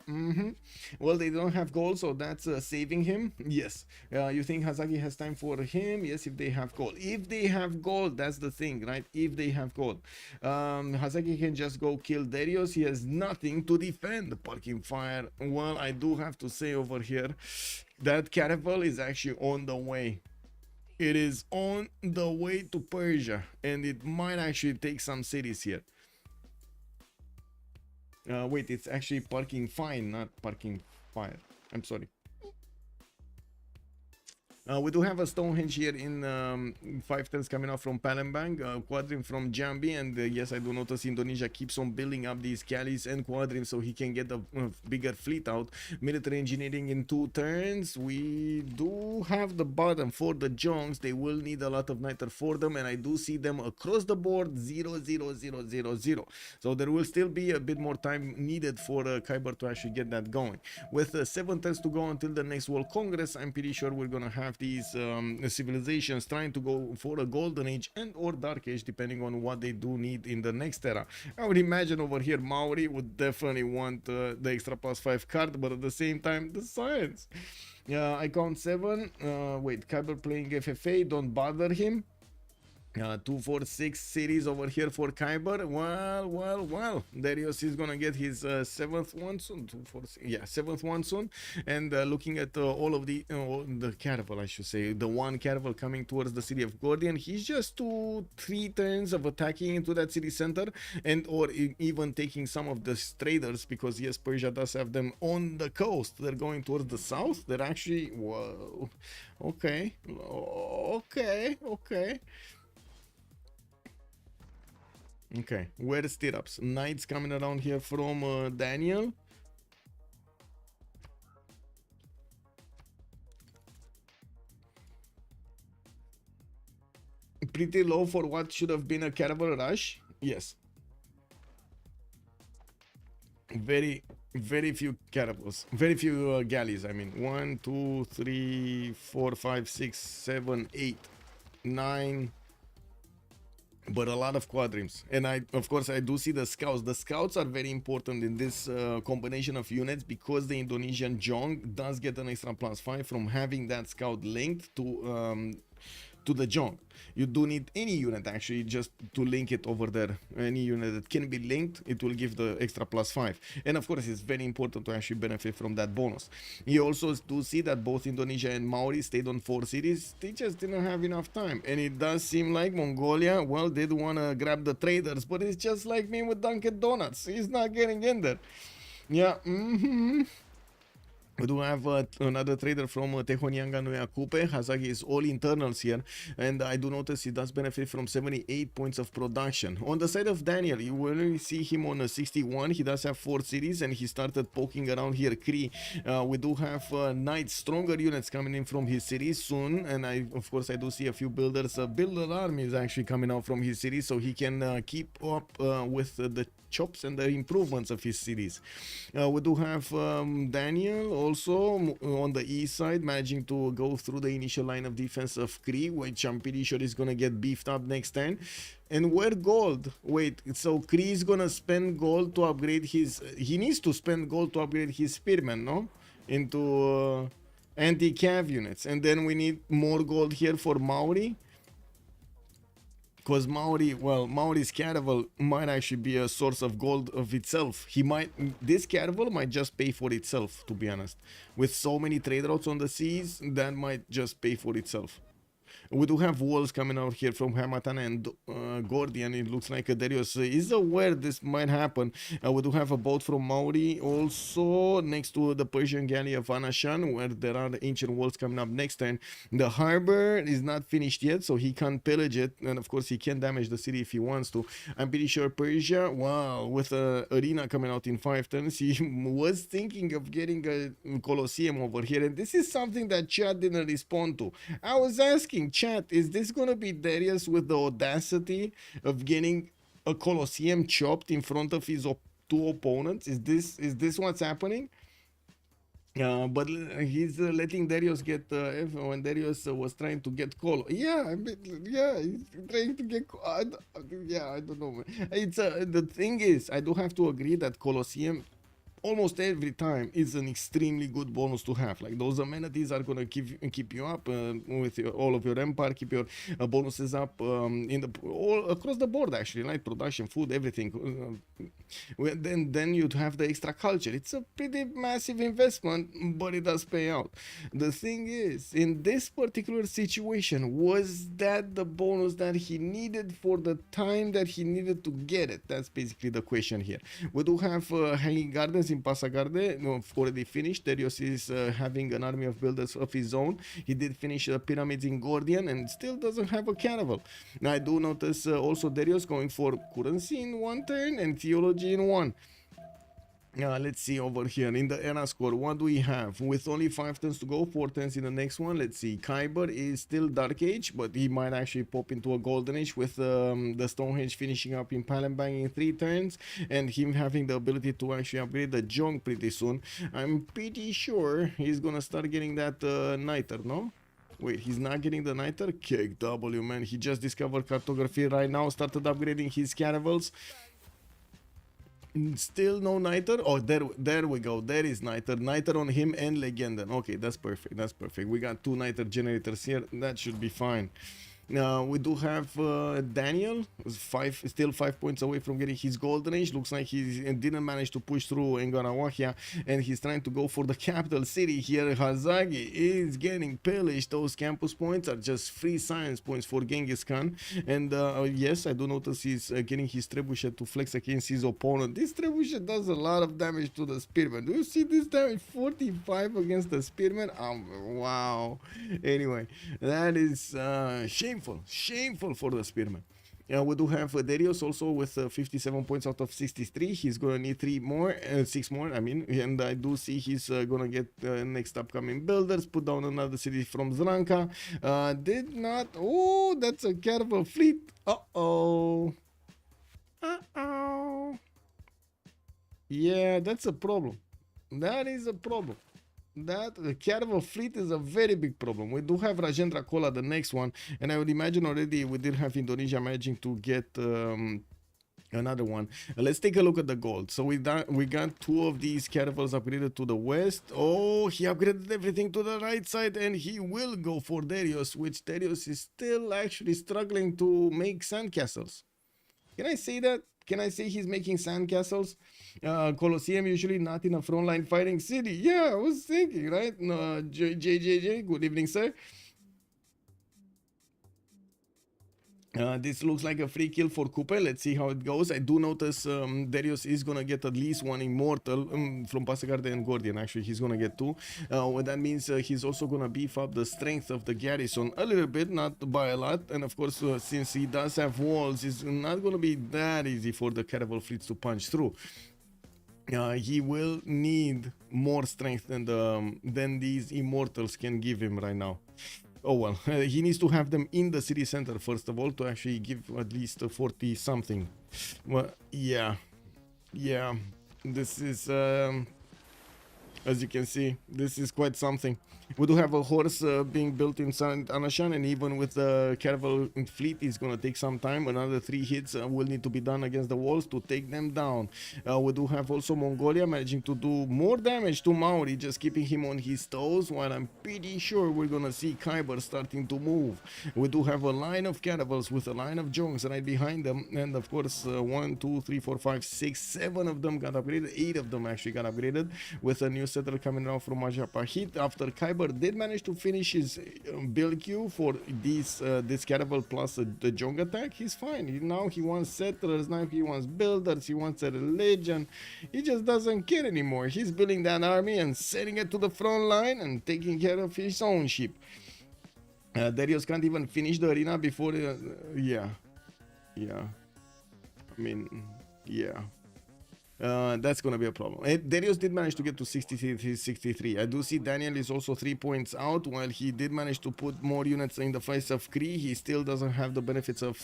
Well, they don't have gold, so that's saving him. Yes. You think Hazaggi has time for him? Yes, if they have gold. If they have gold, that's the thing, right? If they have gold, Hazaggi can just go kill Darius. He has nothing to defend. Parking fire. Well, I do have to say over here that caravel is actually on the way. It is on the way to Persia, and it might actually take some cities here. Wait, it's actually parking fine, not parking fire. I'm sorry. We do have a Stonehenge here in 5 turns coming off from Palembang, Quadrim from Jambi, and yes, I do notice Indonesia keeps on building up these galleys and Quadrim so he can get a bigger fleet out. Military engineering in 2 turns. We do have the bottom for the Jongs. They will need a lot of niter for them, and I do see them across the board 0, 0, 0, 0, 0. So there will still be a bit more time needed for Kiber to actually get that going. With 7 turns to go until the next World Congress, I'm pretty sure we're gonna have these civilizations trying to go for a golden age and or dark age, depending on what they do need in the next era. I would imagine over here Maori would definitely want the extra +5 card, but at the same time the science. I count 7. Wait, Kiber playing FFA, don't bother him. 2, 4, 6 cities over here for Kiber. Well, Darius is gonna get his 7th one soon. 2, 4, 6, yeah, 7th one soon. And looking at all of the caravel, I should say, the one caravel coming towards the city of Gordian, he's just 2, 3 turns of attacking into that city center, and or even taking some of the traders, because yes, Persia does have them on the coast. They're going towards the south. They're actually, whoa, okay. Okay, where is stirrups? Knights coming around here from Daniel. Pretty low for what should have been a caravel rush. Yes. Very few caravels. Very few galleys. I mean, 1, 2, 3, 4, 5, 6, 7, 8, 9. but a lot of quadrims. And of course I do see the scouts. The scouts are very important in this combination of units, because the Indonesian Jong does get an extra +5 from having that scout linked to the Jong. You do need any unit actually just to link it over there. Any unit that can be linked, it will give the extra +5. And of course, it's very important to actually benefit from that bonus. You also do see that both Indonesia and Maori stayed on 4 cities. They just didn't have enough time. And it does seem like Mongolia, well, did want to grab the traders, but it's just like me with Dunkin' Donuts. He's not getting in there. Yeah, we do have another trader from Tehonyanga Noya Kupe. Hazaggi is all internals here, and I do notice he does benefit from 78 points of production. On the side of Daniel, you will only see him on a 61. He does have 4 cities, and he started poking around here. Cree, we do have knights, stronger units coming in from his cities soon, and of course I do see a few builders. Builder army is actually coming out from his city, so he can keep up with the chops and the improvements of his cities. We do have Daniel also on the east side, managing to go through the initial line of defense of Cree, which I'm pretty sure is gonna get beefed up next turn. And where gold? Wait, so Cree is gonna spend gold to upgrade his... he needs to spend gold to upgrade his spearmen, no? Into anti-cav units. And then we need more gold here for Maori. Because Maori's caravel might actually be a source of gold of itself. This caravel might just pay for itself, to be honest. With so many trade routes on the seas, that might just pay for itself. We do have walls coming out here from Hamatana and Gordian. It looks like Darius is aware this might happen. We do have a boat from Maori also next to the Persian galley of Anashan, where there are the ancient walls coming up next turn. The harbor is not finished yet, so he can't pillage it, and of course he can damage the city if he wants to. I'm pretty sure Persia, wow, with a arena coming out in 5 turns, he was thinking of getting a Colosseum over here, and this is something that chat didn't respond to. I was asking chat, is this gonna be Darius with the audacity of getting a Colosseum chopped in front of his 2 opponents? Is this what's happening? But he's letting Darius get when Darius was trying to get Colo. Yeah, I mean, yeah, he's trying to get. Yeah, I don't know. It's the thing is, I do have to agree that Colosseum almost every time is an extremely good bonus to have. Like, those amenities are gonna keep you up with all of your empire, keep your bonuses up all across the board actually, like production, food, everything. Then you'd have the extra culture. It's a pretty massive investment, but it does pay out. The thing is, in this particular situation, was that the bonus that he needed for the time that he needed to get it? That's basically the question here. We do have hanging gardens in Pasagarde, already finished. Darius is having an army of builders of his own. He did finish the pyramids in Gordian and still doesn't have a caravel. Now I do notice also Darius going for currency in 1 turn and theology in 1. Let's see over here in the era score, what do we have? With only 5 turns to go, 4 turns in the next one. Let's see, Kiber is still Dark Age, but he might actually pop into a Golden Age with the Stonehenge finishing up in Palembang in 3 turns, and him having the ability to actually upgrade the Jong pretty soon. I'm pretty sure he's gonna start getting that Niter, no? Wait, he's not getting the Niter? Kick W, man. He just discovered cartography right now, started upgrading his caravels. Still no Niter. Oh, there we go. There is Niter. Niter on him and Legenden. Okay, that's perfect. That's perfect. We got 2 Niter generators here. That should be fine. We do have Daniel, still 5 points away from getting his Golden Age. Looks like he didn't manage to push through Engarawahia, and he's trying to go for the capital city here. Hazaggi is getting pillaged. Those campus points are just free science points for Genghis Khan. And yes, I do notice he's getting his trebuchet to flex against his opponent. This trebuchet does a lot of damage to the spearman. Do you see this damage? 45 against the spearman. Wow. Anyway, that is shameful for the spearman. We do have Darius also with 57 points out of 63. He's gonna need 6 more, I mean, and I do see he's gonna get next upcoming builders, put down another city from Zranka. Did not. Oh, that's a caravel fleet. Yeah, that's a problem. That is a problem. that the caravel fleet is a very big problem. We do have Rajendra Kola, the next one, and I would imagine already we did have Indonesia managing to get another one. Let's take a look at the gold. So we got two of these caravels upgraded to the west. Oh, he upgraded everything to the right side, and he will go for Darius, which Darius is still actually struggling to make sandcastles. Can I say that? Can I say he's making sandcastles? Colosseum usually not in a frontline fighting city. Yeah, I was thinking, right? No, JJJ, good evening, sir. This looks like a free kill for Kupe. Let's see how it goes. I do notice Darius is gonna get at least one immortal from Passagarde and Gordian. Actually, he's gonna get two. What that means, he's also gonna beef up the strength of the garrison a little bit, not by a lot. And of course, since he does have walls, it's not gonna be that easy for the caravel fleets to punch through. He will need more strength than these immortals can give him right now. Oh well, he needs to have them in the city center first of all to actually give at least 40 something. Well, yeah, this is as you can see, this is quite something. We do have a horse being built in St. Anashan, and even with the caravel fleet, it's going to take some time. Another 3 hits will need to be done against the walls to take them down. We do have also Mongolia managing to do more damage to Maori, just keeping him on his toes, while I'm pretty sure we're going to see Kiber starting to move. We do have a line of caravels with a line of jongs right behind them, and of course 1, 2, 3, 4, 5, 6, 7 of them got upgraded. 8 of them actually got upgraded, with a new settler coming out from Majapahit. After Kiber did manage to finish his build queue for this caravel plus the Jong attack, he's fine. Now he wants settlers, now he wants builders, he wants a religion. He just doesn't care anymore. He's building that army and setting it to the front line and taking care of his own ship. Darius can't even finish the arena before yeah, I mean, yeah. That's gonna be a problem. Darius did manage to get to 63. I do see Daniel is also 3 points out. While he did manage to put more units in the face of Cree, he still doesn't have the benefits of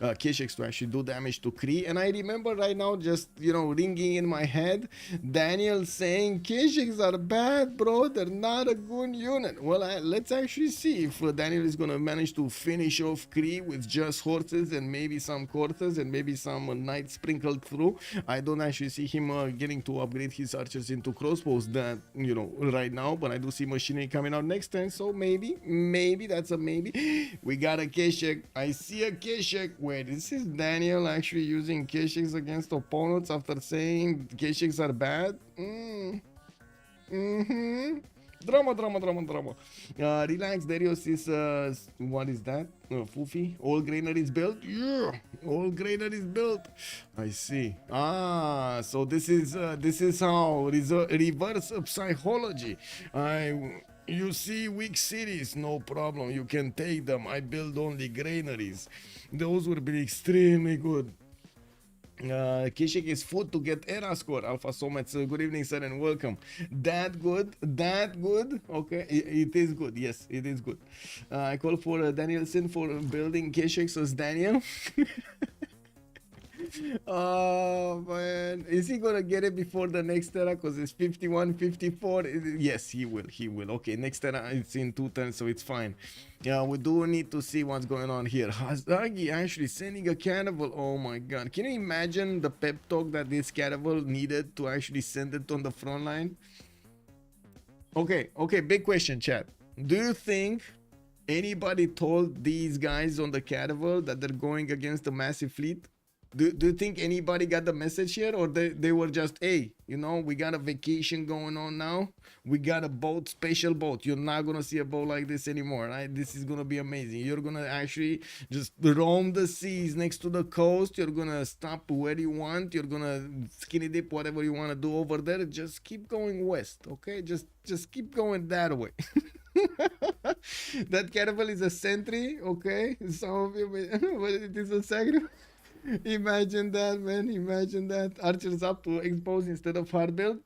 K6 to actually do damage to Cree. And I remember right now, just, you know, ringing in my head, Daniel saying K6 are bad, bro, they're not a good unit. Well, let's actually see if Daniel is gonna manage to finish off Cree with just horses and maybe some quarters and maybe some knights sprinkled through. I don't actually see him getting to upgrade his archers into crossbows that, you know, right now, but I do see machinery coming out next turn, so maybe that's a maybe. We got a Keshek. I see a Keshek. Wait, this is Daniel actually using Kesheks against opponents after saying Kesheks are bad? Drama. Relax, Darius is, what is that? Fufi? All granaries built? Yeah, all granaries built. I see. So this is how reverse psychology. You see weak cities, no problem. You can take them. I build only granaries. Those would be extremely good. Kishik is food to get era score. Alpha Somets, good evening, sir, and welcome. That good? Okay, it is good. Yes, it is good. I call for Danielson for building Kishik as Daniel. Oh man, is he gonna get it before the next era? Because it's 51, 54. Yes, he will. Okay, next era it's in 2 turns, so it's fine. Yeah, we do need to see what's going on here. Hazaggi actually sending a caravel. Oh my god, can you imagine the pep talk that this caravel needed to actually send it on the front line? Okay, big question, chat. Do you think anybody told these guys on the caravel that they're going against a massive fleet? Do you think anybody got the message here, or they were just, hey, you know, we got a vacation going on now, we got a boat, special boat, you're not gonna see a boat like this anymore, right? This is gonna be amazing. You're gonna actually just roam the seas next to the coast, you're gonna stop where you want, you're gonna skinny dip whatever you want to do over there, just keep going west, okay? Just keep going that way. That caravel is a sentry, okay? Some of you, but it is a sacrifice. Imagine that, man. Imagine that. Archers up to expose instead of hard build.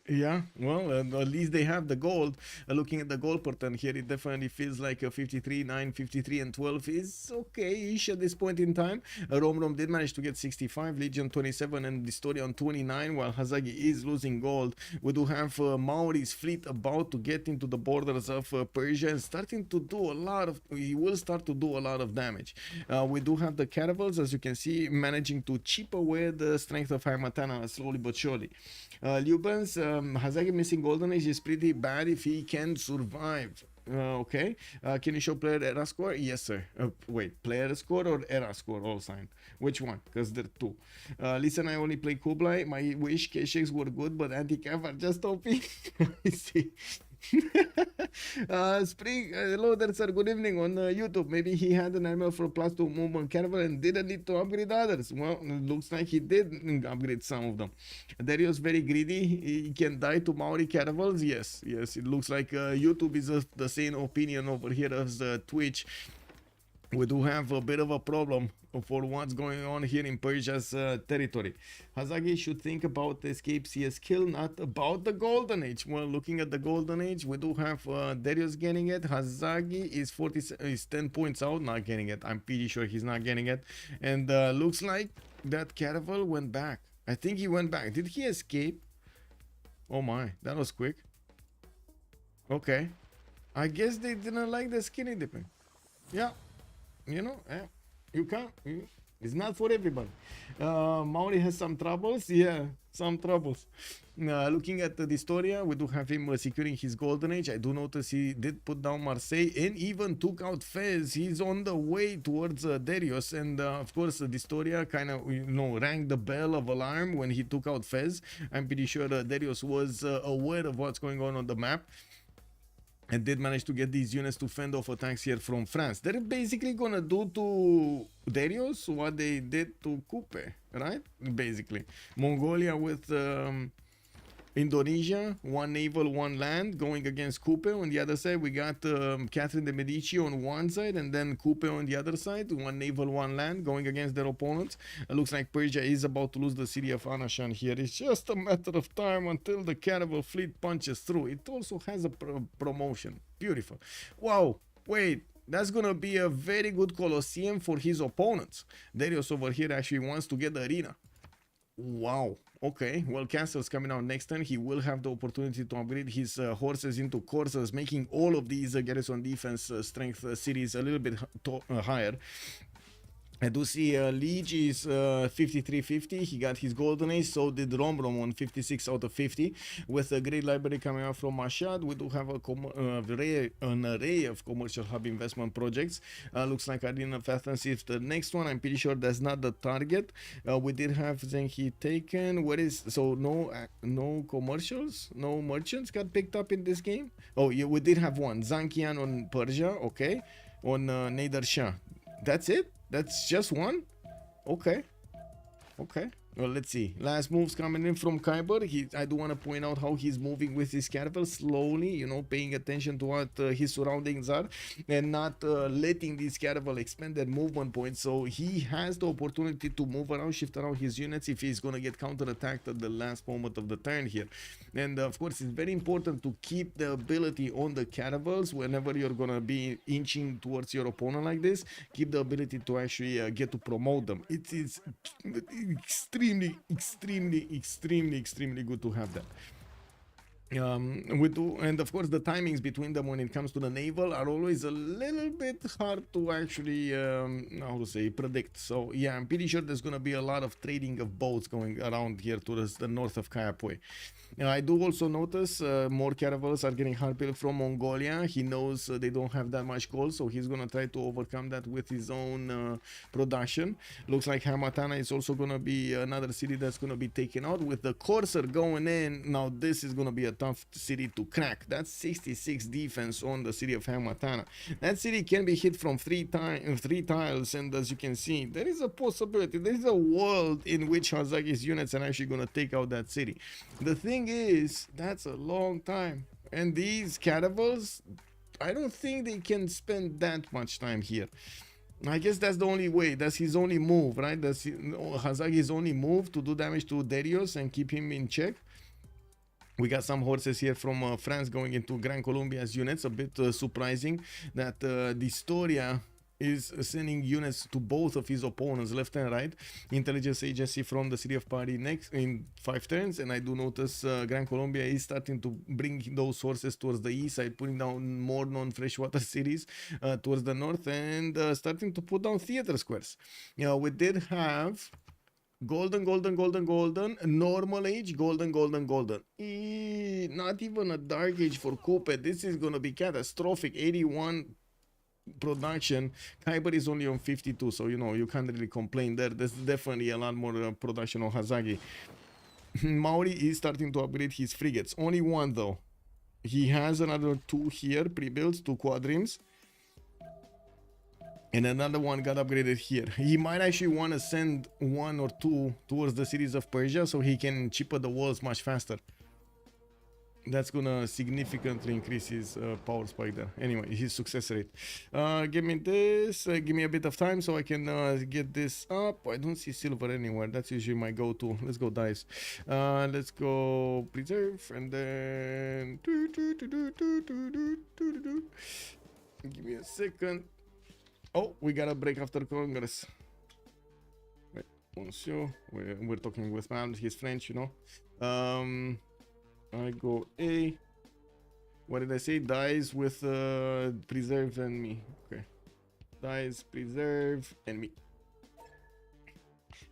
Yeah, well, at least they have the gold. Looking at the gold pattern here, it definitely feels like a 53, 9, 53, and 12 is okay-ish at this point in time. Romrom did manage to get 65, Legion 27, and dISTORIA on 29, while Hazaggi is losing gold. We do have Maori's fleet about to get into the borders of Persia and starting to do a lot of, he will start to do a lot of damage. We do have the caravels, as you can see, managing to chip away the strength of Hamatana slowly but surely. Lubens, Hazaggi missing golden age is pretty bad if he can survive. Okay. Can you show player era score? Yes, sir. Wait, player score or era score? All sign. Which one? Because there are two. Listen, I only play Kublai. My wish K6 were good, but anti-cav are just OP. I see. Spring, hello there, sir. Good evening on YouTube. Maybe he had an ML for +2 movement caravan and didn't need to upgrade others. Well, it looks like he did upgrade some of them. Darius very greedy. He can die to Maori caravans. Yes, yes. It looks like YouTube is the same opinion over here as Twitch. We do have a bit of a problem for what's going on here in Persia's territory. Hazaggi should think about the escape CS kill, not about the golden age. Well, looking at the golden age, we do have Darius getting it. Hazaggi is 10 points out, not getting it. I'm pretty sure he's not getting it. And looks like that caravel went back. I think he went back. Did he escape? Oh my, that was quick. Okay. I guess they didn't like the skinny dipping. Yeah. You know, you can't. It's not for everybody. Maori has some troubles. Yeah, some troubles. Looking at the dISTORIA, we do have him securing his golden age. I do notice he did put down Marseille and even took out Fez. He's on the way towards Darius, and of course dISTORIA kind of rang the bell of alarm when he took out Fez. I'm pretty sure Darius was aware of what's going on the map and did manage to get these units to fend off attacks here from France. They're basically gonna do to Darius what they did to Kupe, right? Basically. Mongolia with Indonesia, one naval, one land, going against Kupe. On the other side, we got Catherine de Medici on one side, and then Kupe on the other side, one naval, one land, going against their opponents. It looks like Persia is about to lose the city of Anashan here. It's just a matter of time until the caravel fleet punches through. It also has a promotion. Beautiful. Wow, wait. That's gonna be a very good Colosseum for his opponents. Darius over here actually wants to get the arena. Wow. Okay, well, Castle's coming out next turn. He will have the opportunity to upgrade his horses into coursers, making all of these garrison defense strength cities a little bit higher. I do see Lege is 5350. He got his golden age. So did Romrom on 56 out of 50. With a great library coming out from Mashhad, we do have an array of commercial hub investment projects. Looks like Arena of Athens is the next one. I'm pretty sure that's not the target. We did have Zenhi taken. What is so no commercials, no merchants got picked up in this game? Oh yeah, we did have one. Zankian on Persia. Okay, on Nader Shah. That's it. That's just one? Okay. Okay. Well, let's see. Last moves coming in from Kiber. I do want to point out how he's moving with his caravel slowly, paying attention to what his surroundings are and not letting these caravel expand their movement points. So he has the opportunity to move around, shift around his units if he's going to get counterattacked at the last moment of the turn here. And of course, it's very important to keep the ability on the caravels whenever you're going to be inching towards your opponent like this. Keep the ability to actually get to promote them. It is extremely good to have that. We do, and of course the timings between them when it comes to the naval are always a little bit hard to actually how to say predict. So yeah, I'm pretty sure there's gonna be a lot of trading of boats going around here towards the north of Kayapoi. I do also notice more caravels are getting hard built from Mongolia. He knows they don't have that much coal, so he's gonna try to overcome that with his own production. Looks like Hamatana is also gonna be another city that's gonna be taken out with the Corsair going in. Now this is gonna be a tough city to crack. That's 66 defense on the city of Hamatana. That city can be hit from three tiles, and as you can see, there is a possibility, there is a world in which Hazaggi's units are actually gonna take out that city. The thing is, that's a long time, and these caravels, I don't think they can spend that much time here. I guess that's the only way. That's his only move, right? That's Hazaggi's only move to do damage to Darius and keep him in check. We got some horses here from France going into Gran Colombia's units. A bit surprising that dISTORIA is sending units to both of his opponents, left and right. Intelligence agency from the city of Paris next in 5 turns, and I do notice Gran Colombia is starting to bring those horses towards the east side, putting down more non-freshwater cities towards the north, and starting to put down theater squares. We did have golden, normal age, golden. Not even a dark age for Kupe. This is gonna be catastrophic. 81 production. Kiber is only on 52, so you know you can't really complain there. There's definitely a lot more production on Hazaggi. Maori is starting to upgrade his frigates. Only one though. He has another 2 here pre-built, 2 quadrims. And another one got upgraded here. He might actually want to send 1 or 2 towards the cities of Persia so he can chipper the walls much faster. That's gonna significantly increase his power spike there. Anyway, his success rate. Give me this. Give me a bit of time so I can get this up. I don't see silver anywhere. That's usually my go-to. Let's go dice. Let's go preserve and then. Give me a second. Oh, we got a break after Congress. Wait, monsieur. We're talking with man. He's French, you know. I go A. What did I say? Dies with preserve and me. Okay. Dies, preserve, and me.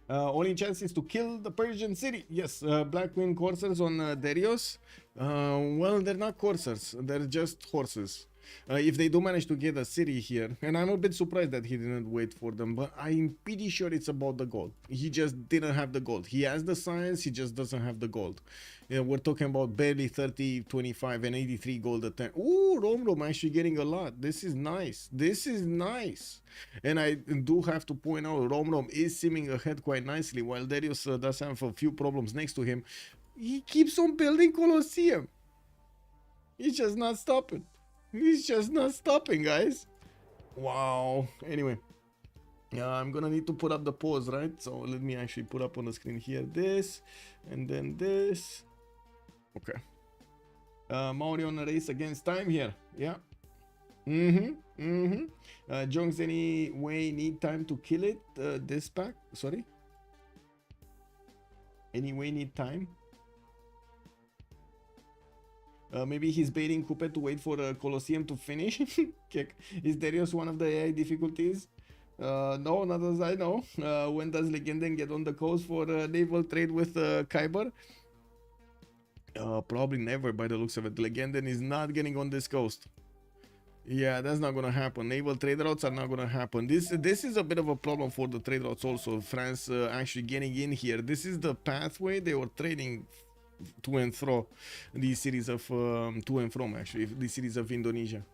Only chance is to kill the Persian city. Yes, Black Queen coursers on Darius. Well, they're not coursers. They're just horses. If they do manage to get a city here, and I'm a bit surprised that he didn't wait for them, but I'm pretty sure it's about the gold. He just didn't have the gold. He has the science, he just doesn't have the gold. We're talking about barely 30, 25, and 83 gold at 10. Ooh, Romrom actually getting a lot. This is nice. This is nice. And I do have to point out, Romrom is simming ahead quite nicely, while Darius does have a few problems next to him. He keeps on building Colosseum. He's just not stopping. He's just not stopping, guys. Wow. Anyway, I'm gonna need to put up the pause, right? So let me actually put up on the screen here this, and then this. Okay. Maori on a race against time here. Yeah. Jongs, any way need time to kill it? This pack? Sorry. Any way need time? Maybe he's baiting Kupe to wait for the Colosseum to finish. Is Darius one of the AI difficulties? No, not as I know. When does Legenden get on the coast for naval trade with Kiber? Probably never by the looks of it. Legenden is not getting on this coast. Yeah, that's not gonna happen. Naval trade routes are not gonna happen. This is a bit of a problem for the trade routes also. France actually getting in here. This is the pathway they were trading to and fro, the cities of to and from actually the cities of Indonesia.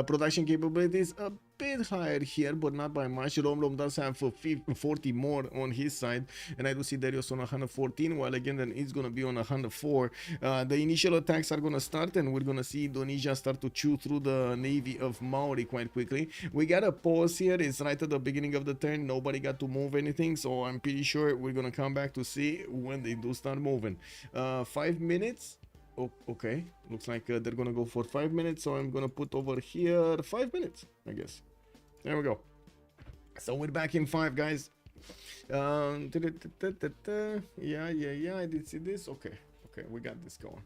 Production capabilities a bit higher here, but not by much. Romrom does have 40 more on his side, and I do see Darius on 114, while again then it's gonna be on 104. The initial attacks are gonna start, and we're gonna see Indonesia start to chew through the navy of Maori quite quickly. We got a pause here. It's right at the beginning of the turn. Nobody got to move anything, so I'm pretty sure we're gonna come back to see when they do start moving. 5 minutes. Oh, okay, looks like they're gonna go for 5 minutes, so I'm gonna put over here 5 minutes, I guess. There we go. So we're back in 5, guys. Yeah, I did see this. Okay, we got this going.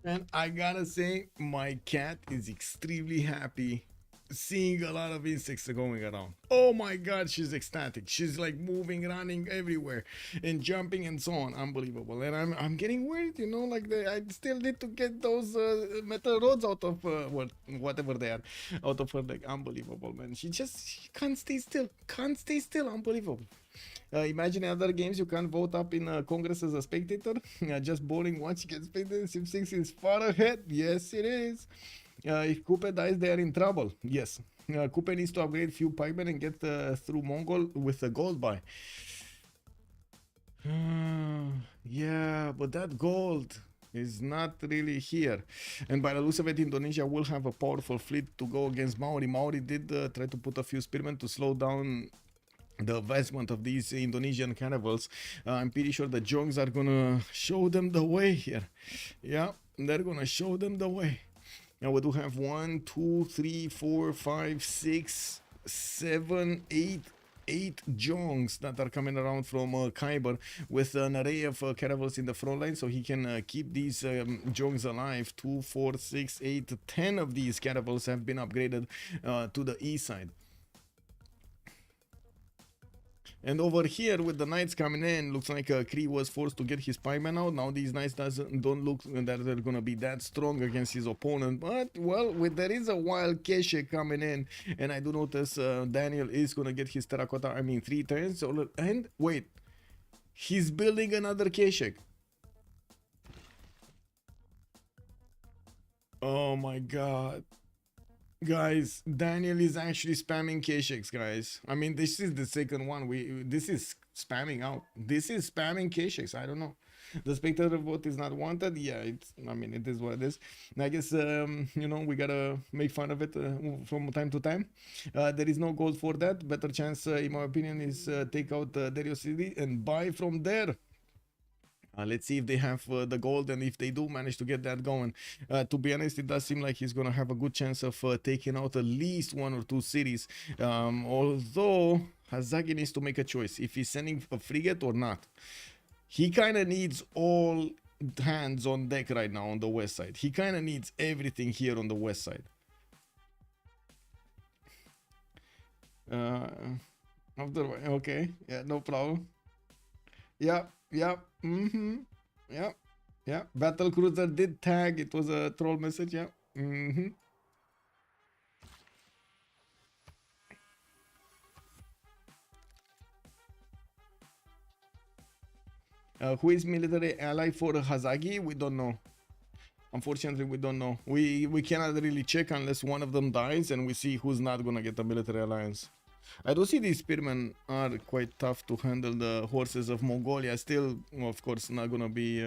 And I gotta say, my cat is extremely happy seeing a lot of insects going around. Oh my god, she's ecstatic. She's like moving, running everywhere, and jumping and so on. Unbelievable. And I'm getting worried, you know, like I still need to get those metal rods out of whatever they are, out of her leg. Unbelievable, man. She can't stay still. Can't stay still. Unbelievable. Imagine in other games you can't vote up in Congress as a spectator. Just bowling once you get spectator. Civ6 is far ahead. Yes, it is. If Kupe dies, they are in trouble. Yes. Kupe needs to upgrade few pikemen and get through Mongol with a gold buy. Yeah, but that gold is not really here. And by the looks of it, Indonesia will have a powerful fleet to go against Maori. Maori did try to put a few spearmen to slow down the advancement of these Indonesian cannibals. I'm pretty sure the Jongs are gonna show them the way here. Yeah, they're gonna show them the way. Now we do have 1, 2, 3, 4, 5, 6, 7, 8 Jongs that are coming around from Kiber with an array of caravels in the front line, so he can keep these Jongs alive. 2, 4, 6, 8, 10 of these caravels have been upgraded to the east side. And over here with the knights coming in, looks like Cree was forced to get his pikemen out. Now these knights don't look that they're gonna be that strong against his opponent. But well, there is a wild Keshe coming in, and I do notice Daniel is gonna get his terracotta. I mean 3 turns. And wait, he's building another Keshe. Oh my god. Guys, Daniel is actually spamming K-Shakes, guys. I mean, this is the second one. This is spamming out. This is spamming K-Shakes. I don't know. The spectator vote is not wanted. Yeah, I mean, it is what it is. And I guess, you know, we gotta make fun of it from time to time. There is no gold for that. Better chance, in my opinion, is take out Dario City and buy from there. Let's see if they have the gold, and if they do manage to get that going. To be honest, it does seem like he's gonna have a good chance of taking out at least 1 or 2 cities. Although Hazaggi needs to make a choice if he's sending a frigate or not. He kind of needs all hands on deck right now on the west side. He kind of needs everything here on the west side. Okay, yeah, no problem. Yeah. Yeah. Battle cruiser did tag. It was a troll message. Yeah. Who is military ally for Hazaggi? We don't know. Unfortunately, we don't know. We cannot really check unless one of them dies and we see who's not gonna get a military alliance. I do see these spearmen are quite tough to handle. The horses of Mongolia still, of course, not gonna be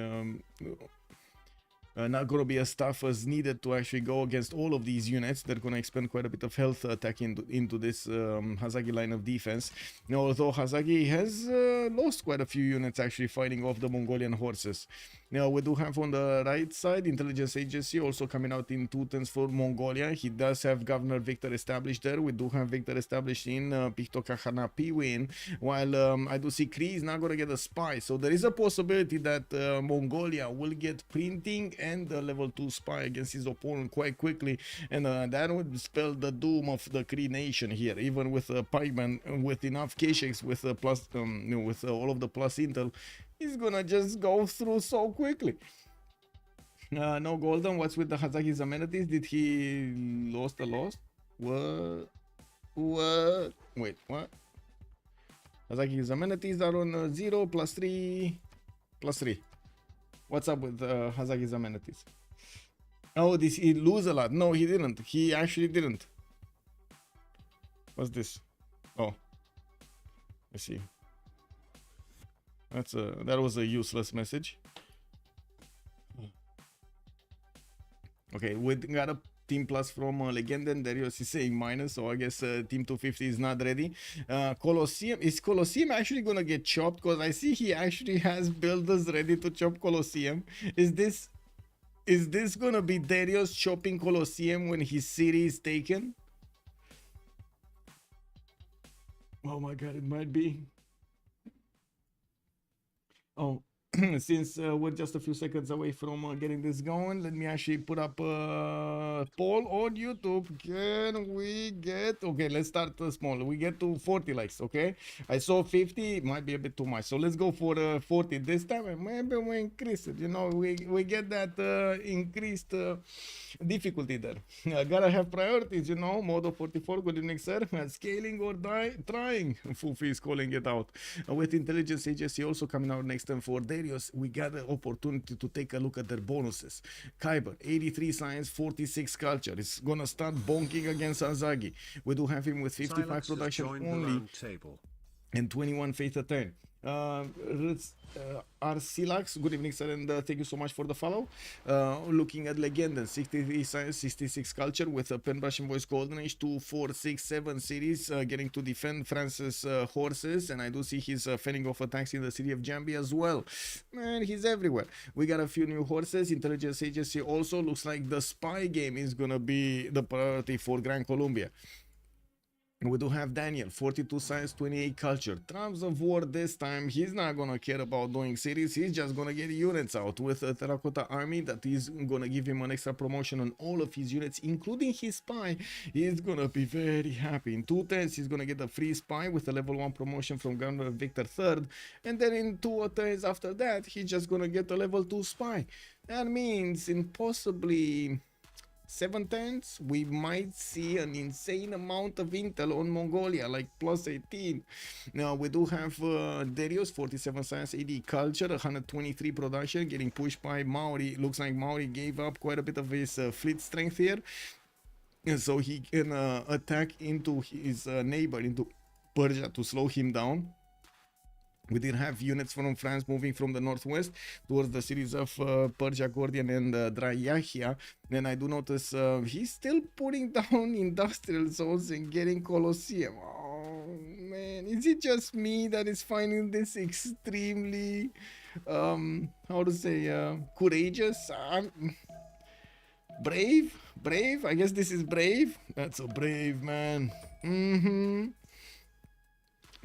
as tough as needed to actually go against all of these units. They're gonna expend quite a bit of health attacking into this Hazaggi line of defense. Now, although Hazaggi has lost quite a few units actually fighting off the Mongolian horses. Now, we do have on the right side intelligence agency also coming out in 2 turns for Mongolia. He does have Governor Victor established there. We do have Victor established in Pihtokahana Piwin, while I do see Cree is not going to get a spy. So there is a possibility that Mongolia will get printing and a level 2 spy against his opponent quite quickly, and that would spell the doom of the Cree nation here. Even with a pikeman with enough K-Shakes with plus with all of the plus intel, he's gonna just go through so quickly. No golden. What's with the Hazaggi's amenities? Did he lost a loss? What? Wait, what? Hazaggi's amenities are on 0 plus 3 plus 3. What's up with Hazaggi's amenities? Oh, did he lose a lot? No, he didn't. He actually didn't. What's this? Oh, I see. That was a useless message. Okay, we got a team plus from Legenden. Darius is saying minus, so I guess team 250 is not ready. Colosseum, is Colosseum actually gonna get chopped? Because I see he actually has builders ready to chop Colosseum. Is this gonna be Darius chopping Colosseum when his city is taken? Oh my god, it might be. Oh, since we're just a few seconds away from getting this going, let me actually put up a poll on YouTube. Can we get, okay, let's start small. We get to 40 likes, okay? I saw 50, it might be a bit too much. So let's go for 40 this time, and maybe we increase it. You know, we get that increased difficulty there. Gotta have priorities, you know. Modo 44, good evening, sir. Scaling or trying. Fufi is calling it out. With intelligence agency also coming out next time for Darius, we got the opportunity to take a look at their bonuses. Kiber, 83 science, 46 culture. It's gonna start bonking against Hazaggi. We do have him with 55 production only and 21 faith a turn. Arsilax, good evening, sir, and thank you so much for the follow. Looking at Legenden, 63 science, 66 culture with a pen brush and voice golden age, 2, 4, 6, 7 series, getting to defend France's horses, and I do see he's fending off attacks in the city of Jambi as well. Man, he's everywhere. We got a few new horses. Intelligence agency also looks like the spy game is gonna be the priority for Gran Colombia. We do have Daniel, 42 science, 28 culture. Trumps of war this time, he's not gonna care about doing cities, he's just gonna get units out with a terracotta army that is gonna give him an extra promotion on all of his units, including his spy. He's gonna be very happy. In 2 turns, he's gonna get a free spy with a level 1 promotion from Governor Victor III, and then in 2 turns after that, he's just gonna get a level 2 spy. That means in possibly 7 turns, we might see an insane amount of intel on Mongolia, like plus 18. Now, we do have Darius, 47 science, 80 culture, 123 production, getting pushed by Maori. Looks like Maori gave up quite a bit of his fleet strength here. And so he can attack into his neighbor, into Persia, to slow him down. We did have units from France moving from the northwest towards the cities of Persia, Gordian, and Drayahia. Then I do notice he's still putting down industrial zones and getting Colosseum. Oh man, is it just me that is finding this extremely, how to say, courageous? Brave? I guess this is brave. That's a brave man.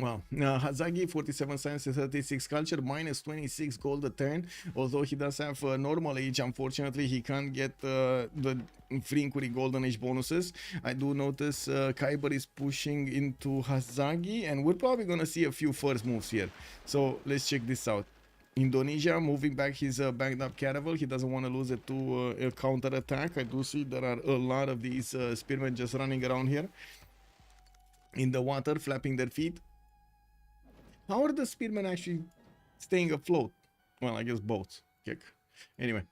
Well, Hazaggi, 47 science, 36 culture, minus 26 gold a turn. Although he does have normal age, unfortunately, he can't get the free inquiry golden age bonuses. I do notice Kiber is pushing into Hazaggi, and we're probably going to see a few first moves here. So let's check this out. Indonesia moving back his backed up caravel. He doesn't want to lose it to a counter attack. I do see there are a lot of these spearmen just running around here in the water, flapping their feet. How are the spearmen actually staying afloat? Well, I guess boats. Kick. Anyway,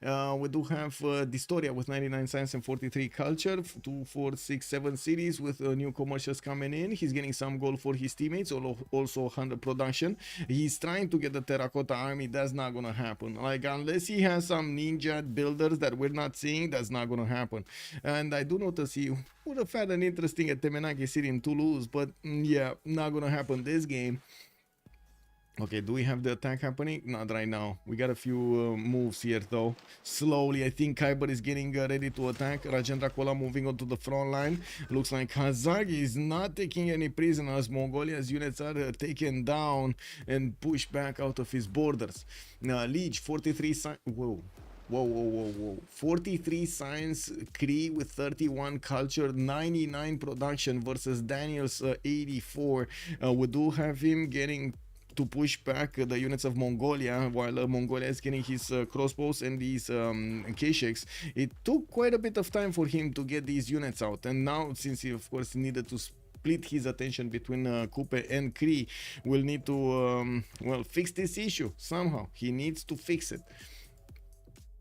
we do have dISTORIA with 99 science and 43 culture, 2, 4, 6, 7 cities with new commercials coming in. He's getting some gold for his teammates, also 100 production. He's trying to get the terracotta army. That's not gonna happen. Like, unless he has some ninja builders that we're not seeing, that's not gonna happen. And I do notice he would have had an interesting Temenaki city in Toulouse, but yeah, not gonna happen this game. Okay, do we have the attack happening? Not right now. We got a few moves here though. Slowly, I think Kiber is getting ready to attack. Rajendra Kola moving onto the front line. Looks like Hazaggi is not taking any prisoners. Mongolia's units are taken down and pushed back out of his borders. Now, Lege, 43 Whoa. 43 science, Cree with 31 culture, 99 production versus Daniel's 84. We do have him getting to push back the units of Mongolia, while Mongolia is getting his crossbows and these K-shakes. It took quite a bit of time for him to get these units out, and now, since he of course needed to split his attention between Kupe and Cree, will need to well, fix this issue somehow. He needs to fix it.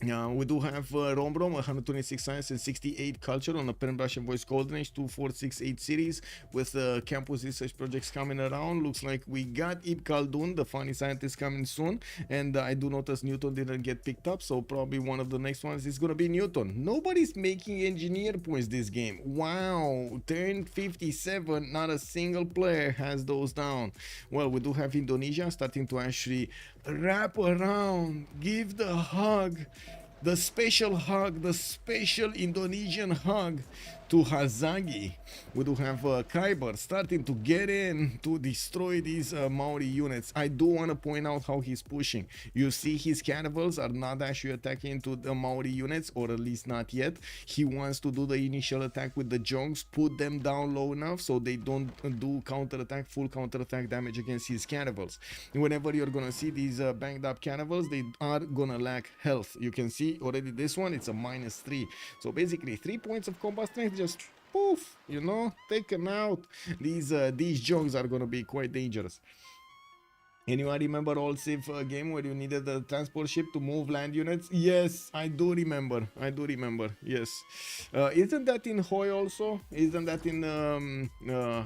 We do have Romrom, 126 science and 68 culture on a pen brush and voice golden age, 2468 series with campus research projects coming around. Looks like we got Ibn Khaldun, the funny scientist, coming soon, and I do notice Newton didn't get picked up, so probably one of the next ones is gonna be Newton. Nobody's making engineer points this game. Wow, turn 57, not a single player has those down. Well, we do have Indonesia starting to actually wrap around, give the hug, the special hug, the special Indonesian hug to Hazaggi. We do have Kiber starting to get in to destroy these Maori units. I do want to point out how he's pushing. You see his caravels are not actually attacking to the Maori units, or at least not yet. He wants to do the initial attack with the Jongs, put them down low enough so they don't do counterattack, full counterattack damage against his caravels. Whenever you're gonna see these banged up caravels, they are gonna lack health. You can see already this one, it's a -3. So basically 3 points of combat strength just poof, you know, taken out. These Jongs are gonna be quite dangerous. Anyone remember old Civ game where you needed the transport ship to move land units? Yes, I do remember. Yes. Isn't that in Hoi also? Isn't that in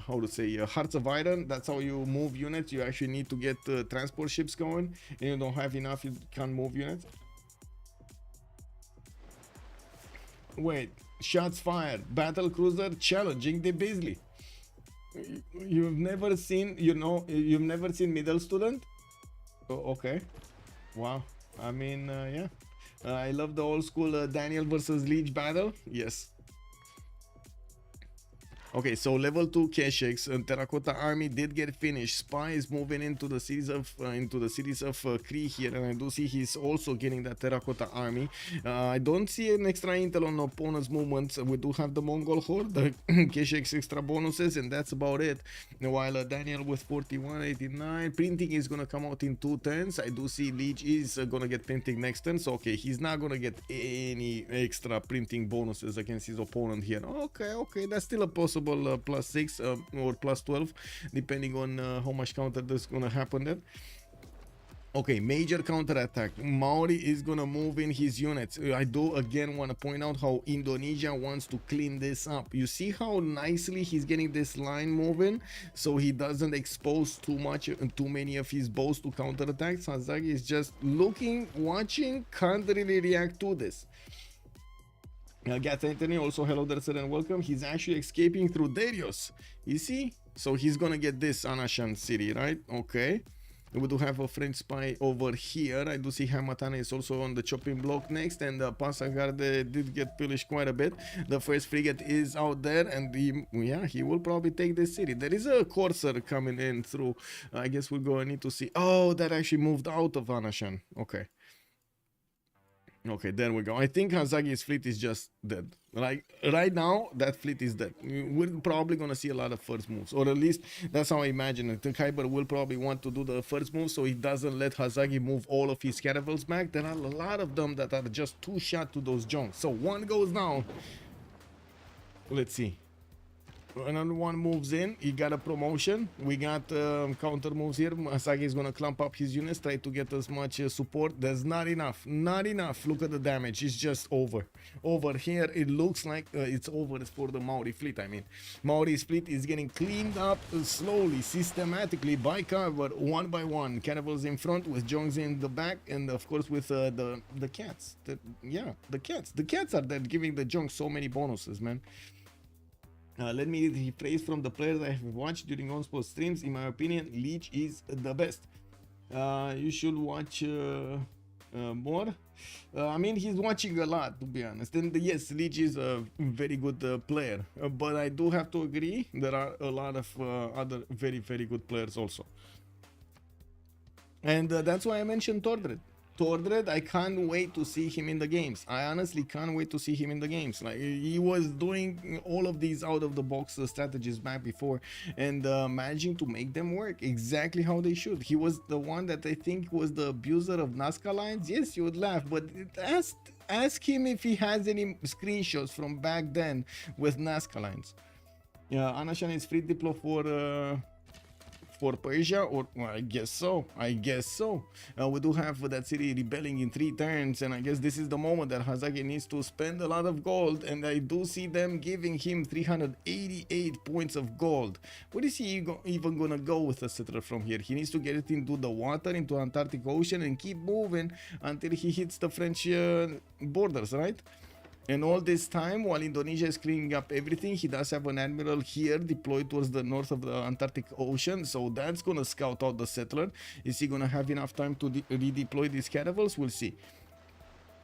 how to say Hearts of Iron? That's how you move units. You actually need to get transport ships going, and you don't have enough, you can't move units. Wait, shots fired. Battle cruiser challenging the Beasley. You've never seen, you've never seen middle student? Oh, okay. Wow. I mean, yeah. I love the old school Daniel versus Lege battle. Yes. Okay, so level 2 Keshex and Terracotta Army did get finished. Spy is moving into the cities of Cree here, and I do see he's also getting that Terracotta Army. I don't see an extra intel on opponent's movements. We do have the Mongol horde, the Keshex extra bonuses, and that's about it. While Daniel with 4189, printing is gonna come out in 2 turns. I do see Lege is gonna get printing next turn, so okay, he's not gonna get any extra printing bonuses against his opponent here. Okay, that's still a possible +6 or +12 depending on how much counter that's gonna happen then. Okay, major counter attack. Maori is gonna move in his units. I do again want to point out how Indonesia wants to clean this up. You see how nicely he's getting this line moving so he doesn't expose too many of his bows to counter attacks. Hazaggi is just looking, watching, can't really react to this. Gat Anthony, also hello there sir and welcome. He's actually escaping through Darius. You see? So he's gonna get this Anashan city, right? Okay. We do have a French spy over here. I do see Hamatana is also on the chopping block next, and Passagarde did get pillaged quite a bit. The first frigate is out there, and he will probably take this city. There is a courser coming in through. I guess we're gonna need to see. Oh, that actually moved out of Anashan. Okay, there we go. I think Hazaggi's fleet is just dead. Like right now, that fleet is dead. We're probably gonna see a lot of first moves, or at least that's how I imagine it. Kiber will probably want to do the first move, so he doesn't let Hazaggi move all of his caravels back. There are a lot of them that are just too shot to those Jongs. So one goes down. Let's see. Another one moves in. He got a promotion. We got counter moves here. Hazaggi is gonna clump up his units, try to get as much support. There's not enough. Look at the damage. It's just over here. It looks like it's over for the Maori fleet. I mean, Maori's fleet is getting cleaned up slowly, systematically by Kiber, one by one. Caravels in front with Jongs in the back, and of course with the cats. The cats are there giving the Jongs so many bonuses, man. Let me rephrase from the players I have watched during OnSpot streams. In my opinion, Lege is the best. You should watch more. I mean, he's watching a lot, to be honest. And yes, Lege is a very good player. But I do have to agree, there are a lot of other very, very good players also. And that's why I mentioned Tordred. I can't wait to see him in the games. I honestly can't wait to see him in the games. Like, he was doing all of these out of the box strategies back before, and managing to make them work exactly how they should. He was the one that I think was the abuser of Nazca lines. Yes, you would laugh, but ask him if he has any screenshots from back then with Nazca lines. Yeah, Anashan is free diplo for Persia, or well, I guess so. We do have that city rebelling in 3 turns, and I guess this is the moment that Hazaggi needs to spend a lot of gold, and I do see them giving him 388 points of gold. Where is he even gonna go with the settler from here? He needs to get it into the water, into Antarctic Ocean, and keep moving until he hits the French borders, right? And all this time, while Indonesia is cleaning up everything, he does have an admiral here deployed towards the north of the Antarctic Ocean. So that's going to scout out the settler. Is he going to have enough time to redeploy these caravels? We'll see.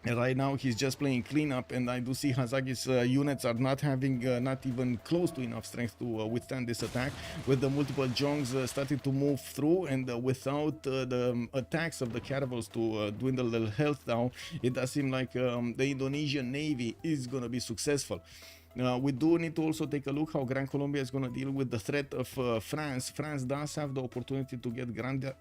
And right now he's just playing cleanup, and I do see Hazaggi's units are not having not even close to enough strength to withstand this attack, with the multiple Jongs starting to move through, and without the attacks of the caravels to dwindle their health down, it does seem like the Indonesian Navy is gonna be successful. We do need to also take a look how Gran Colombia is going to deal with the threat of France. France does have the opportunity to get Guard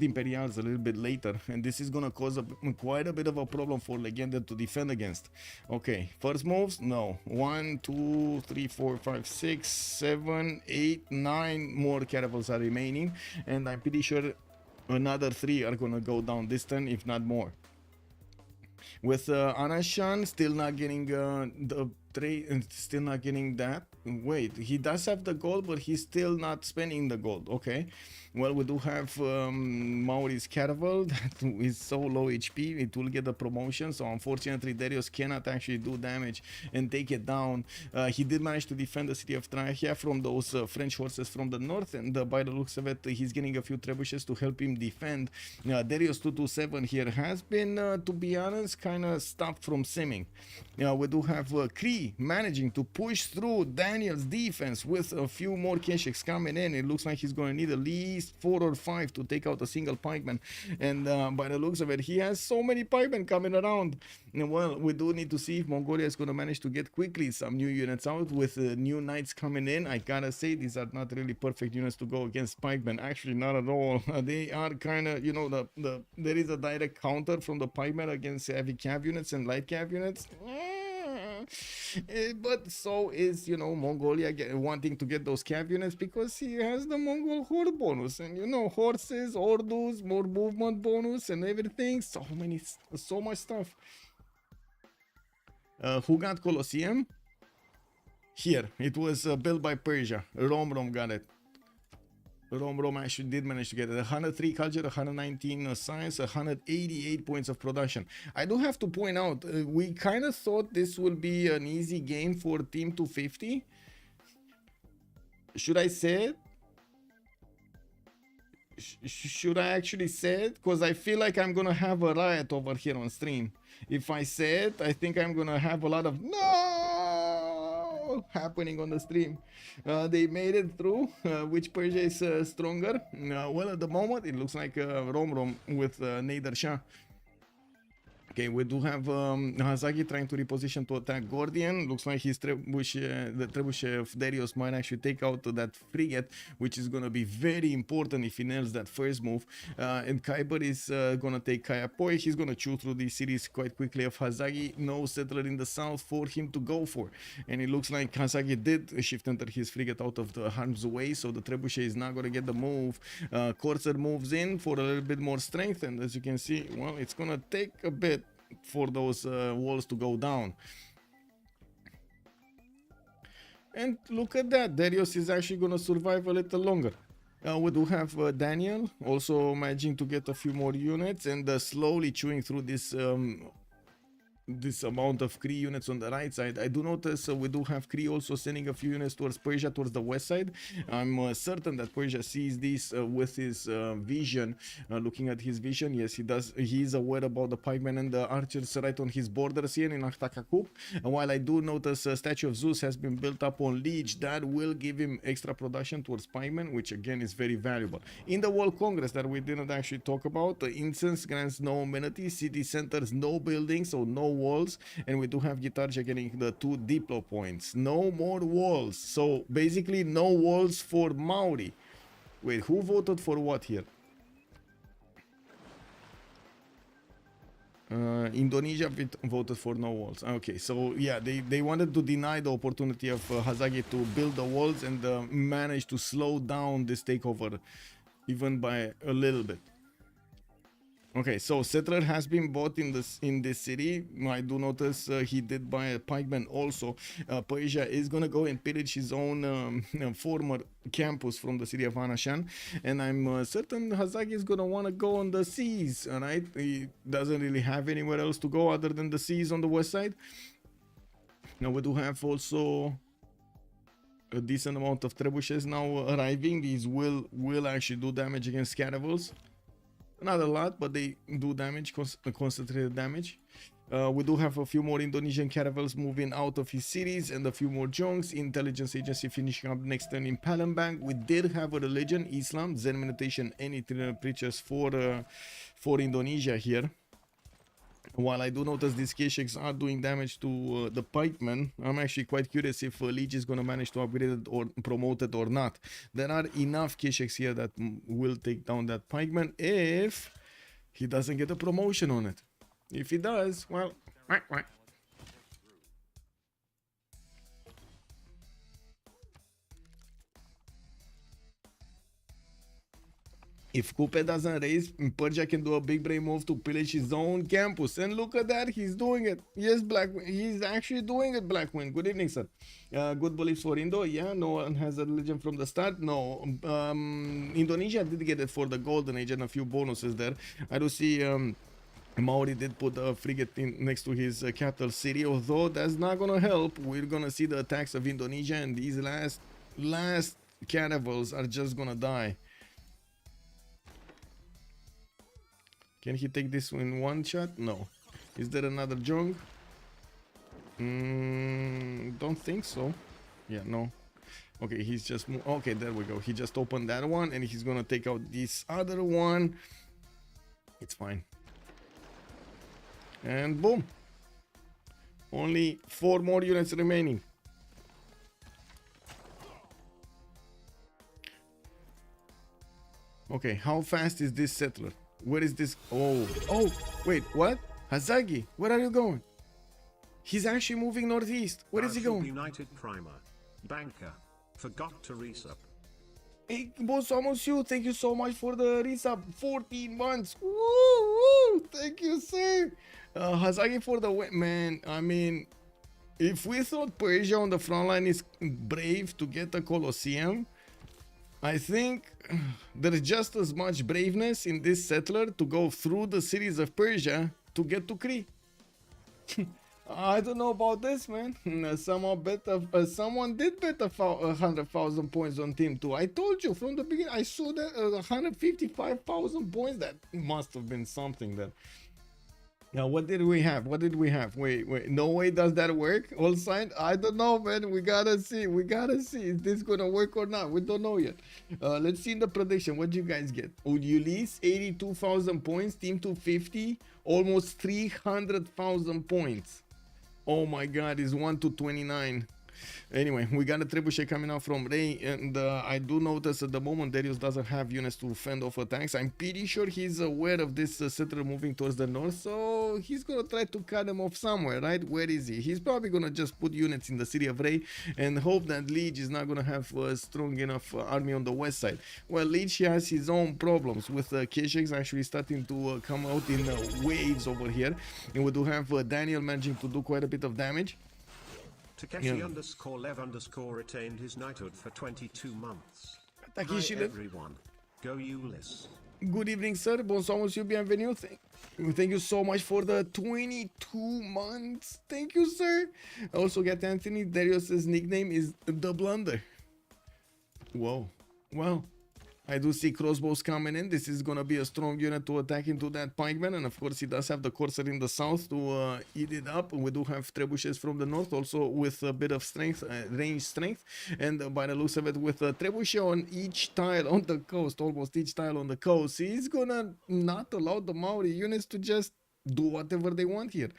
Imperials a little bit later, and this is going to cause quite a bit of a problem for Legenden to defend against. Okay, first moves, no. 1, 2, 3, 4, 5, 6, 7, 8, 9 more caravels are remaining, and I'm pretty sure another 3 are going to go down this turn, if not more. With Anashan still not getting the trade, still not getting that. Wait, he does have the gold, but he's still not spending the gold. Okay, well, we do have Mauri's Caravel that is so low HP, it will get the promotion. So unfortunately, Darius cannot actually do damage and take it down. He did manage to defend the city of Trachea from those French horses from the north, and by the looks of it, he's getting a few trebuchets to help him defend. Darius 227 here has been, to be honest, kind of stopped from simming. We do have Cree managing to push through Daniel's defense with a few more Kesheks coming in. It looks like he's going to need at least 4 or 5 to take out a single pikeman, and by the looks of it, he has so many pikemen coming around. And well, we do need to see if Mongolia is going to manage to get quickly some new units out with new knights coming in. I gotta say, these are not really perfect units to go against pikemen. Actually, not at all. They are kind of, you know, there is a direct counter from the pikemen against heavy cav units and light cav units. But so is, you know, Mongolia wanting to get those cav units because he has the Mongol horde bonus, and you know, horses, ordus, more movement bonus and everything. So much stuff. Who got Colosseum? Here, it was built by Persia. Romrom got it. Romrom actually did manage to get it. 103 culture, 119 science, 188 points of production. I do have to point out, we kind of thought this would be an easy game for Team 250. Should I say it? Should I actually say it? Because I feel like I'm gonna have a riot over here on stream. If I say it, I think I'm gonna have a lot of no happening on the stream. They made it through. Which Persia is stronger? Well, at the moment, it looks like Romrom with Nader Shah. Okay, we do have Hazaggi trying to reposition to attack Gordian. Looks like his trebuchet, the trebuchet of Darius might actually take out that frigate, which is going to be very important if he nails that first move. And Kiber is going to take Kayapoi. He's going to chew through these cities quite quickly of Hazaggi. No settler in the south for him to go for. And it looks like Hazaggi did shift enter his frigate out of the harm's way, so the trebuchet is not going to get the move. Corsair moves in for a little bit more strength, and as you can see, well, it's going to take a bit for those walls to go down. And look at that, Darius is actually gonna survive a little longer. We do have Daniel also managing to get a few more units, and slowly chewing through this amount of Cree units on the right side. I do notice we do have Cree also sending a few units towards Persia, towards the west side. I'm certain that Persia sees this with his vision. Looking at his vision, yes, he does. He is aware about the pikemen and the archers right on his borders here in Ahtakakup. While I do notice a statue of Zeus has been built up on Lege, that will give him extra production towards pikemen, which again is very valuable. In the World Congress that we didn't actually talk about, the incense grants no amenities, city centers, no buildings, so no walls, and we do have Gitarja getting the 2 diplo points. No more walls, so basically no walls for Mauri. Wait, who voted for what here? Indonesia voted for no walls. Okay, so yeah, they wanted to deny the opportunity of Hazaggi to build the walls and manage to slow down this takeover even by a little bit. Okay, so settler has been bought in this city. I do notice he did buy a pikeman also. Persia is gonna go and pillage his own former campus from the city of Anashan, and I'm certain Hazaggi is gonna want to go on the seas. Alright, he doesn't really have anywhere else to go other than the seas on the west side. Now we do have also a decent amount of trebuchets now arriving. These will actually do damage against caravels. Not a lot, but they do damage, concentrated damage. We do have a few more Indonesian caravels moving out of his cities and a few more junks. Intelligence agency finishing up next turn in Palembang. We did have a religion, Islam, Zen meditation, and eternal preachers for Indonesia here. While I do notice these K-Shakes are doing damage to the pikemen, I'm actually quite curious if Lege is going to manage to upgrade it or promote it or not. There are enough K-Shakes here that will take down that pikeman if he doesn't get a promotion on it. If he does, well, if Kupe doesn't raise, Persia can do a big brain move to pillage his own campus. And look at that, he's doing it. Yes, Blackwind, he's actually doing it, Blackwind. Good evening, sir. Good beliefs for Indo. Yeah, no one has a religion from the start. No, Indonesia did get it for the Golden Age and a few bonuses there. I do see Maori did put a frigate in next to his capital city, although that's not gonna help. We're gonna see the attacks of Indonesia, and these last caravels are just gonna die. Can he take this in one shot? No. Is there another junk? Don't think so. Yeah, no. Okay, he's just okay, there we go. He just opened that one and he's gonna take out this other one. It's fine. And boom. Only 4 more units remaining. Okay, how fast is this settler? Where is this? Oh, wait, what? Hazaggi, where are you going? He's actually moving northeast. Where is he going? United Primer. Banker. Forgot to resub. Hey, boss, almost you. Thank you so much for the resub. 14 months. Woo, woo. Thank you, sir. Hazaggi for the win. Man, I mean, if we thought Persia on the front line is brave to get the Colosseum, I think there's just as much braveness in this settler to go through the cities of Persia to get to Cree. I don't know about this, man. Someone did bet 100,000 points on Team 2. I told you from the beginning. I saw that 155,000 points. That must have been something that. Now, what did we have? Wait. No way does that work? All signed? I don't know, man. We gotta see. Is this gonna work or not? We don't know yet. Let's see in the prediction. What do you guys get? Ulyss, 82,000 points. Team 250, almost 300,000 points. Oh my God, it's 1 to 29. Anyway, we got a trebuchet coming out from Ray, and I do notice at the moment Darius doesn't have units to fend off attacks. I'm pretty sure he's aware of this settler moving towards the north, so he's gonna try to cut him off somewhere, right? Where is he? He's probably gonna just put units in the city of Ray and hope that Lege is not gonna have a strong enough army on the west side. Well, Lege has his own problems with K-Shakes actually starting to come out in waves over here, and we do have Daniel managing to do quite a bit of damage. Takeshi_Lev_ retained his knighthood for 22 months. Takeshi Hi everyone. Go Ulyss. Good evening, sir. Bonsoir, monsieur. Bienvenue. Thank you so much for the 22 months. Thank you, sir. I also get Anthony. Darius's nickname is The Blunder. Whoa. Well, I do see crossbows coming in. This is gonna be a strong unit to attack into that pikeman, and of course he does have the corsair in the south to eat it up. We do have trebuchets from the north also with a bit of strength, range strength, and by the looks of it, with a trebuchet on each tile on the coast, almost each tile on the coast, he's gonna not allow the Maori units to just do whatever they want here.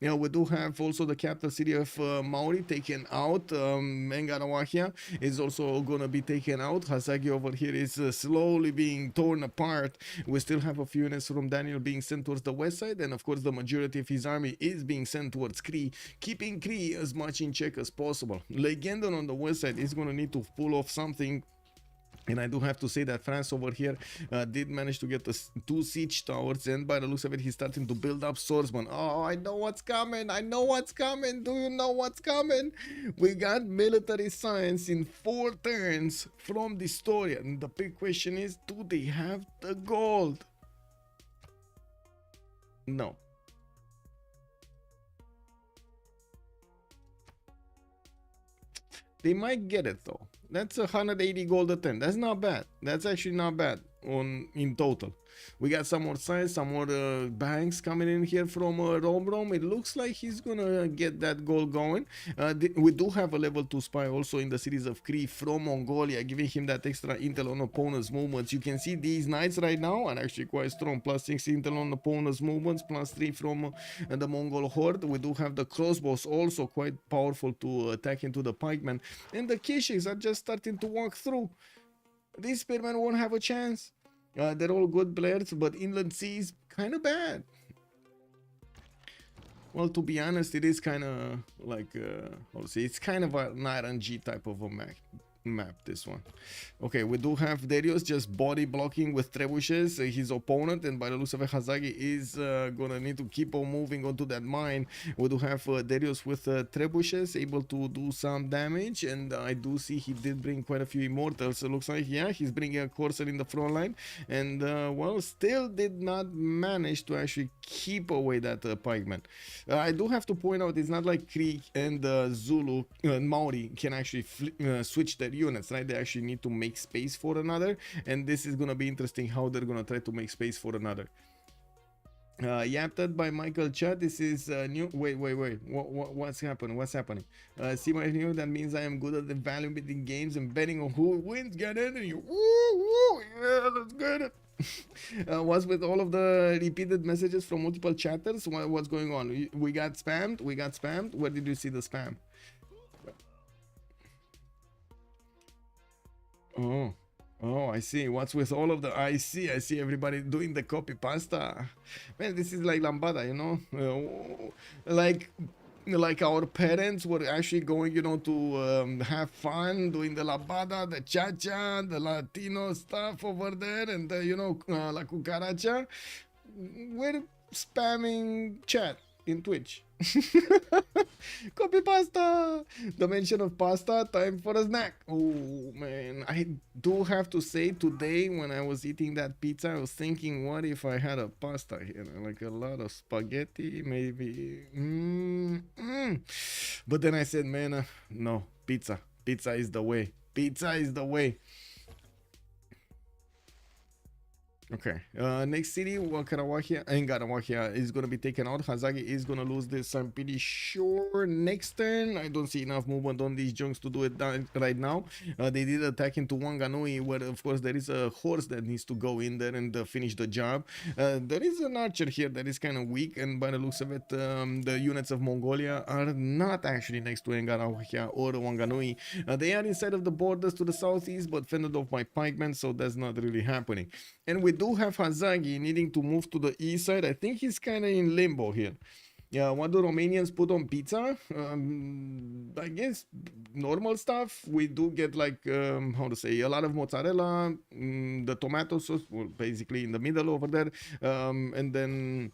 You know, we do have also the capital city of Maori taken out. Mengarawahia is also gonna be taken out. Hazaggi over here is slowly being torn apart. We still have a few units from Daniel being sent towards the west side, and of course the majority of his army is being sent towards Cree, keeping Cree as much in check as possible. Legenden on the west side is gonna need to pull off something. And I do have to say that France over here did manage to get the 2 siege towers, and by the looks of it, he's starting to build up swordsmen. Oh, I know what's coming. Do you know what's coming? We got military science in 4 turns from dISTORIA. And the big question is, do they have the gold? No. They might get it though. That's 180 gold a turn. That's not bad. That's actually not bad. in total. We got some more size, some more banks coming in here from Romrom. It looks like he's gonna get that goal going. We do have a level 2 spy also in the series of Cree from Mongolia, giving him that extra intel on opponent's movements. You can see these knights right now are actually quite strong. +6 intel on opponent's movements, +3 from the Mongol horde. We do have the crossbows also quite powerful to attack into the pikemen. And the Kishiks are just starting to walk through. These spearmen won't have a chance. They're all good players, but Inland Sea is kind of bad. Well, to be honest, it is kind of like, how to say, it's kind of an RNG type of a map, this one. Okay, we do have Darius just body blocking with trebuchets his opponent, and by the looks of it, Hazaggi is gonna need to keep on moving onto that mine. We do have Darius with trebuchets able to do some damage, and I do see he did bring quite a few immortals. It looks like, yeah, he's bringing a Corsair in the front line, and well, still did not manage to actually keep away that pikeman. I do have to point out, it's not like Cree and Zulu Maori can actually switch their units, right? They actually need to make space for another, and this is gonna be interesting how they're gonna try to make space for another. Yapped by Michael Chat. This is new. Wait. What's happening? See my new. That means I am good at evaluating games and betting on who wins. Get in and you. Woo, yeah, let's get it. What's with all of the repeated messages from multiple chatters? What's going on? We got spammed. Where did you see the spam? Oh, I see. What's with all of the... I see everybody doing the copy pasta. Man, this is like lambada, you know? Like our parents were actually going, you know, to have fun doing the lambada, the cha-cha, the Latino stuff over there, and you know, la cucaracha. We're spamming chat in Twitch. Copy pasta. The mention of pasta, time for a snack. Oh man, I do have to say, today when I was eating that pizza, I was thinking, what if I had a pasta here, like a lot of spaghetti, maybe. But then I said, man, no, pizza is the way. Okay, next city, Ngarawahia is going to be taken out. Hazaggi is going to lose this, I'm pretty sure. Next turn, I don't see enough movement on these junks to do it right now. They did attack into Wanganui, where of course there is a horse that needs to go in there and finish the job. There is an archer here that is kind of weak, and by the looks of it, the units of Mongolia are not actually next to Ngarawahia or Wanganui. They are inside of the borders to the southeast, but fended off by pikemen, so that's not really happening. And we do have Hazaggi needing to move to the east side. I think he's kind of in limbo here. Yeah, what do Romanians put on pizza? I guess normal stuff. We do get like, how to say, a lot of mozzarella, the tomato sauce, well, basically in the middle over there. And then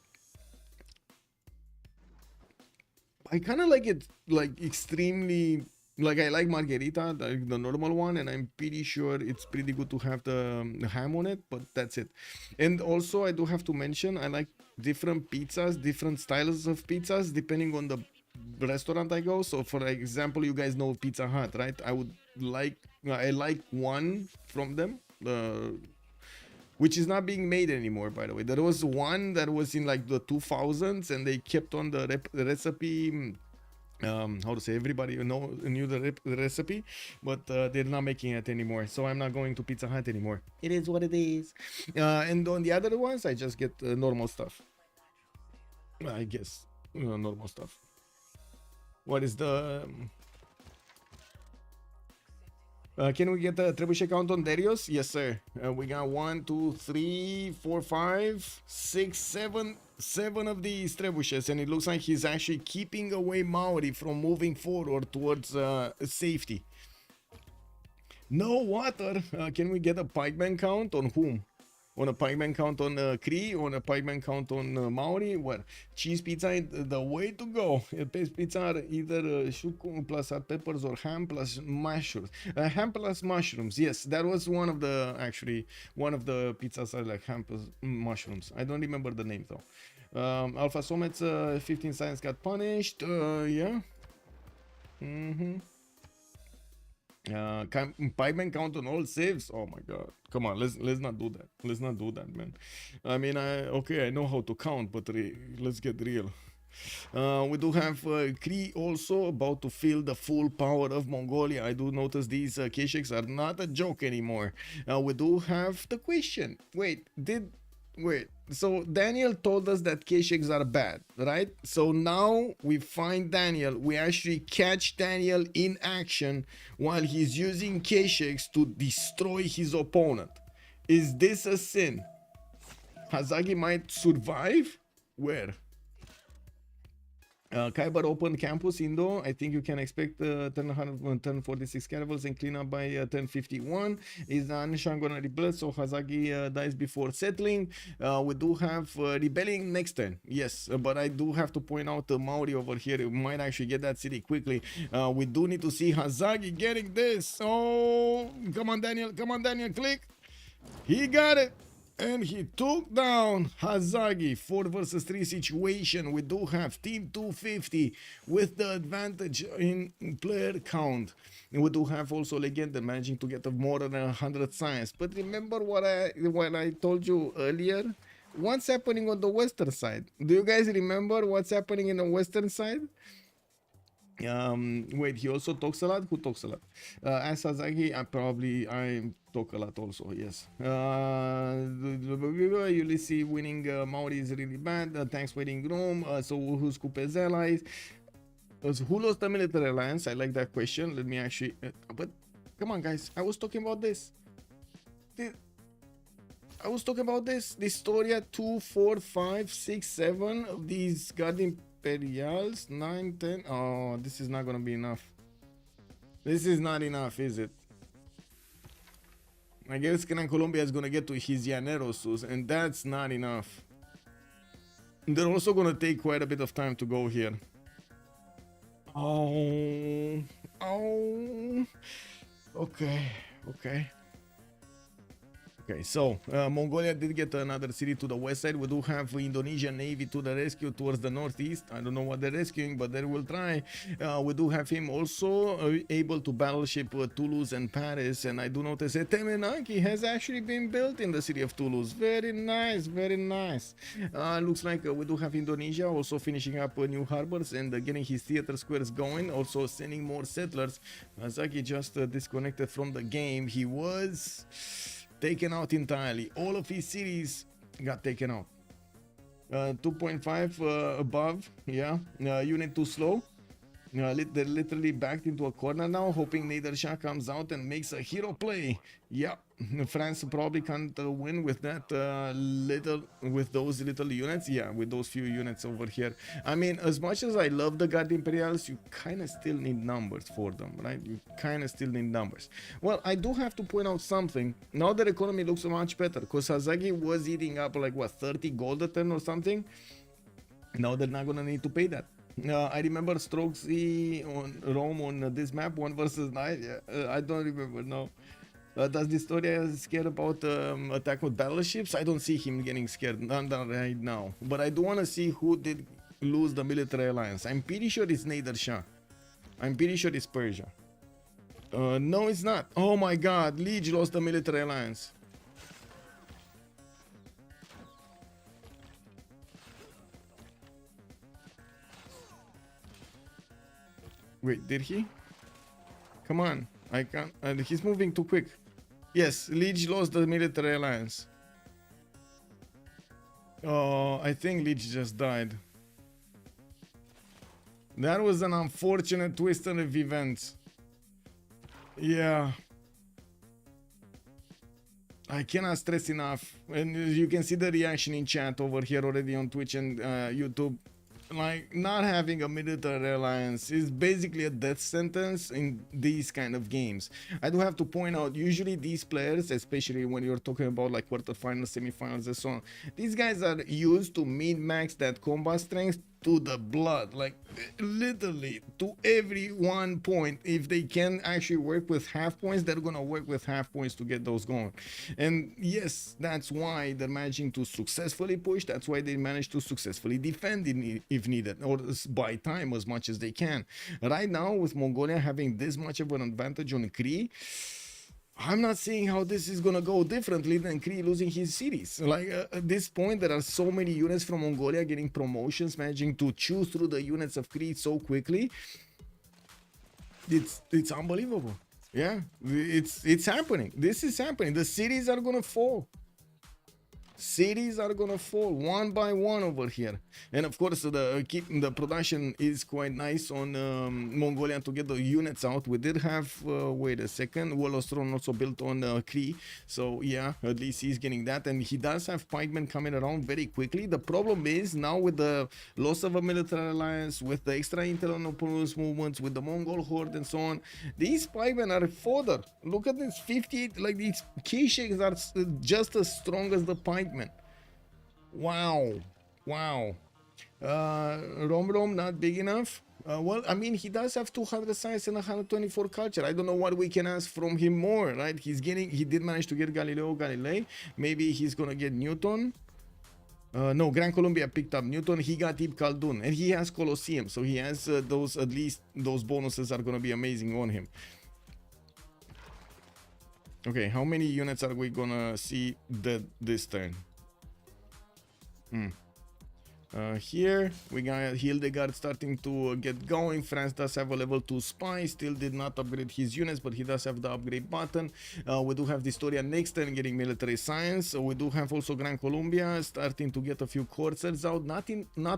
I kind of like it, like extremely... Like, I like margherita, the normal one, and I'm pretty sure it's pretty good to have the ham on it, but that's it. And also, I do have to mention, I like different pizzas, different styles of pizzas, depending on the restaurant I go. So, for example, you guys know Pizza Hut, right? I like one from them, which is not being made anymore, by the way. There was one that was in like the 2000s, and they kept on the recipe... how to say, everybody knew the recipe, but they're not making it anymore, so I'm not going to Pizza Hut anymore. It is what it is. And on the other ones, I just get normal stuff, I guess. Normal stuff. What is the can we get the trebuchet count on Darius? Yes, sir. We got 1, 2, 3, 4, 5, 6, 7 of these trebuchets, and it looks like he's actually keeping away Maori from moving forward towards safety. No water. Can we get a pikeman count on whom? On a pikeman count on Cree, on a pikeman count on Maori? What? Cheese pizza is the way to go. Pizza are either shuku plus hot peppers or ham plus mushrooms. Ham plus mushrooms. Yes, that was one of the pizzas are like ham plus mushrooms. I don't remember the name though. Alpha Somets 15 science got punished. Yeah. Pieman count on all saves. Oh my god, come on, let's not do that. Let's not do that, man. I mean, okay, I know how to count, but let's get real. We do have Cree also about to feel the full power of Mongolia. I do notice these K-Shakes are not a joke anymore. We do have the question. Wait, so Daniel told us that K-Shakes are bad, right? So now we find Daniel. We actually catch Daniel in action while he's using K-Shakes to destroy his opponent. Is this a sin? Hazaggi might survive? Where? Kiber open campus Indo. I think you can expect 1046 caravels and clean up by 1051. Is Anishan gonna rebuild? So Hazaggi dies before settling. We do have rebelling next turn. Yes, but I do have to point out Maori over here. We might actually get that city quickly. We do need to see Hazaggi getting this. Oh, come on, Daniel. Come on, Daniel. Click. He got it. And he took down Hazaggi. 4 versus 3 situation. We do have team 250 with the advantage in player count. And we do have also Legenden managing to get more than 100 science. But remember what I told you earlier? What's happening on the western side? Do you guys remember what's happening in the western side? Wait, he also talks a lot. Who talks a lot? As Hazaggi, I talk a lot also. Yes. Ulyss winning Maori is really bad. Thanks waiting room. So who's Kupe's allies? Who lost the military alliance? I like that question. Let me actually. But come on, guys. I was talking about this. I was talking about this. dISTORIA 2, 4, 5, 6, 7 of these Guardian Imperials, 9, 10. Oh, this is not gonna be enough. This is not enough, is it? I guess Gran Colombia is gonna get to his Llaneros, and that's not enough. They're also gonna take quite a bit of time to go here. Oh, okay. Okay, so Mongolia did get another city to the west side. We do have Indonesian Navy to the rescue towards the northeast. I don't know what they're rescuing, but they will try. We do have him also able to battleship Toulouse and Paris. And I do notice that Temenaki has actually been built in the city of Toulouse. Very nice, very nice. Looks like we do have Indonesia also finishing up new harbors and getting his theater squares going. Also sending more settlers. Hazaggi just disconnected from the game. He was taken out entirely. All of his cities got taken out. 2.5 above. Yeah. Unit too slow. They're literally backed into a corner now, hoping Nader Shah comes out and makes a hero play. Yeah, France probably can't win with that with those little units. Yeah, with those few units over here. I mean, as much as I love the Guard Imperials, you kind of still need numbers for them, right? You kind of still need numbers. Well, I do have to point out something. Now their economy looks much better, because Hazaggi was eating up like, what, 30 gold a turn or something? Now they're not gonna need to pay that. I remember Strokesy on Rome on this map, 1 versus 9. Yeah, I don't remember now. Does dISTORIA scared about attack with battleships? I don't see him getting scared, not right now. But I do want to see who did lose the military alliance. I'm pretty sure it's Nader Shah. I'm pretty sure it's Persia. No, it's not. Oh my god, Lege lost the military alliance. Wait, did he? Come on, I can't. He's moving too quick. Yes, Lege lost the military alliance. Oh, I think Lege just died. That was an unfortunate twist of events. Yeah. I cannot stress enough. And you can see the reaction in chat over here already on Twitch and YouTube. Like, not having a military alliance is basically a death sentence in these kind of games. I do have to point out, usually these players, especially when you're talking about like quarterfinals, semifinals and so on, these guys are used to min-max that combat strength to the blood, like literally to every 1 point. If they can actually work with half points, they're gonna work with half points to get those going. And yes, that's why they're managing to successfully push. That's why they manage to successfully defend if needed, or buy time as much as they can. Right now, with Mongolia having this much of an advantage on Cree, I'm not seeing how this is gonna go differently than Cree losing his cities. Like at this point, there are so many units from Mongolia getting promotions, managing to choose through the units of Cree so quickly. It's unbelievable. Yeah, it's happening. This is happening. The cities are gonna fall. Cities are gonna fall one by one over here, and of course the production is quite nice on Mongolia to get the units out. We did have wait a second, Wolostron also built on Cree, so yeah, at least he's getting that, and he does have pikemen coming around very quickly. The problem is now with the loss of a military alliance, with the extra intel on opponents movements, with the Mongol horde and so on, these pikemen are fodder. Look at this 58, like these Keyshakes are just as strong as the pikemen. Wow. Romrom not big enough. Well, I mean, he does have 200 science and 124 culture. I don't know what we can ask from him more, right? He did manage to get Galilei. Maybe he's gonna get Newton. No, Gran Colombia picked up Newton. He got Ibn Khaldun, and he has Colosseum, so he has those, at least those bonuses are gonna be amazing on him. Okay, how many units are we gonna see this turn? Here we got Hildegard starting to get going. France does have a level 2 spy, still did not upgrade his units, but he does have the upgrade button. We do have dISTORIA next turn getting military science. We do have also Gran Colombia starting to get a few coursers out, not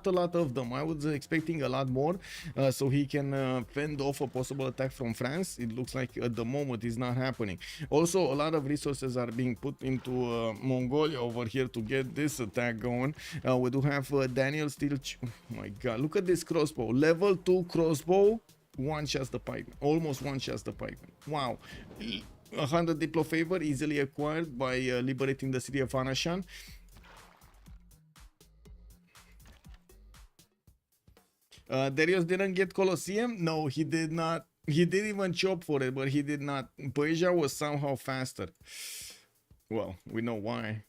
a lot of them. I was expecting a lot more, so he can fend off a possible attack from France. It looks like at the moment it's not happening. Also, a lot of resources are being put into Mongolia over here to get this attack going. We do have Daniel still. Oh my god, look at this crossbow. Level 2 crossbow, one shots the pikeman. Almost one shots the pikeman. Wow. 100 Diplo favor easily acquired by liberating the city of Anashan. Darius didn't get Colosseum. No, he did not. He didn't even chop for it, but he did not. Persia was somehow faster. Well, we know why.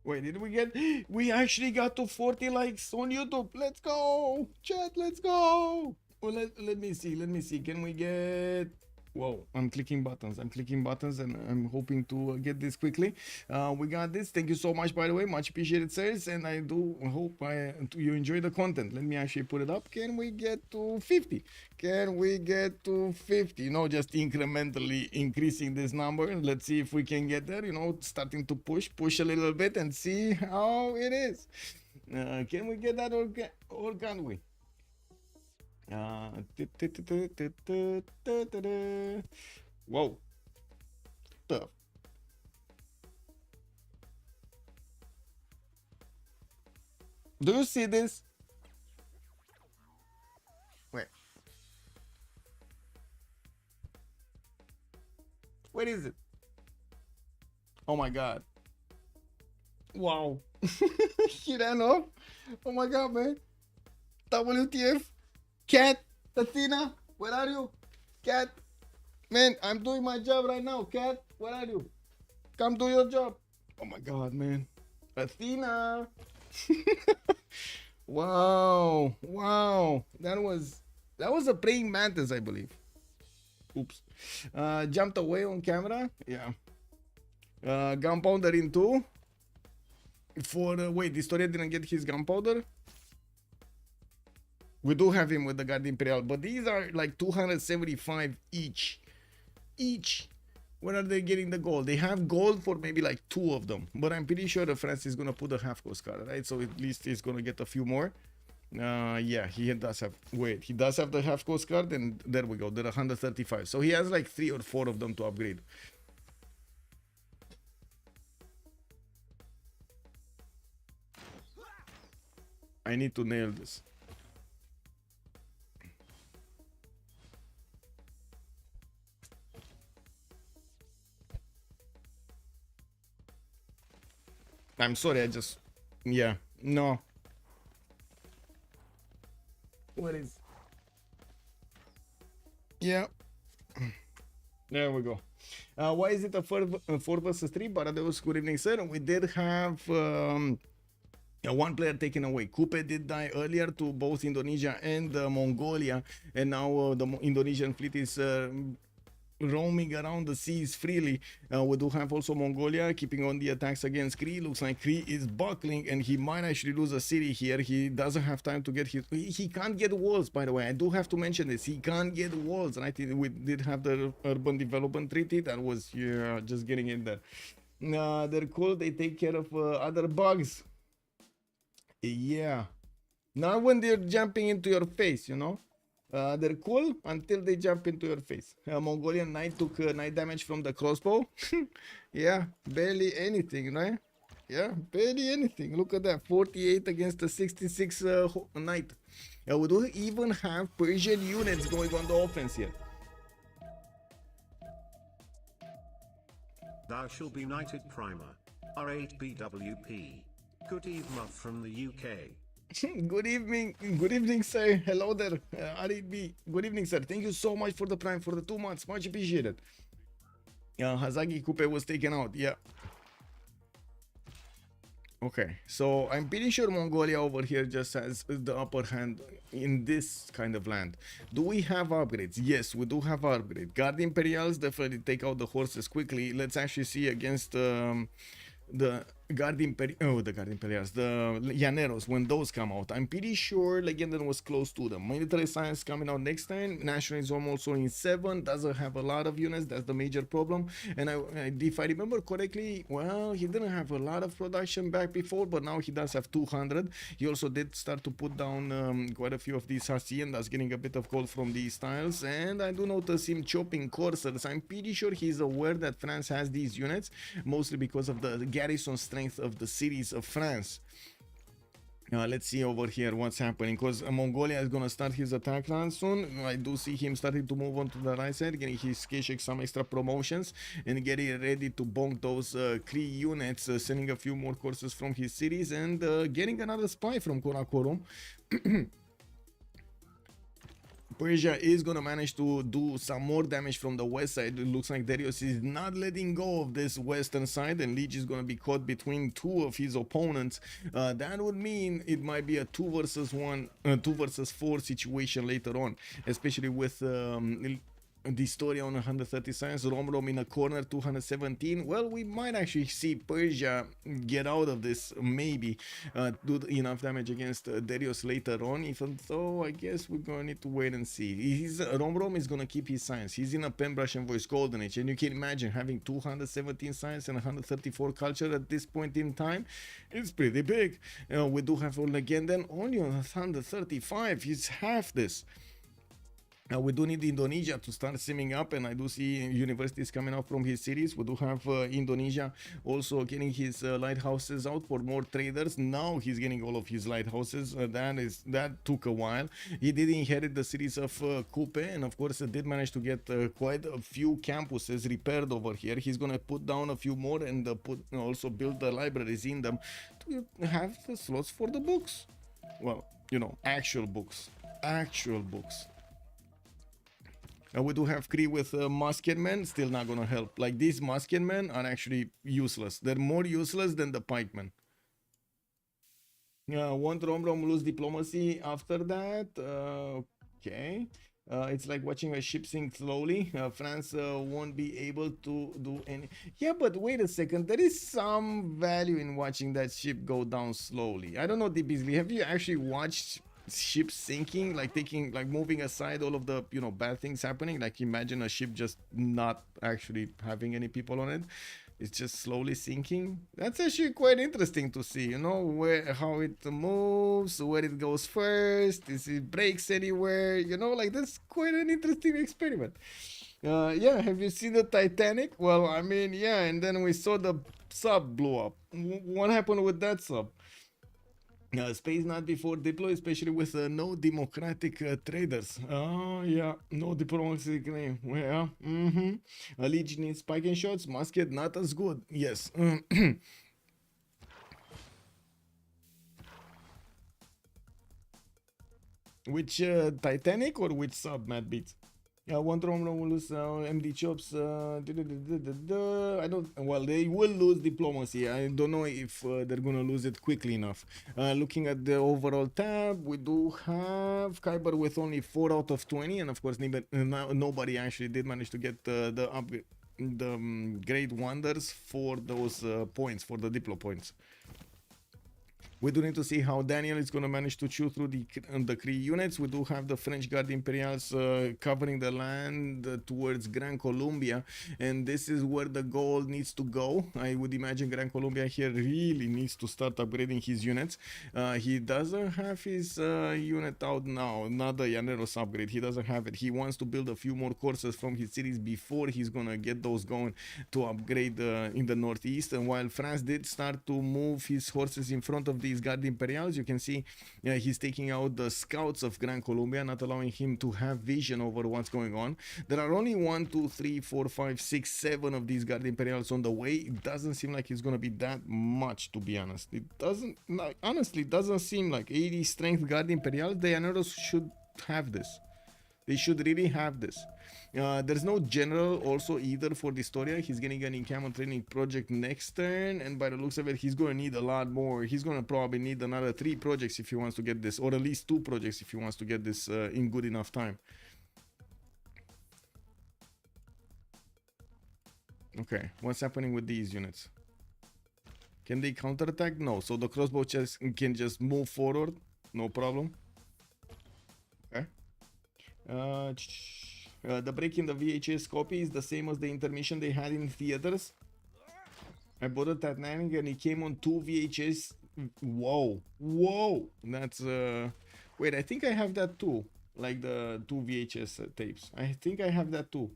Wait, did we get? We actually got to 40 likes on YouTube. Let's go, chat. Let's go. Well, let me see. Let me see. Can we get? Whoa, I'm clicking buttons, and I'm hoping to get this quickly. We got this. Thank you so much, by the way. Much appreciated, sirs. And I do hope you enjoy the content. Let me actually put it up. Can we get to 50? Can we get to 50? You know, just incrementally increasing this number. Let's see if we can get there. You know, starting to push a little bit and see how it is. Can we get that or can't we? Whoa. Tough. Do you see this? Wait. Where is it? Oh my god. Wow. He ran off. Oh my god, man. WTF. Cat, Tatina, where are you? Cat, man, I'm doing my job right now. Cat, where are you? Come do your job. Oh my god, man. Athena. Wow. That was a praying mantis, I believe. Oops. Jumped away on camera. Yeah. Gunpowder in 2. Wait, dISTORIA didn't get his gunpowder. We do have him with the Guard Imperial, but these are like 275 each. Where are they getting the gold? They have gold for maybe like 2 of them, but I'm pretty sure the France is gonna put a half coast card, right? So at least he's gonna get a few more. Yeah, he does have. Wait, he does have the half coast card, and there we go. There are 135. So he has like 3 or 4 of them to upgrade. I need to nail this. I'm sorry, I just... Yeah, no. What is... Yeah. There we go. Why is it a 4 versus 3? Baradeus, good evening, sir. We did have one player taken away. Kupe did die earlier to both Indonesia and Mongolia, and now the Indonesian fleet is roaming around the seas freely. We do have also Mongolia keeping on the attacks against Cree. Looks like Cree is buckling and he might actually lose a city here. He doesn't have time to get his... He can't get walls, by the way. I do have to mention this. He can't get walls. And I think we did have the Urban Development Treaty. That was, yeah, just getting in there. They're cool. They take care of other bugs. Yeah. Not when they're jumping into your face, you know. They're cool until they jump into your face. Mongolian knight took knight damage from the crossbow. Yeah, barely anything, right? Yeah, barely anything. Look at that, 48 against the 66 knight. We do even have Persian units going on the offense here. Thou shall be knighted primer. R8BWP. Good evening from the UK. Good evening, sir. Hello there, R8B. Good evening, sir. Thank you so much for the prime for the 2 months. Much appreciated. Hazaggi Kupe was taken out. Yeah. Okay, so I'm pretty sure Mongolia over here just has the upper hand in this kind of land. Do we have upgrades? Yes, we do have upgrades. Guard Imperials definitely take out the horses quickly. Let's actually see against the Guard Imperials, the Llaneros, when those come out. I'm pretty sure Legenden was close to them. Military Science coming out next time. Nationalism also in 7. Doesn't have a lot of units. That's the major problem. And if I remember correctly, well, he didn't have a lot of production back before, but now he does have 200. He also did start to put down quite a few of these haciendas, getting a bit of gold from these tiles. And I do notice him chopping coursers. I'm pretty sure he's aware that France has these units, mostly because of the garrison strength of the cities of France. Let's see over here what's happening, because Mongolia is gonna start his attack run soon. I do see him starting to move on to the right side, getting his Keshik some extra promotions and getting ready to bonk those Cree units, sending a few more courses from his cities and getting another spy from Karakorum. Persia is gonna manage to do some more damage from the west side. It looks like Darius is not letting go of this western side, and Lege is gonna be caught between 2 of his opponents. That would mean it might be a 2 versus 4 situation later on, especially with dISTORIA on 130 science, Romrom in a corner 217. Well, we might actually see Persia get out of this, maybe do enough damage against Darius later on, even though I guess we're gonna need to wait and see. Romrom is gonna keep his science. He's in a Pembrush and Voice Golden Age, and you can imagine having 217 science and 134 culture at this point in time. It's pretty big. We do have Legenden only on 135. He's half this. We do need Indonesia to start simming up, and I do see universities coming out from his cities. We do have Indonesia also getting his lighthouses out for more traders. Now he's getting all of his lighthouses. That took a while. He did inherit the cities of Kupe, and of course did manage to get quite a few campuses repaired over here. He's gonna put down a few more and also build the libraries in them to have the slots for the books. Well, you know, actual books. We do have Cree with musketmen, still not gonna help. Like, these musketmen are actually useless. They're more useless than the pikemen. Won't Romrom lose diplomacy after that? Okay. It's like watching a ship sink slowly. France won't be able to do any... Yeah, but wait a second. There is some value in watching that ship go down slowly. I don't know, DBSB. Have you actually watched ships sinking, like moving aside all of the, you know, bad things happening? Like, imagine a ship just not actually having any people on it. It's just slowly sinking. That's actually quite interesting to see, you know, how it moves, where it goes first, if it breaks anywhere, you know, like, that's quite an interesting experiment. Yeah, have you seen the Titanic? Well, I mean, yeah, and then we saw the sub blew up. What happened with that sub? Space not before deploy, especially with no democratic traders. Oh, yeah, no diplomacy claim. Yeah, Lege needs spike and shots. Musket not as good. Yes. Which Titanic or which sub, Mad Beats? One Romrom will lose MD chops. I don't. Well, they will lose diplomacy. I don't know if they're gonna lose it quickly enough. Looking at the overall tab, we do have Kiber with only 4 out of 20, and of course, nobody actually did manage to get the upgrade, the great wonders for those points, for the diplo points. We do need to see how Daniel is going to manage to chew through the Cree units. We do have the French Guard Imperials covering the land towards Gran Colombia, and this is where the goal needs to go. I would imagine Gran Colombia here really needs to start upgrading his units. He doesn't have his unit out now, not the Llaneros upgrade. He doesn't have it. He wants to build a few more courses from his cities before he's going to get those going to upgrade in the northeast. And while France did start to move his horses in front of these Guard Imperials, you can see he's taking out the scouts of Gran Colombia, not allowing him to have vision over what's going on. There are only 1, 2, 3, 4, 5, 6, 7 of these Guard Imperials on the way. It doesn't seem like it's going to be that much, to be honest. It doesn't, honestly, it doesn't seem like 80 strength Guard Imperials. The Llaneros should have this. They should really have this. There's no general also either for dISTORIA. He's getting an encampment training project next turn, and by the looks of it, he's going to need a lot more. He's going to probably need another 3 projects if he wants to get this, or at least 2 projects if he wants to get this in good enough time. Okay, what's happening with these units? Can they counterattack? No, so the crossbow chest can just move forward, no problem. Okay. The break in the VHS copy is the same as the intermission they had in theaters. I bought a Titanic and it came on 2 VHS. Whoa, whoa, that's wait, I think I have that too, like the 2 VHS tapes. I think I have that too.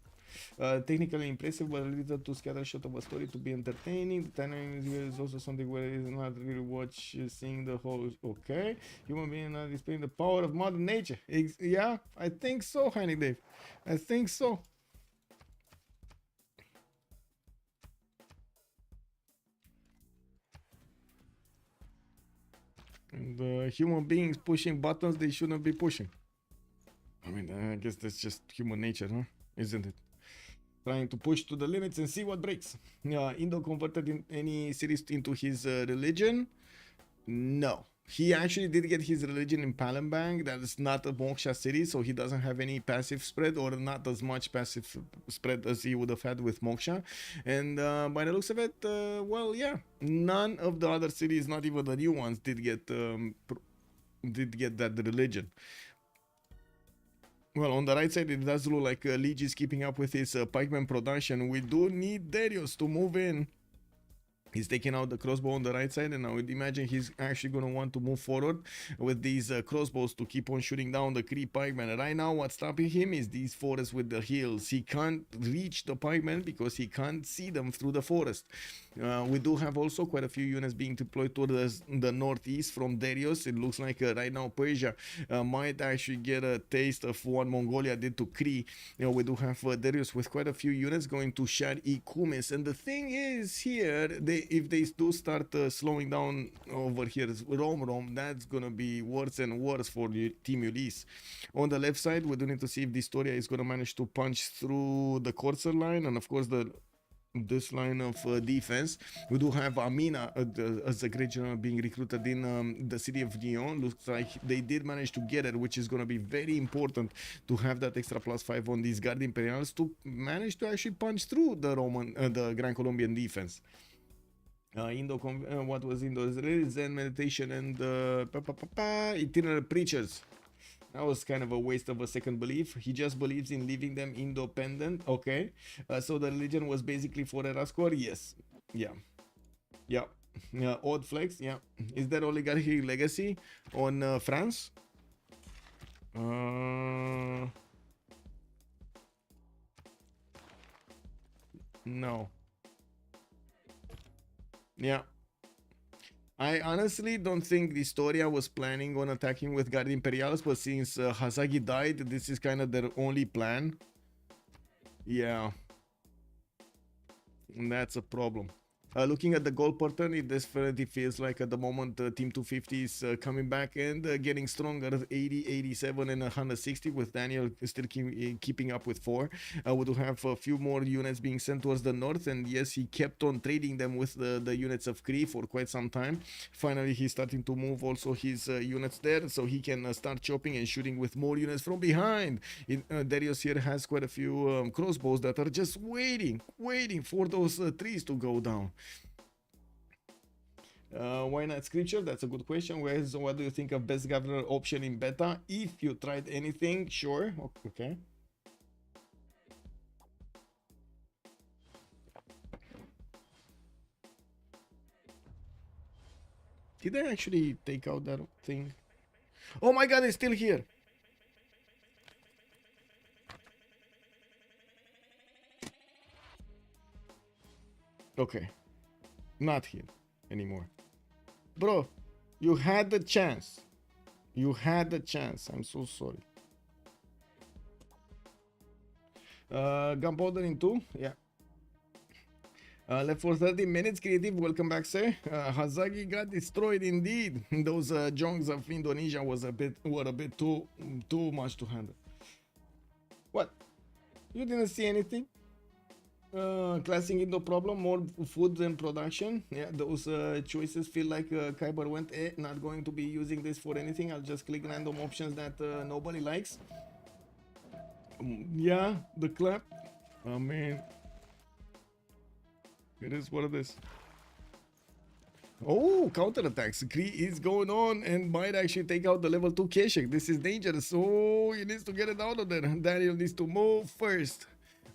Technically impressive, but a little too scattershot of a story to be entertaining. The Titanic is also something where it is not really watch seeing the whole. Okay, human being not displaying the power of Mother Nature. Yeah, I think so, Honey Dave. I think so. And human beings pushing buttons they shouldn't be pushing. I mean, I guess that's just human nature, huh? Isn't it? Trying to push to the limits and see what breaks. Indo converted in any cities into his religion? No. He actually did get his religion in Palembang. That is not a Moksha city, so he doesn't have any passive spread, or not as much passive spread as he would have had with Moksha. And by the looks of it, well, yeah, none of the other cities, not even the new ones, did get that religion. Well, on the right side, it does look like Lege is keeping up with his pikeman production. We do need Darius to move in. He's taking out the crossbow on the right side, and I would imagine he's actually going to want to move forward with these crossbows to keep on shooting down the Cree pikemen. Right now, what's stopping him is these forests with the hills. He can't reach the pikemen because he can't see them through the forest. We do have also quite a few units being deployed towards the northeast from Darius. It looks like right now Persia might actually get a taste of what Mongolia did to Cree. We do have Darius with quite a few units going to Shah Kumis. And the thing is here, if they do start slowing down over here, Romrom, that's gonna be worse and worse for Team Ulyss. On the left side, we do need to see if dISTORIA is gonna manage to punch through the Corsair line, and of course this line of defense. We do have Amina as a great general being recruited in the city of Lyon. Looks like they did manage to get it, which is going to be very important to have that extra +5 on these Guard Imperials to manage to actually punch through the Gran Colombian defense. What was Indo? Zen meditation and itinerant preachers. That was kind of a waste of a second belief. He just believes in leaving them independent. Okay. So the religion was basically for Erascor? Yes. Yeah. Yeah. Odd flex. Yeah. Is there oligarchy legacy on France? No. Yeah. I honestly don't think dISTORIA was planning on attacking with Guard Imperials, but since Hazaggi died, this is kind of their only plan. Yeah. And that's a problem. Looking at the goal pattern, it definitely feels like at the moment Team 250 is coming back and getting stronger at 80, 87 and 160 with Daniel still keeping up with 4. We do have a few more units being sent towards the north, and yes, he kept on trading them with the units of Cree for quite some time. Finally, he's starting to move also his units there so he can start chopping and shooting with more units from behind. Darius here has quite a few crossbows that are just waiting for those trees to go down. Why not scripture? That's a good question. What do you think of best governor option in beta? If you tried anything, sure. Okay. Did I actually take out that thing? Oh my god, it's still here. Okay. Not here anymore. Bro, you had the chance. You had the chance. I'm so sorry. Gunpowder in 2? Yeah. Left for 30 minutes, creative. Welcome back, sir. Hazaggi got destroyed indeed. Those jongs of Indonesia were a bit too much to handle. What? You didn't see anything? Classic Indo problem, more food than production. Yeah, those choices feel like Kiber went, not going to be using this for anything. I'll just click random options that nobody likes. Yeah, the clap. Oh man. It is what it is. Oh, counterattacks. Cree is going on and might actually take out the level 2 Keshik. This is dangerous. Oh, he needs to get it out of there. Daniel needs to move first.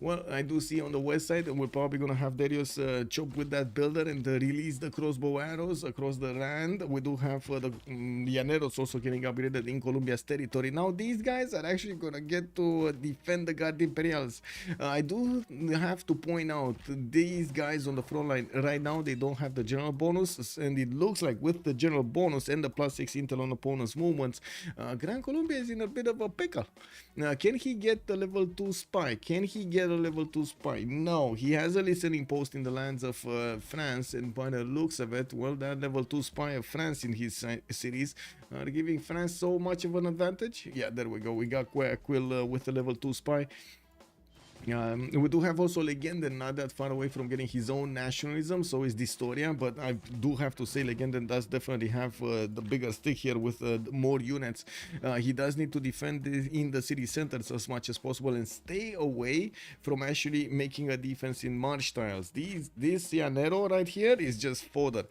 Well, I do see on the west side that we're probably going to have Darius chop with that builder and release the crossbow arrows across the land. We do have the Llaneros also getting upgraded in Colombia's territory. Now, these guys are actually going to get to defend the Guard Imperials. I do have to point out, these guys on the front line, right now, they don't have the general bonus. And it looks like with the general bonus and the +6 intel on opponent's movements, Gran Colombia is in a bit of a pickle. Can he get the level 2 spy? Can he get a level 2 spy? No, he has a listening post in the lands of France, and by the looks of it, well, that level 2 spy of France in his series are giving France so much of an advantage. Yeah, there we go. We got Quill with the level 2 spy. We do have also Legenden, not that far away from getting his own nationalism, so is dISTORIA, but I do have to say Legenden does definitely have the bigger stick here with more units. He does need to defend in the city centers as much as possible and stay away from actually making a defense in marsh tiles. This Llanero right here is just fodder.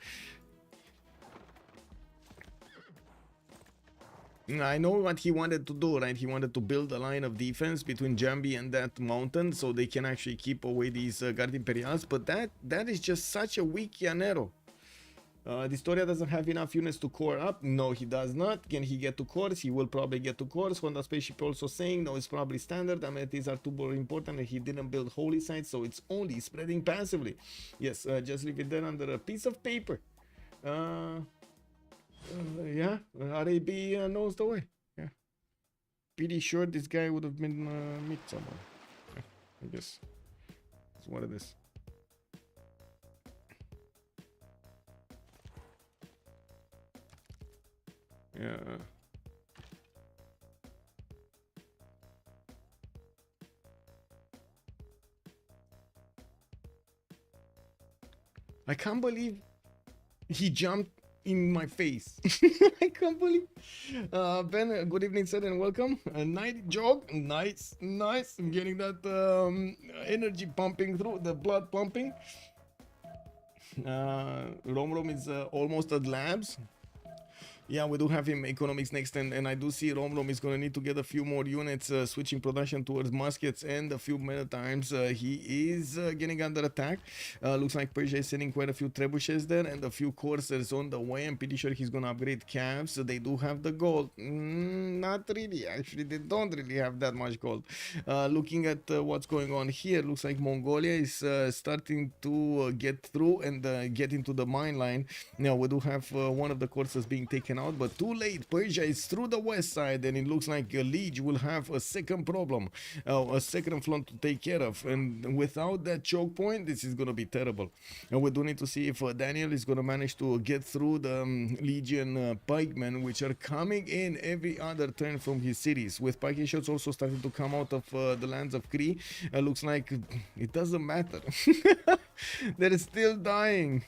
I know what he wanted to do, right? He wanted to build a line of defense between Jambi and that mountain so they can actually keep away these Guard Imperials, but that is just such a weak Llanero. dISTORIA doesn't have enough units to core up. No, he does not. Can he get to cores? He will probably get to cores. Honda Spaceship also saying, no, it's probably standard. Amenities are too more important and he didn't build holy sites, so it's only spreading passively. Yes, just leave it there under a piece of paper. Yeah, RAB knows the way. Yeah, pretty sure this guy would have been meet someone. Yeah, I guess that's what it is. Yeah. I can't believe he jumped in my face. I can't believe. Ben, good evening, sir, and welcome. A night jog, nice. I'm getting that energy pumping through, the blood pumping. Romrom is almost at labs. Yeah, we do have him economics next, and I do see Romrom is going to need to get a few more units, switching production towards muskets and a few times. He is getting under attack. Looks like Persia is sending quite a few trebuchets there and a few coursers on the way. I'm pretty sure he's going to upgrade cabs. They do have the gold. Not really, actually, they don't really have that much gold. Looking at what's going on here, looks like Mongolia is starting to get through and get into the mine line. Now, we do have one of the coursers being taken out, but too late. Persia is through the west side, and it looks like Lege will have a second problem, a second front to take care of. And without that choke point, this is gonna be terrible. And we do need to see if Daniel is gonna manage to get through the Legion pikemen, which are coming in every other turn from his cities. With pike shots also starting to come out of the lands of Cree, looks like it doesn't matter. They're still dying.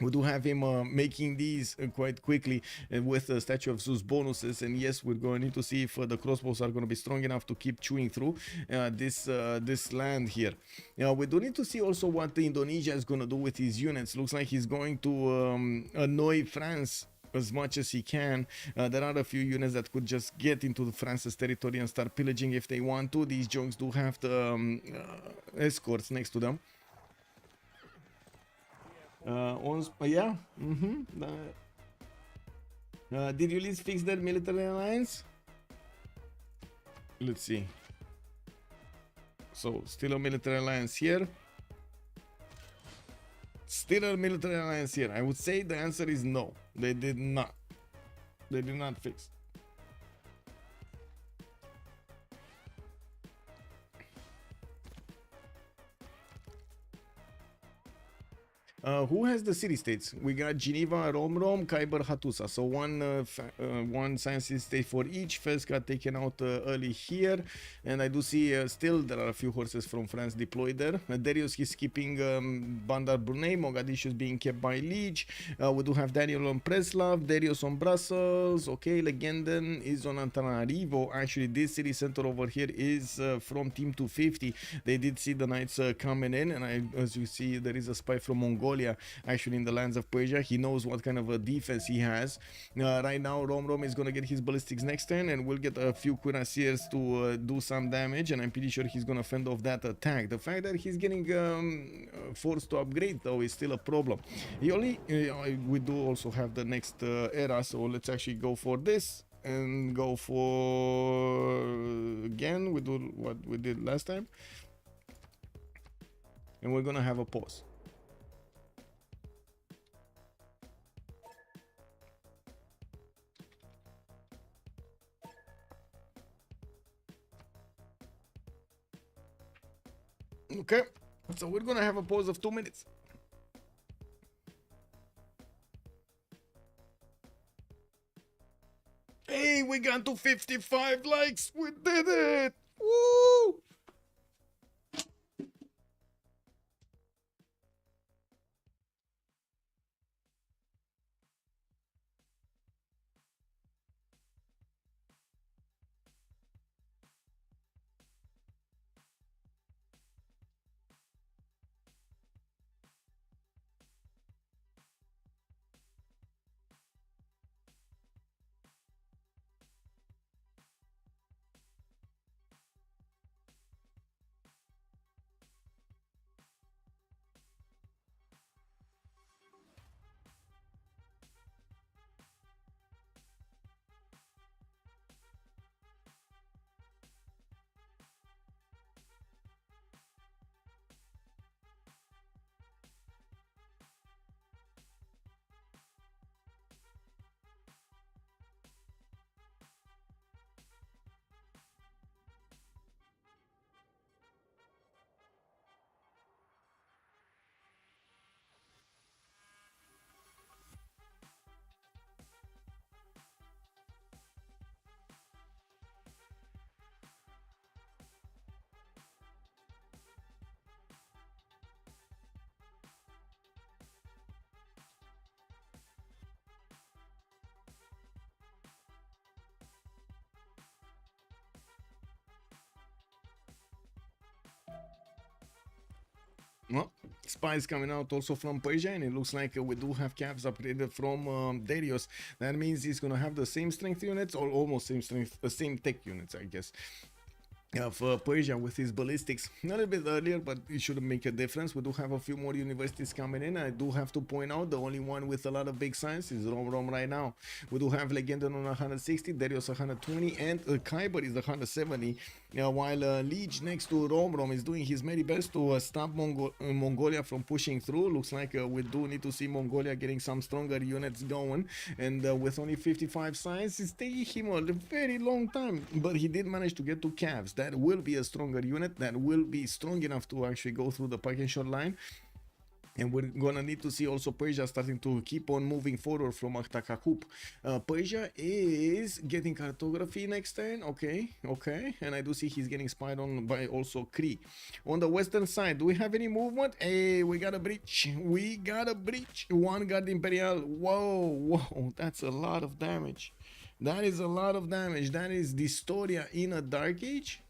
We do have him making these quite quickly with the Statue of Zeus bonuses, and yes, we're going to need to see if the crossbows are going to be strong enough to keep chewing through this land here. We do need to see also what Indonesia is going to do with his units. Looks like he's going to annoy France as much as he can. There are a few units that could just get into France's territory and start pillaging if they want to. These junks do have the escorts next to them. Yeah. Did Ulyss fix that military alliance? Let's see. So still a military alliance here. Still a military alliance here. I would say the answer is no. They did not. They did not fix. Who has the city-states? We got Geneva, Romrom, Kiber, Hattusa. So one science state for each. First got taken out early here. And I do see still there are a few horses from France deployed there. Darius is keeping Bandar Brunei. Mogadishu is being kept by Lege. We do have Daniel on Preslav, Darius on Brussels. Okay, Legenden is on Antananarivo. Actually, this city center over here is from Team 250. They did see the knights coming in. And as you see, there is a spy from Mongolia actually in the lands of Persia. He knows what kind of a defense he has. Right now, Romrom is going to get his ballistics next turn, and we'll get a few cuirassiers to do some damage, and I'm pretty sure he's going to fend off that attack. The fact that he's getting forced to upgrade, though, is still a problem. We do also have the next era, so let's actually go for this and go for again. We do what we did last time, and we're going to have a pause. Okay, so we're gonna have a pause of 2 minutes. Hey, we got to 55 likes. We did it. Woo! Well, spies coming out also from Persia, and it looks like we do have caps upgraded from Darius. That means he's gonna have the same strength units, or almost same strength, same tech units, I guess. of Persia with his ballistics a little bit earlier, but it shouldn't make a difference. We do have a few more universities coming in. I do have to point out the only one with a lot of big signs is Romrom right now. We do have Legenden on 160, Darius 120, and Kiber is 170. While Lege next to Romrom is doing his very best to stop Mongolia from pushing through. Looks like we do need to see Mongolia getting some stronger units going, and with only 55 signs, it's taking him a very long time, but he did manage to get to calves. That will be a stronger unit that will be strong enough to actually go through the parking shot line. And we're gonna need to see also Persia starting to keep on moving forward from Aktakakup. Persia is getting cartography next turn. Okay. And I do see he's getting spied on by also Cree. On the western side, do we have any movement? Hey, we got a breach. One guard Imperial. Whoa. That's a lot of damage. That is a lot of damage. That is dISTORIA in a Dark Age.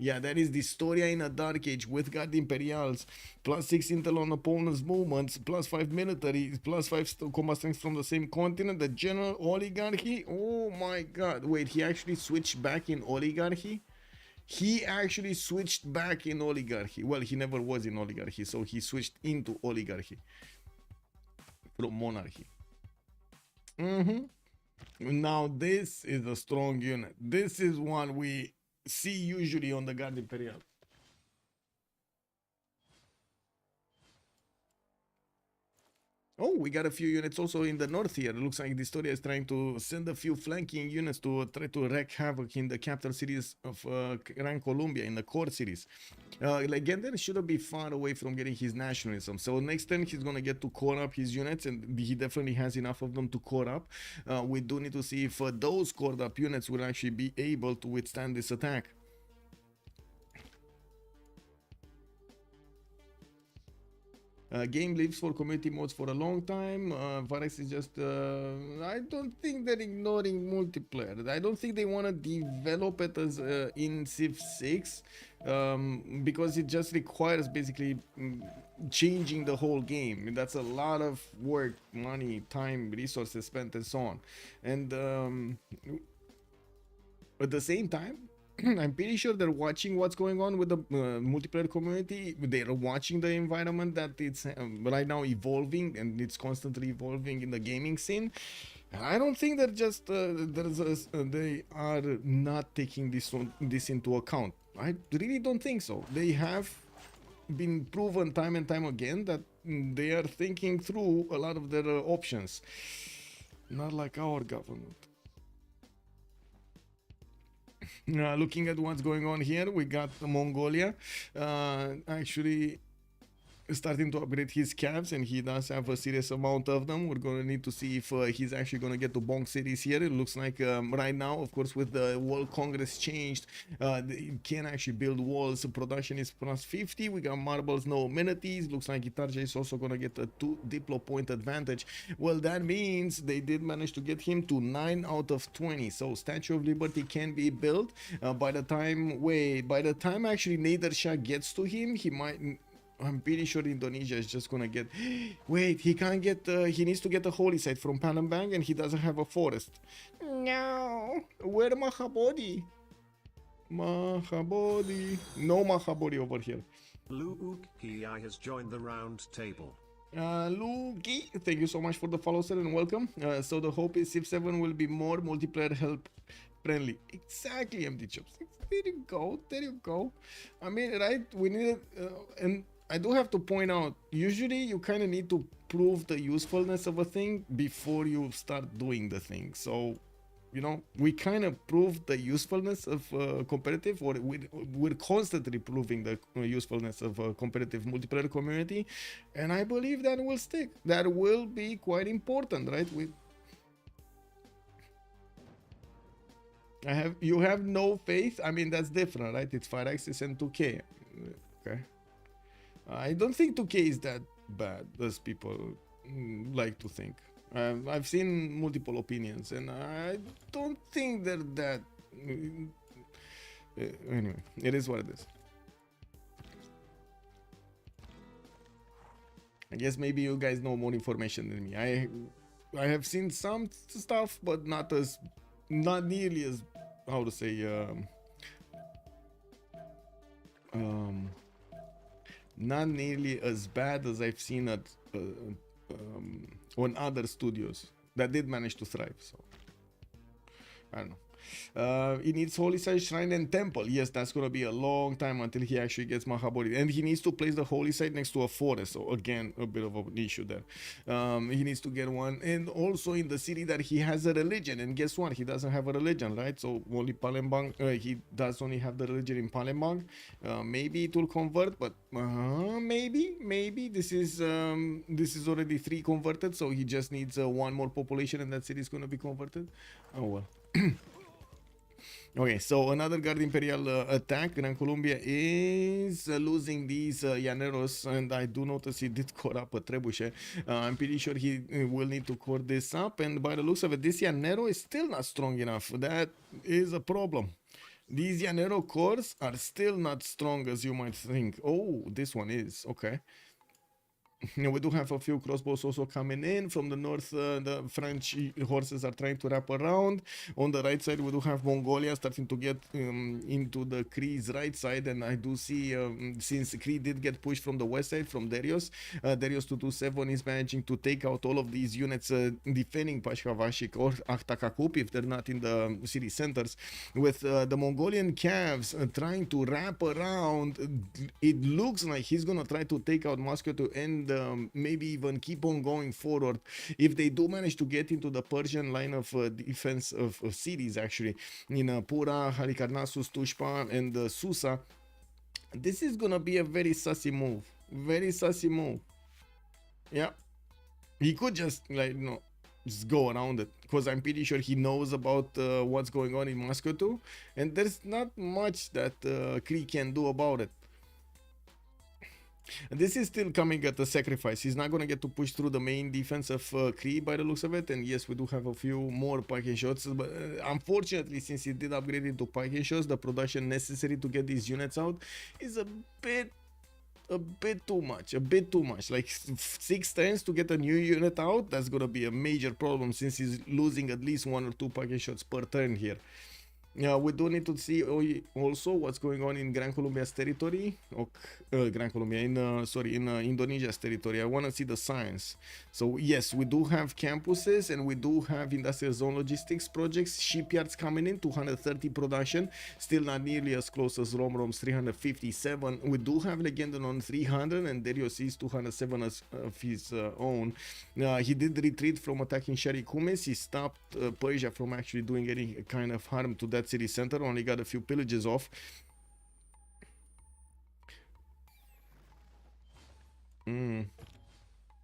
Yeah, that is dISTORIA in a Dark Age with Guard Imperials, +6 intel on opponent's movements, +5 military, +5 combat strength from the same continent, the general oligarchy. Oh my god. Wait, he actually switched back in oligarchy? He actually switched back in oligarchy. Well, he never was in oligarchy, so he switched into oligarchy from monarchy. Now this is a strong unit. This is one we see usually on the Guard Imperial. Oh, we got a few units also in the north here. It looks like dISTORIA is trying to send a few flanking units to try to wreak havoc in the capital cities of Gran, Colombia, in the core cities. Legenden shouldn't be far away from getting his nationalism. So next turn he's going to get to core up his units, and he definitely has enough of them to core up. We do need to see if those cored up units will actually be able to withstand this attack. Game lives for community modes for a long time. Varex is just I don't think they're ignoring multiplayer. I don't think they want to develop it as in Civ6 because it just requires basically changing the whole game. That's a lot of work, money, time, resources spent, and so on. And at the same time, I'm pretty sure they're watching what's going on with the multiplayer community. They're watching the environment that it's right now evolving, and it's constantly evolving in the gaming scene. And I don't think they're just they are not taking this into account. I really don't think so. They have been proven time and time again that they are thinking through a lot of their options. Not like our government. Looking at what's going on here, we got Mongolia actually starting to upgrade his cabs, and he does have a serious amount of them. We're going to need to see if he's actually going to get to Bong cities here. It looks like right now, of course, with the World Congress changed, it can actually build walls. Production is +50. We got marbles, no amenities. Looks like Itarja is also going to get a 2 diplo point advantage. Well, that means they did manage to get him to 9 out of 20. So Statue of Liberty can be built. By the time actually Nader Shah gets to him, he might... I'm pretty sure Indonesia is just gonna get... Wait, he can't get... he needs to get a holy site from Palembang, and he doesn't have a forest. No! Where Mahabodhi? Mahabodhi. No Mahabodhi over here. Luki has joined the round table. Luki, thank you so much for the follow, sir, and welcome. So the hope is Civ7 will be more multiplayer help friendly. Exactly, MD Chops. There you go. I mean, right? We need it, and I do have to point out, usually you kind of need to prove the usefulness of a thing before you start doing the thing. So, you know, we kind of proved the usefulness of competitive, or we're constantly proving the usefulness of a competitive multiplayer community, and I believe that will stick. That will be quite important, right? You have no faith. I mean, that's different, right? It's 5axis and 2K. Okay. I don't think 2K is that bad as people like to think. I've seen multiple opinions, and I don't think they're that... Anyway, it is what it is. I guess maybe you guys know more information than me. I have seen some stuff, but not nearly as, how to say, um, not nearly as bad as I've seen at on other studios that did manage to thrive. So I don't know. He needs holy site, shrine, and temple. Yes, that's gonna be a long time until he actually gets Mahabodhi, and he needs to place the holy site next to a forest. So again, a bit of an issue there. He needs to get one, and also in the city that he has a religion. And guess what? He doesn't have a religion, right? So only Palembang. He does only have the religion in Palembang. Maybe it will convert, but maybe this is already 3 converted, so he just needs 1 more population, and that city is gonna be converted. Oh well. Okay, so another Guard Imperial attack. Gran Colombia is losing these Llaneros, and I do notice he did core up a trebuchet. I'm pretty sure he will need to core this up, and by the looks of it, this Llanero is still not strong enough. That is a problem. These Llanero cores are still not strong as you might think. Oh, this one is. Okay. We do have a few crossbows also coming in from the north. The French horses are trying to wrap around. On the right side, we do have Mongolia starting to get into the Cree's right side, and I do see since Cree did get pushed from the west side from Darius, Darius 227 is managing to take out all of these units defending Pashkavashik or Akhtakakoup if they're not in the city centers. With the Mongolian calves trying to wrap around, it looks like he's gonna try to take out Moscow to end. Maybe even keep on going forward if they do manage to get into the Persian line of defense of cities, actually in Pura, Halikarnassus, Tushpa, and Susa. This is gonna be a very sussy move. Yeah, he could just just go around it, because I'm pretty sure he knows about what's going on in Moscow too, and there's not much that Cree can do about it. This is still coming at a sacrifice. He's not going to get to push through the main defense of Cree by the looks of it. And yes, we do have a few more pike shots. But unfortunately, since he did upgrade into pike shots, the production necessary to get these units out is a bit too much. Like 6 turns to get a new unit out. That's going to be a major problem since he's losing at least 1 or 2 pike shots per turn here. We do need to see also what's going on in Gran Colombia's territory. In Indonesia's territory. I want to see the science. So yes, we do have campuses, and we do have industrial zone logistics projects, shipyards coming in, 230 production, still not nearly as close as Romrom's 357. We do have Legenden on 300, and Darius is 207 of his own. He did retreat from attacking Sharikumes. He stopped Persia from actually doing any kind of harm to that city center, only got a few pillages off. I'm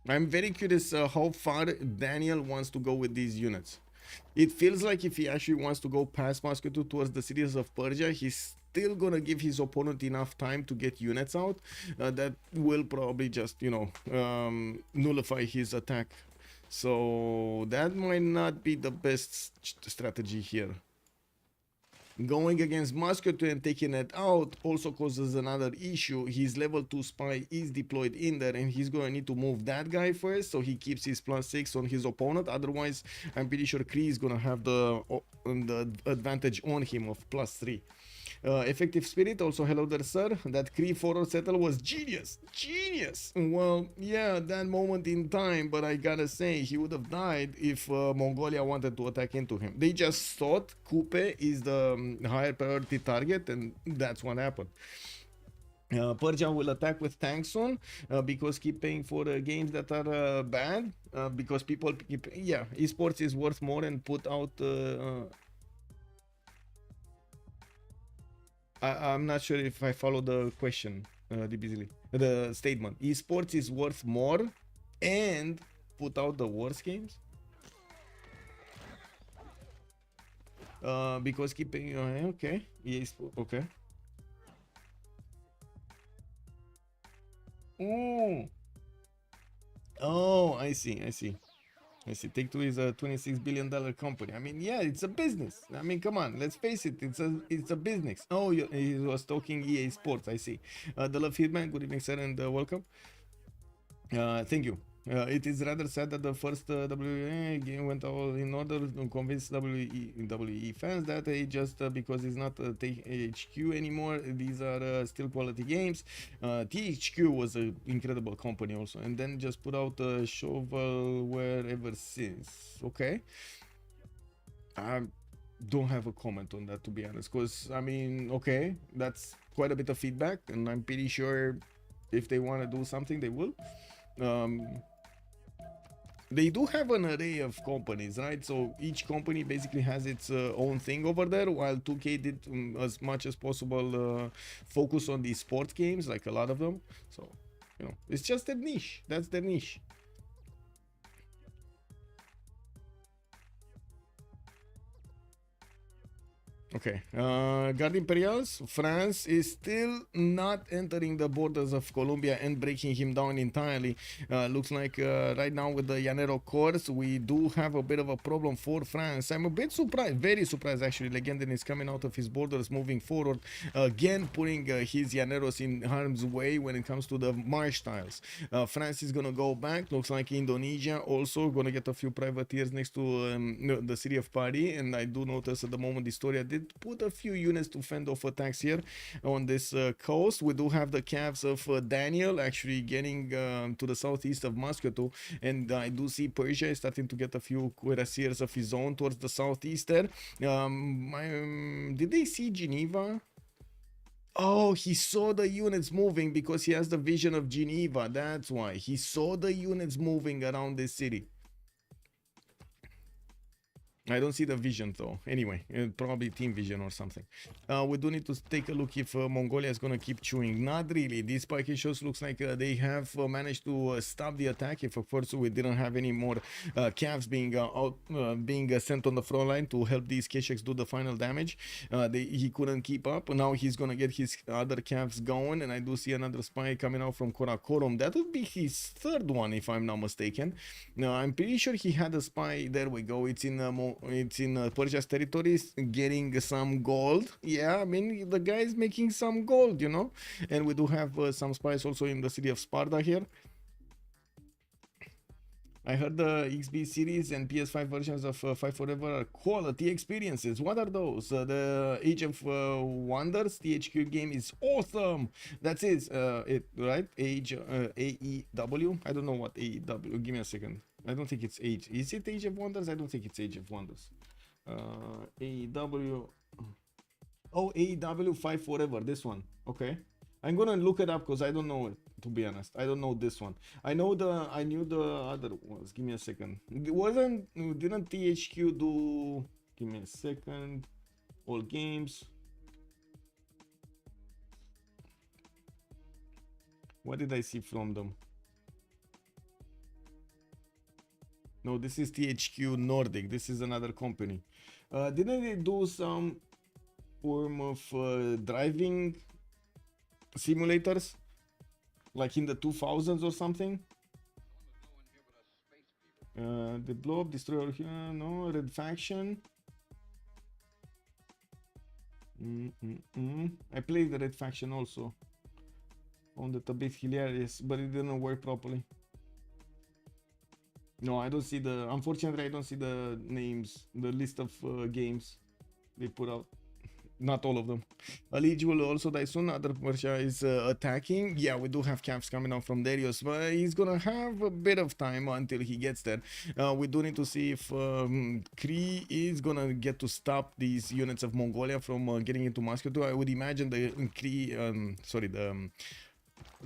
very curious how far Daniel wants to go with these units. It feels like if he actually wants to go past Moscow towards the cities of Persia, he's still gonna give his opponent enough time to get units out that will probably just nullify his attack. So that might not be the best strategy here. Going against Moscow and taking it out also causes another issue. His level 2 spy is deployed in there, and he's going to need to move that guy first, so he keeps his +6 on his opponent. Otherwise, I'm pretty sure Cree is going to have the advantage on him of +3. Effective Spirit, also hello there, sir. That Cree forward settle was genius. Well, yeah, that moment in time, but I gotta say, he would have died if Mongolia wanted to attack into him. They just thought Kupe is the higher priority target, and that's what happened. Persia will attack with tanks soon because keep paying for games that are bad, because people keep, esports is worth more, and put out I'm not sure if I follow the question, the statement. Esports is worth more and put out the worst games? Because keeping, okay, okay. Oh, I see. Take-Two is a $26 billion company. I mean, yeah, it's a business. I mean, come on, let's face it. It's a business. Oh, he was talking EA Sports. I see. The Love Hitman. Good evening, sir, and welcome. Thank you. It is rather sad that the first WE game went all in order to convince WE fans that just because it's not THQ anymore, these are still quality games. THQ was an incredible company also, and then just put out shovelware ever since. Okay, I don't have a comment on that, to be honest, because I mean, okay, that's quite a bit of feedback, and I'm pretty sure if they want to do something, they will. They do have an array of companies, right? So each company basically has its own thing over there, while 2K did as much as possible focus on the sports games, like a lot of them. So, you know, it's just a niche. That's their niche. Okay, Guard Imperials, France is still not entering the borders of Colombia and breaking him down entirely. Looks like right now with the Llanero course, we do have a bit of a problem for France. I'm a bit surprised, very surprised actually. Legenden is coming out of his borders, moving forward, again putting his Llaneros in harm's way when it comes to the marsh tiles. France is gonna go back. Looks like Indonesia also gonna get a few privateers next to the city of Paris, and I do notice at the moment dISTORIA did put a few units to fend off attacks here on this coast. We do have the calves of Daniel actually getting to the southeast of Moscow, and I do see Persia is starting to get a few cuirassiers of his own towards the southeast there. Did they see Geneva? Oh, he saw the units moving because he has the vision of Geneva. That's why he saw the units moving around this city. I don't see the vision though. Anyway, probably team vision or something. We do need to take a look if Mongolia is going to keep chewing. Not really. These spike shows looks like they have managed to stop the attack. If of course we didn't have any more calves being sent on the front line to help these Kesheks do the final damage. He couldn't keep up. Now he's going to get his other calves going, and I do see another spy coming out from Karakorum. That would be his third one if I'm not mistaken. Now I'm pretty sure he had a spy. There we go. It's in Persia's territories, getting some gold. Yeah, I mean, the guy is making some gold, you know. And we do have some spies also in the city of Sparta here. I heard the XB series and PS5 versions of 5 Forever are quality experiences. What are those? The Age of Wonders THQ game is awesome. That's it, right? Age AEW. I don't know what AEW. Give me a second. I don't think it's Age. Is it Age of Wonders? I don't think it's Age of Wonders. AEW. Oh, AEW 5 Forever. This one. Okay. I'm gonna look it up because I don't know it, to be honest. I don't know this one. I knew the other ones. Give me a second. Didn't THQ do? Give me a second. All games. What did I see from them? No, this is THQ Nordic. This is another company. Didn't they do some form of driving simulators, like in the 2000s or something? The blow up destroyer here, no. Red faction. I played the Red faction also. Found it a bit hilarious, but it didn't work properly. No, I don't see the. Unfortunately, I don't see the names, the list of games they put out. Not all of them. Lege will also die soon. Other Persia is attacking. Yeah, we do have camps coming out from Darius, but he's gonna have a bit of time until he gets there. We do need to see if Cree is gonna get to stop these units of Mongolia from getting into Moscow. I would imagine the Cree,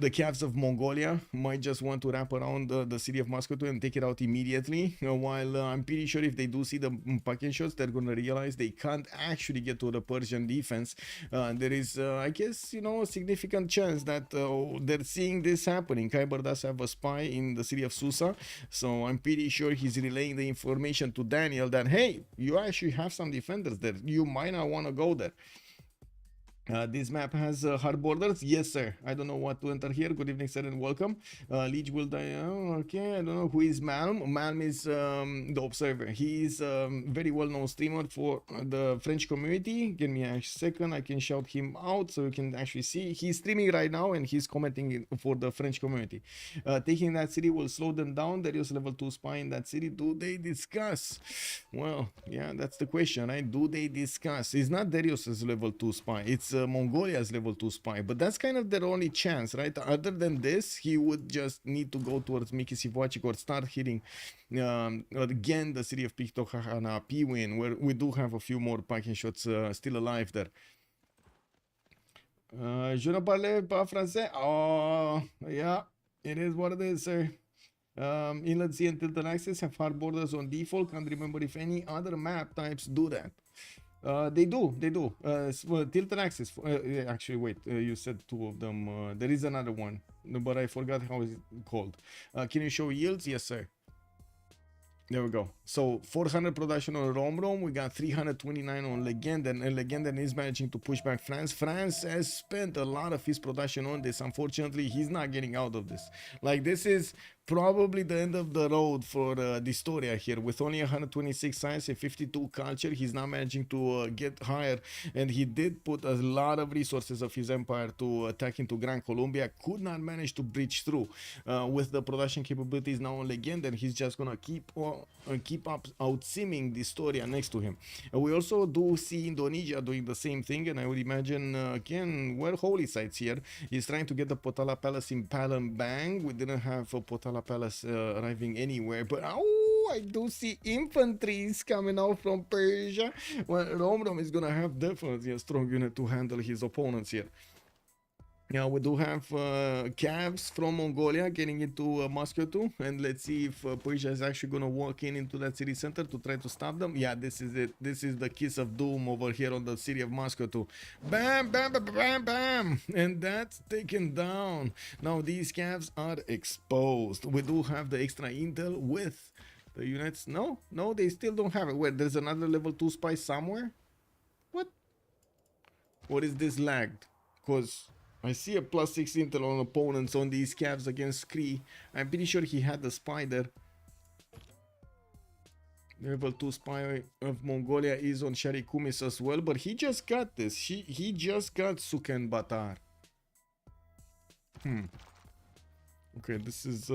the calves of Mongolia might just want to wrap around the city of Moscow and take it out immediately. While I'm pretty sure if they do see the packet shots, they're going to realize they can't actually get to the Persian defense. There is, I guess, you know, a significant chance that they're seeing this happening. Kiber does have a spy in the city of Susa, so I'm pretty sure he's relaying the information to Daniel that, hey, you actually have some defenders there. You might not want to go there. This map has hard borders. Yes, sir. I don't know what to enter here. Good evening, sir, and welcome. Lege will die. Oh, okay, I don't know who is Malm. Malm is the observer. He is very well-known streamer for the French community. Give me a second. I can shout him out so you can actually see. He's streaming right now and he's commenting for the French community. Taking that city will slow them down. There is level 2 spy in that city. Do they discuss? Well, yeah, that's the question, right? Do they discuss? It's not Darius's level 2 spy. It's Mongolia's level 2 spy, but that's kind of their only chance, right? Other than this, he would just need to go towards Miki Sivwachik or start hitting again the city of Piktokhana, Piwin, where we do have a few more packing shots still alive there. Je ne parle pas français. Oh, yeah, it is what it is, sir. Inlet Sea and Tilted Axis have hard borders on default. Can't remember if any other map types do that. They do. Well, Tilted Axis. Actually, wait. You said two of them. There is another one, but I forgot how it's called. Can you show yields? Yes, sir. There we go. So 400 production on Romrom. We got 329 on Legenden, and Legenden is managing to push back France. France has spent a lot of his production on this. Unfortunately, he's not getting out of this. Like, this is probably the end of the road for dISTORIA here. With only 126 science and 52 culture, he's not managing to get higher, and he did put a lot of resources of his empire to attack into Gran Colombia. Could not manage to breach through. With the production capabilities now on Legenden, he's just gonna keep up outsimming dISTORIA next to him. We also do see Indonesia doing the same thing, and I would imagine again, where holy sites here. He's trying to get the Potala Palace in Palembang. We didn't have a Potala Palace arriving anywhere, but oh, I do see infantries coming out from Persia. Well, Romrom is gonna have definitely a strong unit to handle his opponents here. Yeah, we do have Cavs from Mongolia getting into Moscow too, and let's see if Persia is actually gonna walk into that city center to try to stop them. Yeah, this is it. This is the kiss of doom over here on the city of Moscow too. Bam, bam, bam, bam, bam, and that's taken down. Now these Cavs are exposed. We do have the extra intel with the units. No, they still don't have it. Wait, there's another level 2 spy somewhere. What is this lagged? Because I see a +6 intel on opponents on these Cavs against Cree. I'm pretty sure he had the spider. Level 2 spy of Mongolia is on Sharikumis as well, but he just got this. He just got Suken Batar. Okay, this is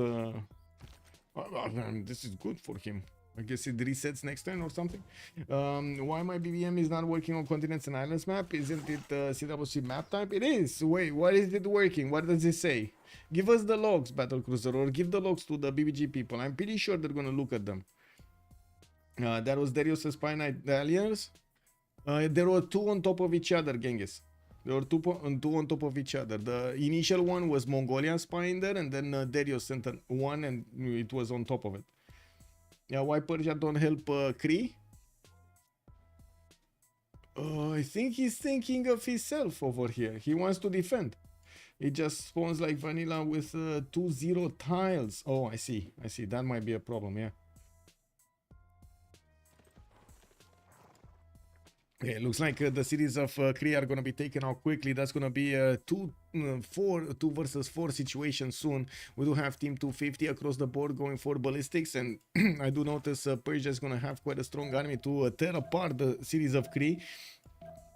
this is good for him. I guess it resets next turn or something. Why my BBM is not working on continents and islands map? Isn't it CWC map type? It is. Wait, what is it working? What does it say? Give us the logs, Battlecruiser, or give the logs to the BBG people. I'm pretty sure they're gonna look at them. That was Darius' Spy Knight Alliance. There were two on top of each other, Genghis. There were two on top of each other. The initial one was Mongolian spy in there, and then Darius sent one, and it was on top of it. Yeah, why Persia don't help Cree? I think he's thinking of himself over here. He wants to defend. It just spawns like vanilla with 2-0 tiles. Oh, I see. That might be a problem, yeah. Okay, looks like the cities of Cree are going to be taken out quickly. That's going to be a 2 versus 4 situation soon. We do have Team 250 across the board going for ballistics, and I do notice Persia is going to have quite a strong army to tear apart the cities of Cree.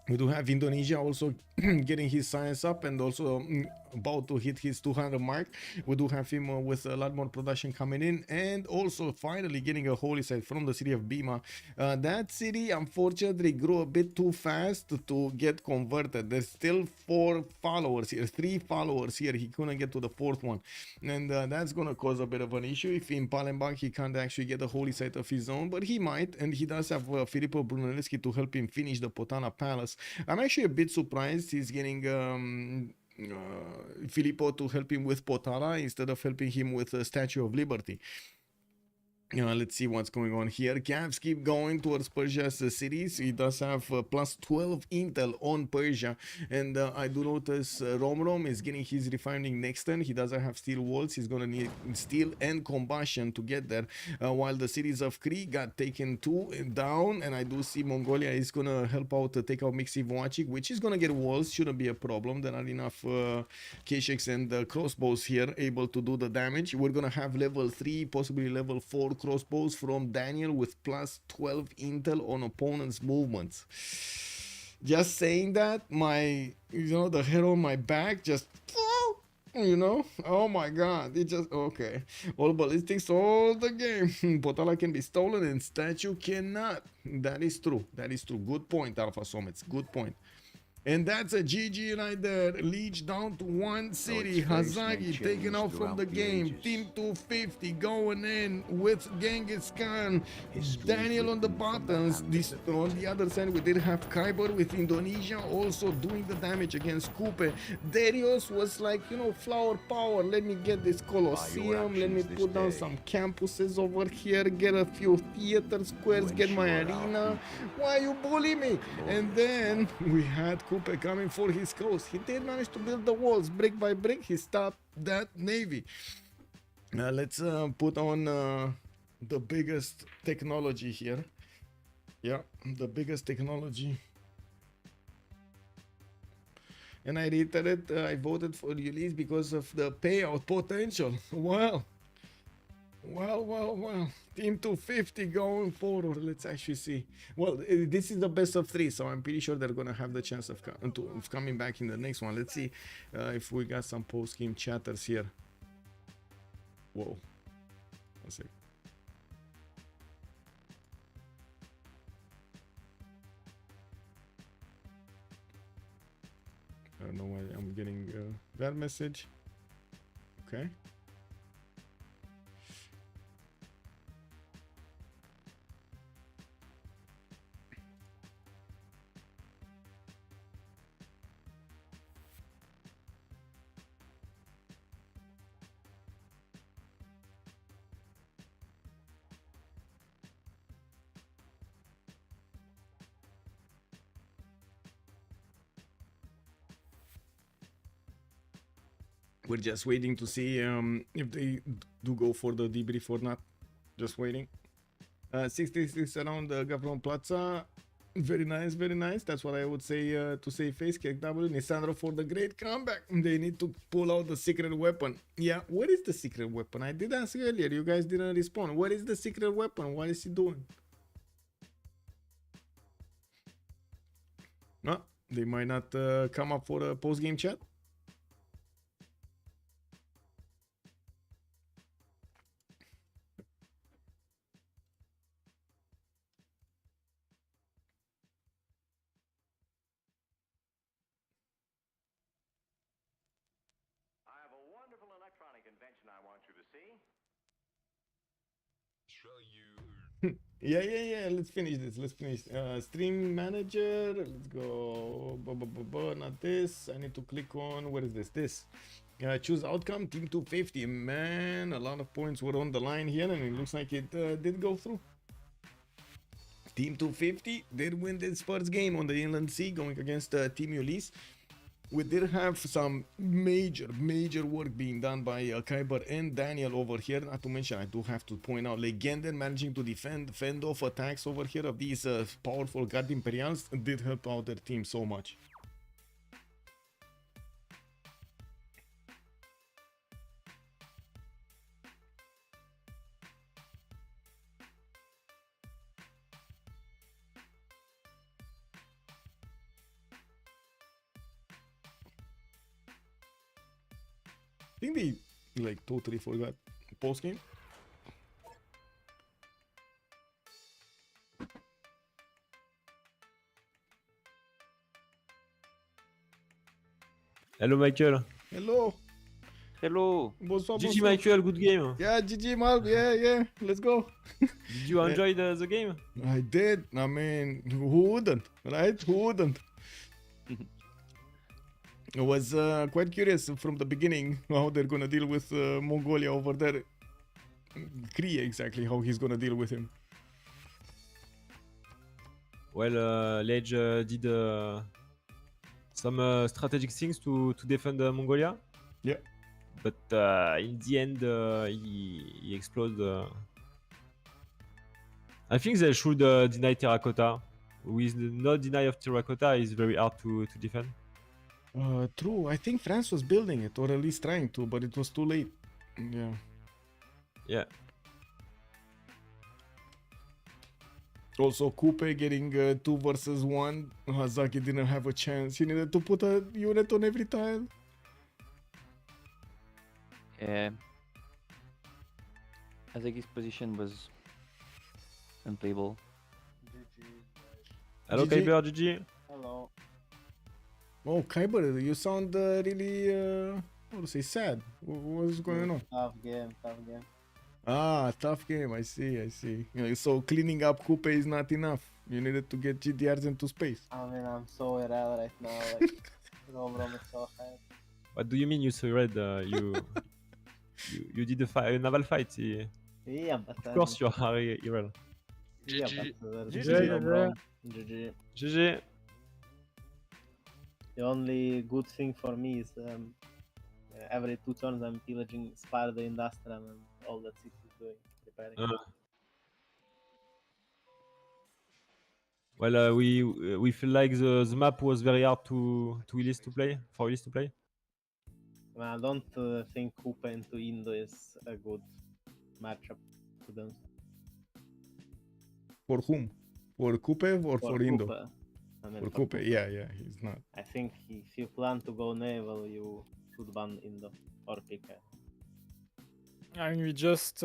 We do have Indonesia also getting his science up and also about to hit his 200 mark. We do have him with a lot more production coming in, and also finally getting a holy site from the city of Bima. That city unfortunately grew a bit too fast to get converted. There's still 4 followers here, 3 followers here. He couldn't get to the 4th one, and that's gonna cause a bit of an issue if in Palembang he can't actually get a holy site of his own, but he might, and he does have Filippo Brunelleschi to help him finish the Potala Palace. I'm actually a bit surprised he's getting Filippo to help him with Potala instead of helping him with the Statue of Liberty. Let's see what's going on here. Cavs keep going towards Persia's cities. He does have plus 12 intel on Persia. And I do notice Romrom is getting his refining next turn. He doesn't have steel walls. He's going to need steel and combustion to get there. While the cities of Cree got taken 2 down. And I do see Mongolia is going to help out to take out Mixivwachik, which is going to get walls. Shouldn't be a problem. There are enough K-Sheks and crossbows here able to do the damage. We're going to have level 3, possibly level 4 crossbows from Daniel with plus 12 intel on opponent's movements. Just saying that, my, the hair on my back just, oh my god, it just, okay. All ballistics, all the game. Potala can be stolen and statue cannot. That is true. That is true. Good point, Alpha Somets. Good point. And that's a GG right there. Lege down to 1 city. Hazaggi taken out from the game. Team 250 going in with Genghis Khan. Daniel on the bottoms. On the other side, we did have Kiber with Indonesia also doing the damage against Kupe. Darius was like, flower power. Let me get this Colosseum. Let me put down some campuses over here. Get a few theater squares. Get my arena. Why you bully me? And then we had Kupe coming for his coast. He did manage to build the walls brick by brick. He stopped that navy. Now let's put on the biggest technology here. Yeah, the biggest technology. And I reiterate, I voted for Ulyss because of the payout potential. Well. Team 250 going forward. Let's actually see. Well, this is the best of 3, so I'm pretty sure they're gonna have the chance of coming back in the next one. Let's see if we got some post-game chatters here. Whoa. One sec. I don't know why I'm getting that message. Okay. We're just waiting to see if they do go for the debrief or not. Just waiting. 66 around the Gavron Plaza. Very nice, very nice. That's what I would say to save face. KW, Nisandro for the great comeback. They need to pull out the secret weapon. Yeah, what is the secret weapon? I did ask earlier. You guys didn't respond. What is the secret weapon? What is he doing? No, they might not come up for a post-game chat. Yeah. Let's finish this. Let's finish. Stream manager. Let's go. Not this. I need to click on. Where is this? This. Choose outcome. Team 250. Man, a lot of points were on the line here, and it looks like it did go through. Team 250 did win this first game on the Inland Sea, going against Team Ulyss. We did have some major work being done by Kiber and Daniel over here. Not to mention, I do have to point out, Legenden managing to fend off attacks over here of these powerful God Imperials did help out their team so much. I think they like totally forgot post game. Hello Michael. Hello. Hello. Bonsoir, GG Michael, good game. Yeah, GG Mal. Yeah. Let's go. Did you enjoy the game? I did. I mean, who wouldn't, right? Who wouldn't? I was quite curious from the beginning how they're gonna deal with Mongolia over there. Cree exactly how he's gonna deal with him. Well, Lege did some strategic things to defend Mongolia. Yeah. But in the end, he exploded. I think they should deny terracotta. With no deny of terracotta, it's very hard to defend. True. I think France was building it, or at least trying to, but it was too late. Yeah. Yeah. Also, Kupe getting 2 versus 1. Hazaggi didn't have a chance. He needed to put a unit on every tile. Yeah. Hazaggi's position was unplayable. Hello, GG. Kiber, GG. Hello. Oh, Kiber, you sound really, how to say, sad. What's going on? Tough game, tough game. Ah, tough game. I see. You know, so cleaning up Kupe is not enough. You needed to get GDRs into space. I mean, I'm so red right now. Like, Romrom is so high. What do you mean you so red? You did a naval fight. Yeah, but Of course you are irrel. yeah, GG. but GG. Romrom. GG. GG. The only good thing for me is every 2 turns I'm pillaging Spire the Industrial and all that Civ is doing, preparing. Well, we feel like the map was very hard for Ulyss to play. I don't think Kupe into Indo is a good matchup to them. For whom? For Kupe or for Indo? Kupe. I mean, For Kupe, yeah, he's not. I think if you plan to go naval, you should ban Indo or pick a. And we just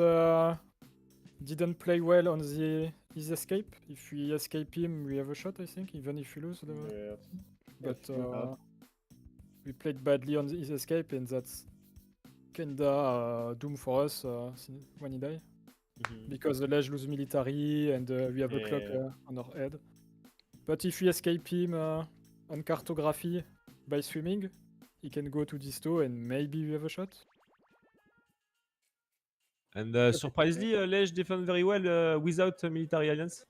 didn't play well on his escape. If we escape him, we have a shot, I think, even if we lose. Yes. But Yes, you have. we played badly on his escape, and that's kinda doom for us when he died. Because the Lege lose military, and we have a clock on our head. But if we escape him on cartography by swimming, he can go to disto, and maybe we have a shot. And surprisingly, Lege defend very well without a military alliance.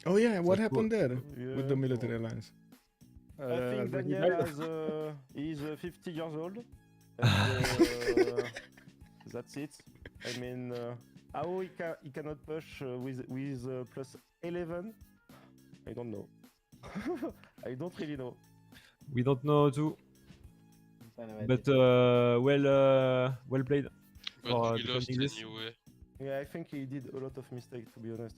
Oh yeah, what So happened there Yeah, with the military alliance? I think when he Daniel died. is 50 years old. And, that's it. I mean, how he cannot push with plus 11? I don't know. I don't really know. We don't know too. Anyway, But well played. But for we lost defending this. anyway. Yeah, I think he did a lot of mistakes, to be honest.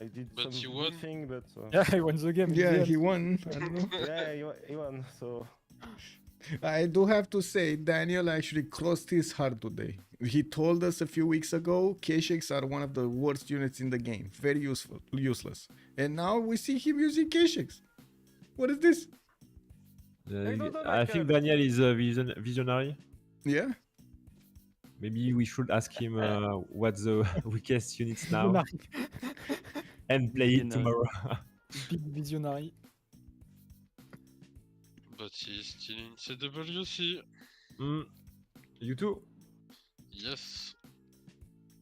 I did But some he good won. thing, but Yeah, he won the game. in the Yeah, end. he won. I don't know. yeah, he won. So I do have to say, Daniel actually crossed his heart today. He told us a few weeks ago, K-Shakes are one of the worst units in the game. Very useless. And now we see him using K-Shakes. What is this? I think Daniel is a visionary. Yeah? Maybe we should ask him what's the weakest units now and play it tomorrow. Big visionary. But he's still in CWC. You too. Yes.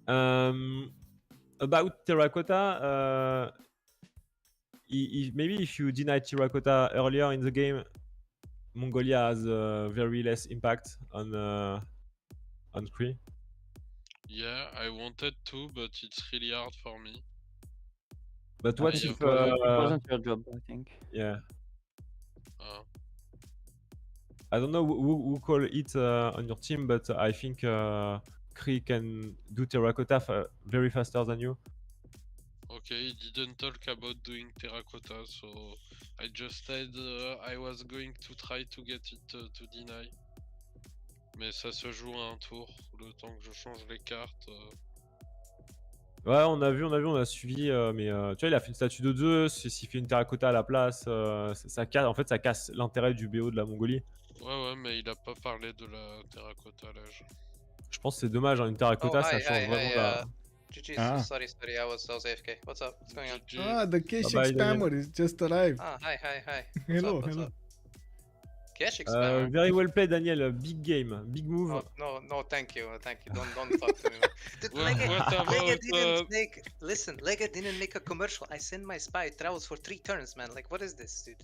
About terracotta, maybe if you deny terracotta earlier in the game, Mongolia has very less impact on Cree. Yeah, I wanted to, but it's really hard for me. But what Yeah, if? It wasn't your job, I think. Yeah, Uh, I don't know who call it on your team, but I think Cree can do terracotta very faster than you. okay, he didn't talk about doing terracotta, so I just said I was going to try to get it to deny. Mais ça se joue à un tour, le temps que je change les cartes. Ouais, on a suivi, mais tu vois, il a fait une statue de Zeus, s'il fait une terracotta à la place, ça casse, en fait, ça casse l'intérêt du BO de la Mongolie. Ouais, mais il a pas parlé de la terracotta là. Je pense que c'est dommage, hein, une terracotta, ça change vraiment la... GG, Ah. sorry, I was AFK. What's up? What's going on? Ah, the K-Shake Bye-bye, spammer is just arrived. Ah, hi. What's Hello, up? What's hello. up? Cash spammer. Very well played, Daniel. Big game, big move. No, thank you. Don't talk to me. Dude, What about, Lege didn't make. Listen, Lege didn't make a commercial. I send my spy. It travels for 3 turns, man. Like, what is this, dude?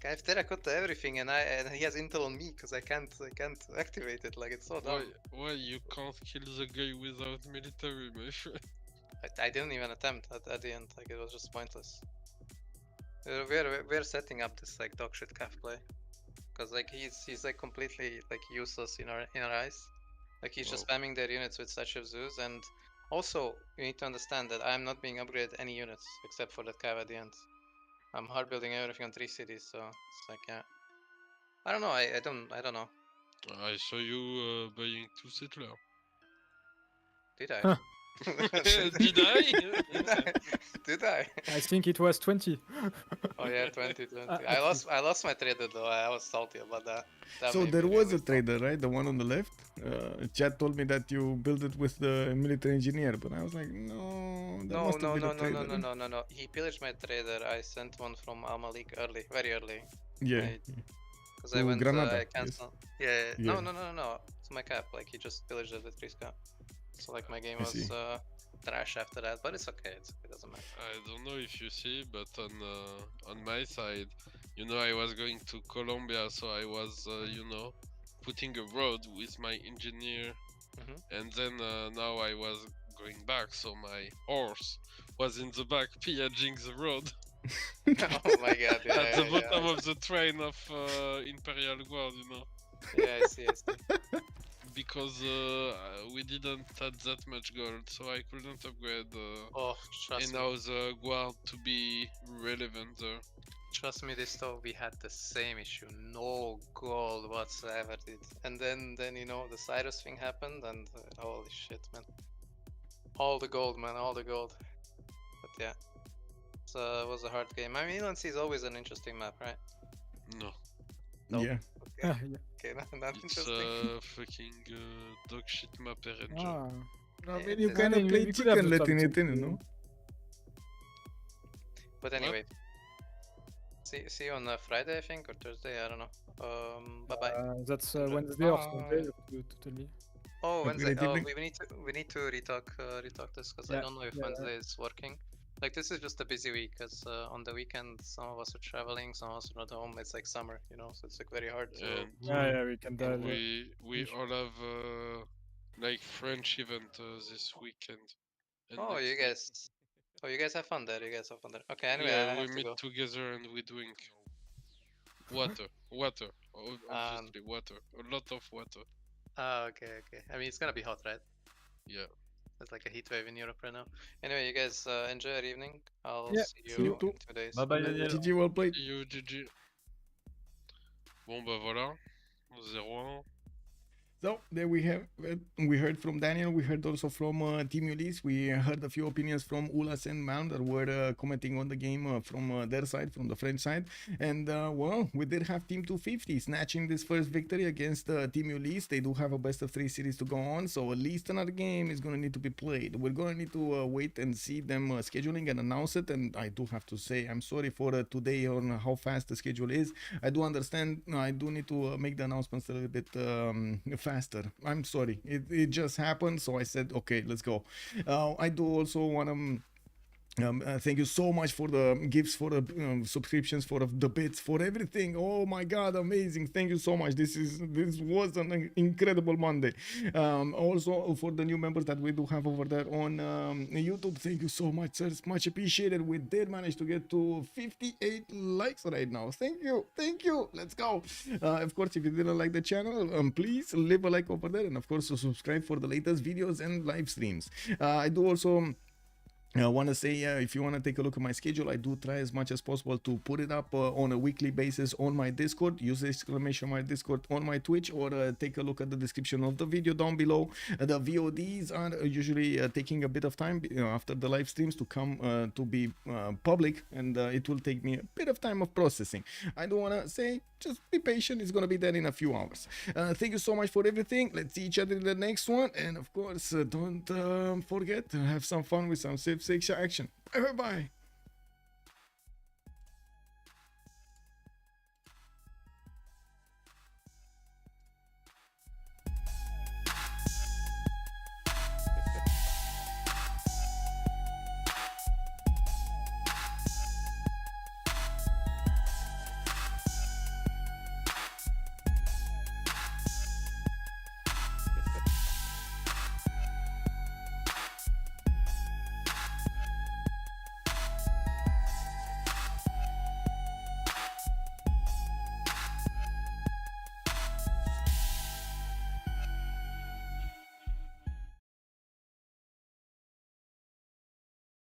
I have terracotta everything, and he has intel on me because I can't activate it. Like, it's so dumb. why you can't kill the guy without military, my friend? I didn't even attempt at the end. Like, it was just pointless. We're setting up this like dog shit calf play, because like he's like completely like useless in our eyes. Like he's just spamming their units with Statue of Zeus, and also you need to understand that I'm not being upgraded any units except for that cav at the end. I'm hard building everything on 3 cities, so it's like yeah. I don't know. I don't know. I saw you buying 2 settlers. Did I? Huh. Did I? Did I? I think it was 20. Oh yeah, 20. I lost my trader though. I was salty about that. So there was a trader, right? The one on the left. Chat told me that you built it with the military engineer, but I was like, no. No. He pillaged my trader. I sent one from Al Malik early, very early. Yeah. Because I went. I canceled. Yes. Yeah. No. It's my cap. Like he just pillaged it with 3 cap. So like my game was trash after that, but it's okay. It doesn't matter. I don't know if you see, but on my side, you know, I was going to Colombia, so I was putting a road with my engineer, and then now I was going back, so my horse was in the back pillaging the road. Oh my god! Yeah, at the bottom of the train of Imperial Guard, you know. Yeah, I see. Because we didn't have that much gold, so I couldn't upgrade the guard to be relevant there. Trust me, we had the same issue. No gold whatsoever, dude. And then you know the Cyrus thing happened, and holy shit, man! All the gold, man, all the gold. But yeah, it was a hard game. I mean, Inland is always an interesting map, right? No. Yeah. Okay, not it's interesting. fucking dog shit map RNG. I mean, you kind of play chicken letting it in, you know? But anyway, see you on Friday, I think, or Thursday, I don't know. Bye bye. That's Wednesday or Sunday, to tell me. Oh, Wednesday. Oh, we need to retalk this because I don't know if Wednesday is working. Like this is just a busy week because on the weekend some of us are traveling, some of us are not home. It's like summer, you know, so it's like very hard to. We can dial. We all have like French event this weekend. Oh, you guys have fun there. Okay, anyway, yeah, I we have meet to go. together and we drink water, obviously water, a lot of water. Okay. I mean, it's gonna be hot, right? Yeah. It's like a heat wave in Europe right now. Anyway, you guys enjoy your evening. I'll see you you too. in 2 days. Bye bye, Daniel. GG, well played. See you, GG. Bon bah voilà, 0-1. So there we heard from Daniel, we heard also from Team Ulyss, we heard a few opinions from Ulyss and Mal that were commenting on the game from their side, from the French side, and well, we did have Team 250 snatching this first victory against Team Ulyss. They do have a best of 3 series to go on, so at least another game is going to need to be played. We're going to need to wait and see them scheduling and announce it, and I do have to say, I'm sorry for today on how fast the schedule is. I do understand, I do need to make the announcements a little bit faster. I'm sorry, it just happened, so I said okay, let's go. I do also want to thank you so much for the gifts, for the subscriptions, for the bits, for everything. Oh my god, amazing, thank you so much. This was an incredible Monday. Also for the new members that we do have over there on YouTube, thank you so much, sir. It's much appreciated. We did manage to get to 58 likes right now. Thank you, let's go. Of course, if you didn't like the channel, please leave a like over there, and of course subscribe for the latest videos and live streams. I do also I want to say, if you want to take a look at my schedule, I do try as much as possible to put it up on a weekly basis on my Discord. Use the exclamation mark Discord on my Twitch, or take a look at the description of the video down below. The VODs are usually taking a bit of time after the live streams to come to be public, and it will take me a bit of time of processing. I do want to say, just be patient. It's going to be there in a few hours. Thank you so much for everything. Let's see each other in the next one. And of course, don't forget to have some fun with some Civ6 action. Bye bye.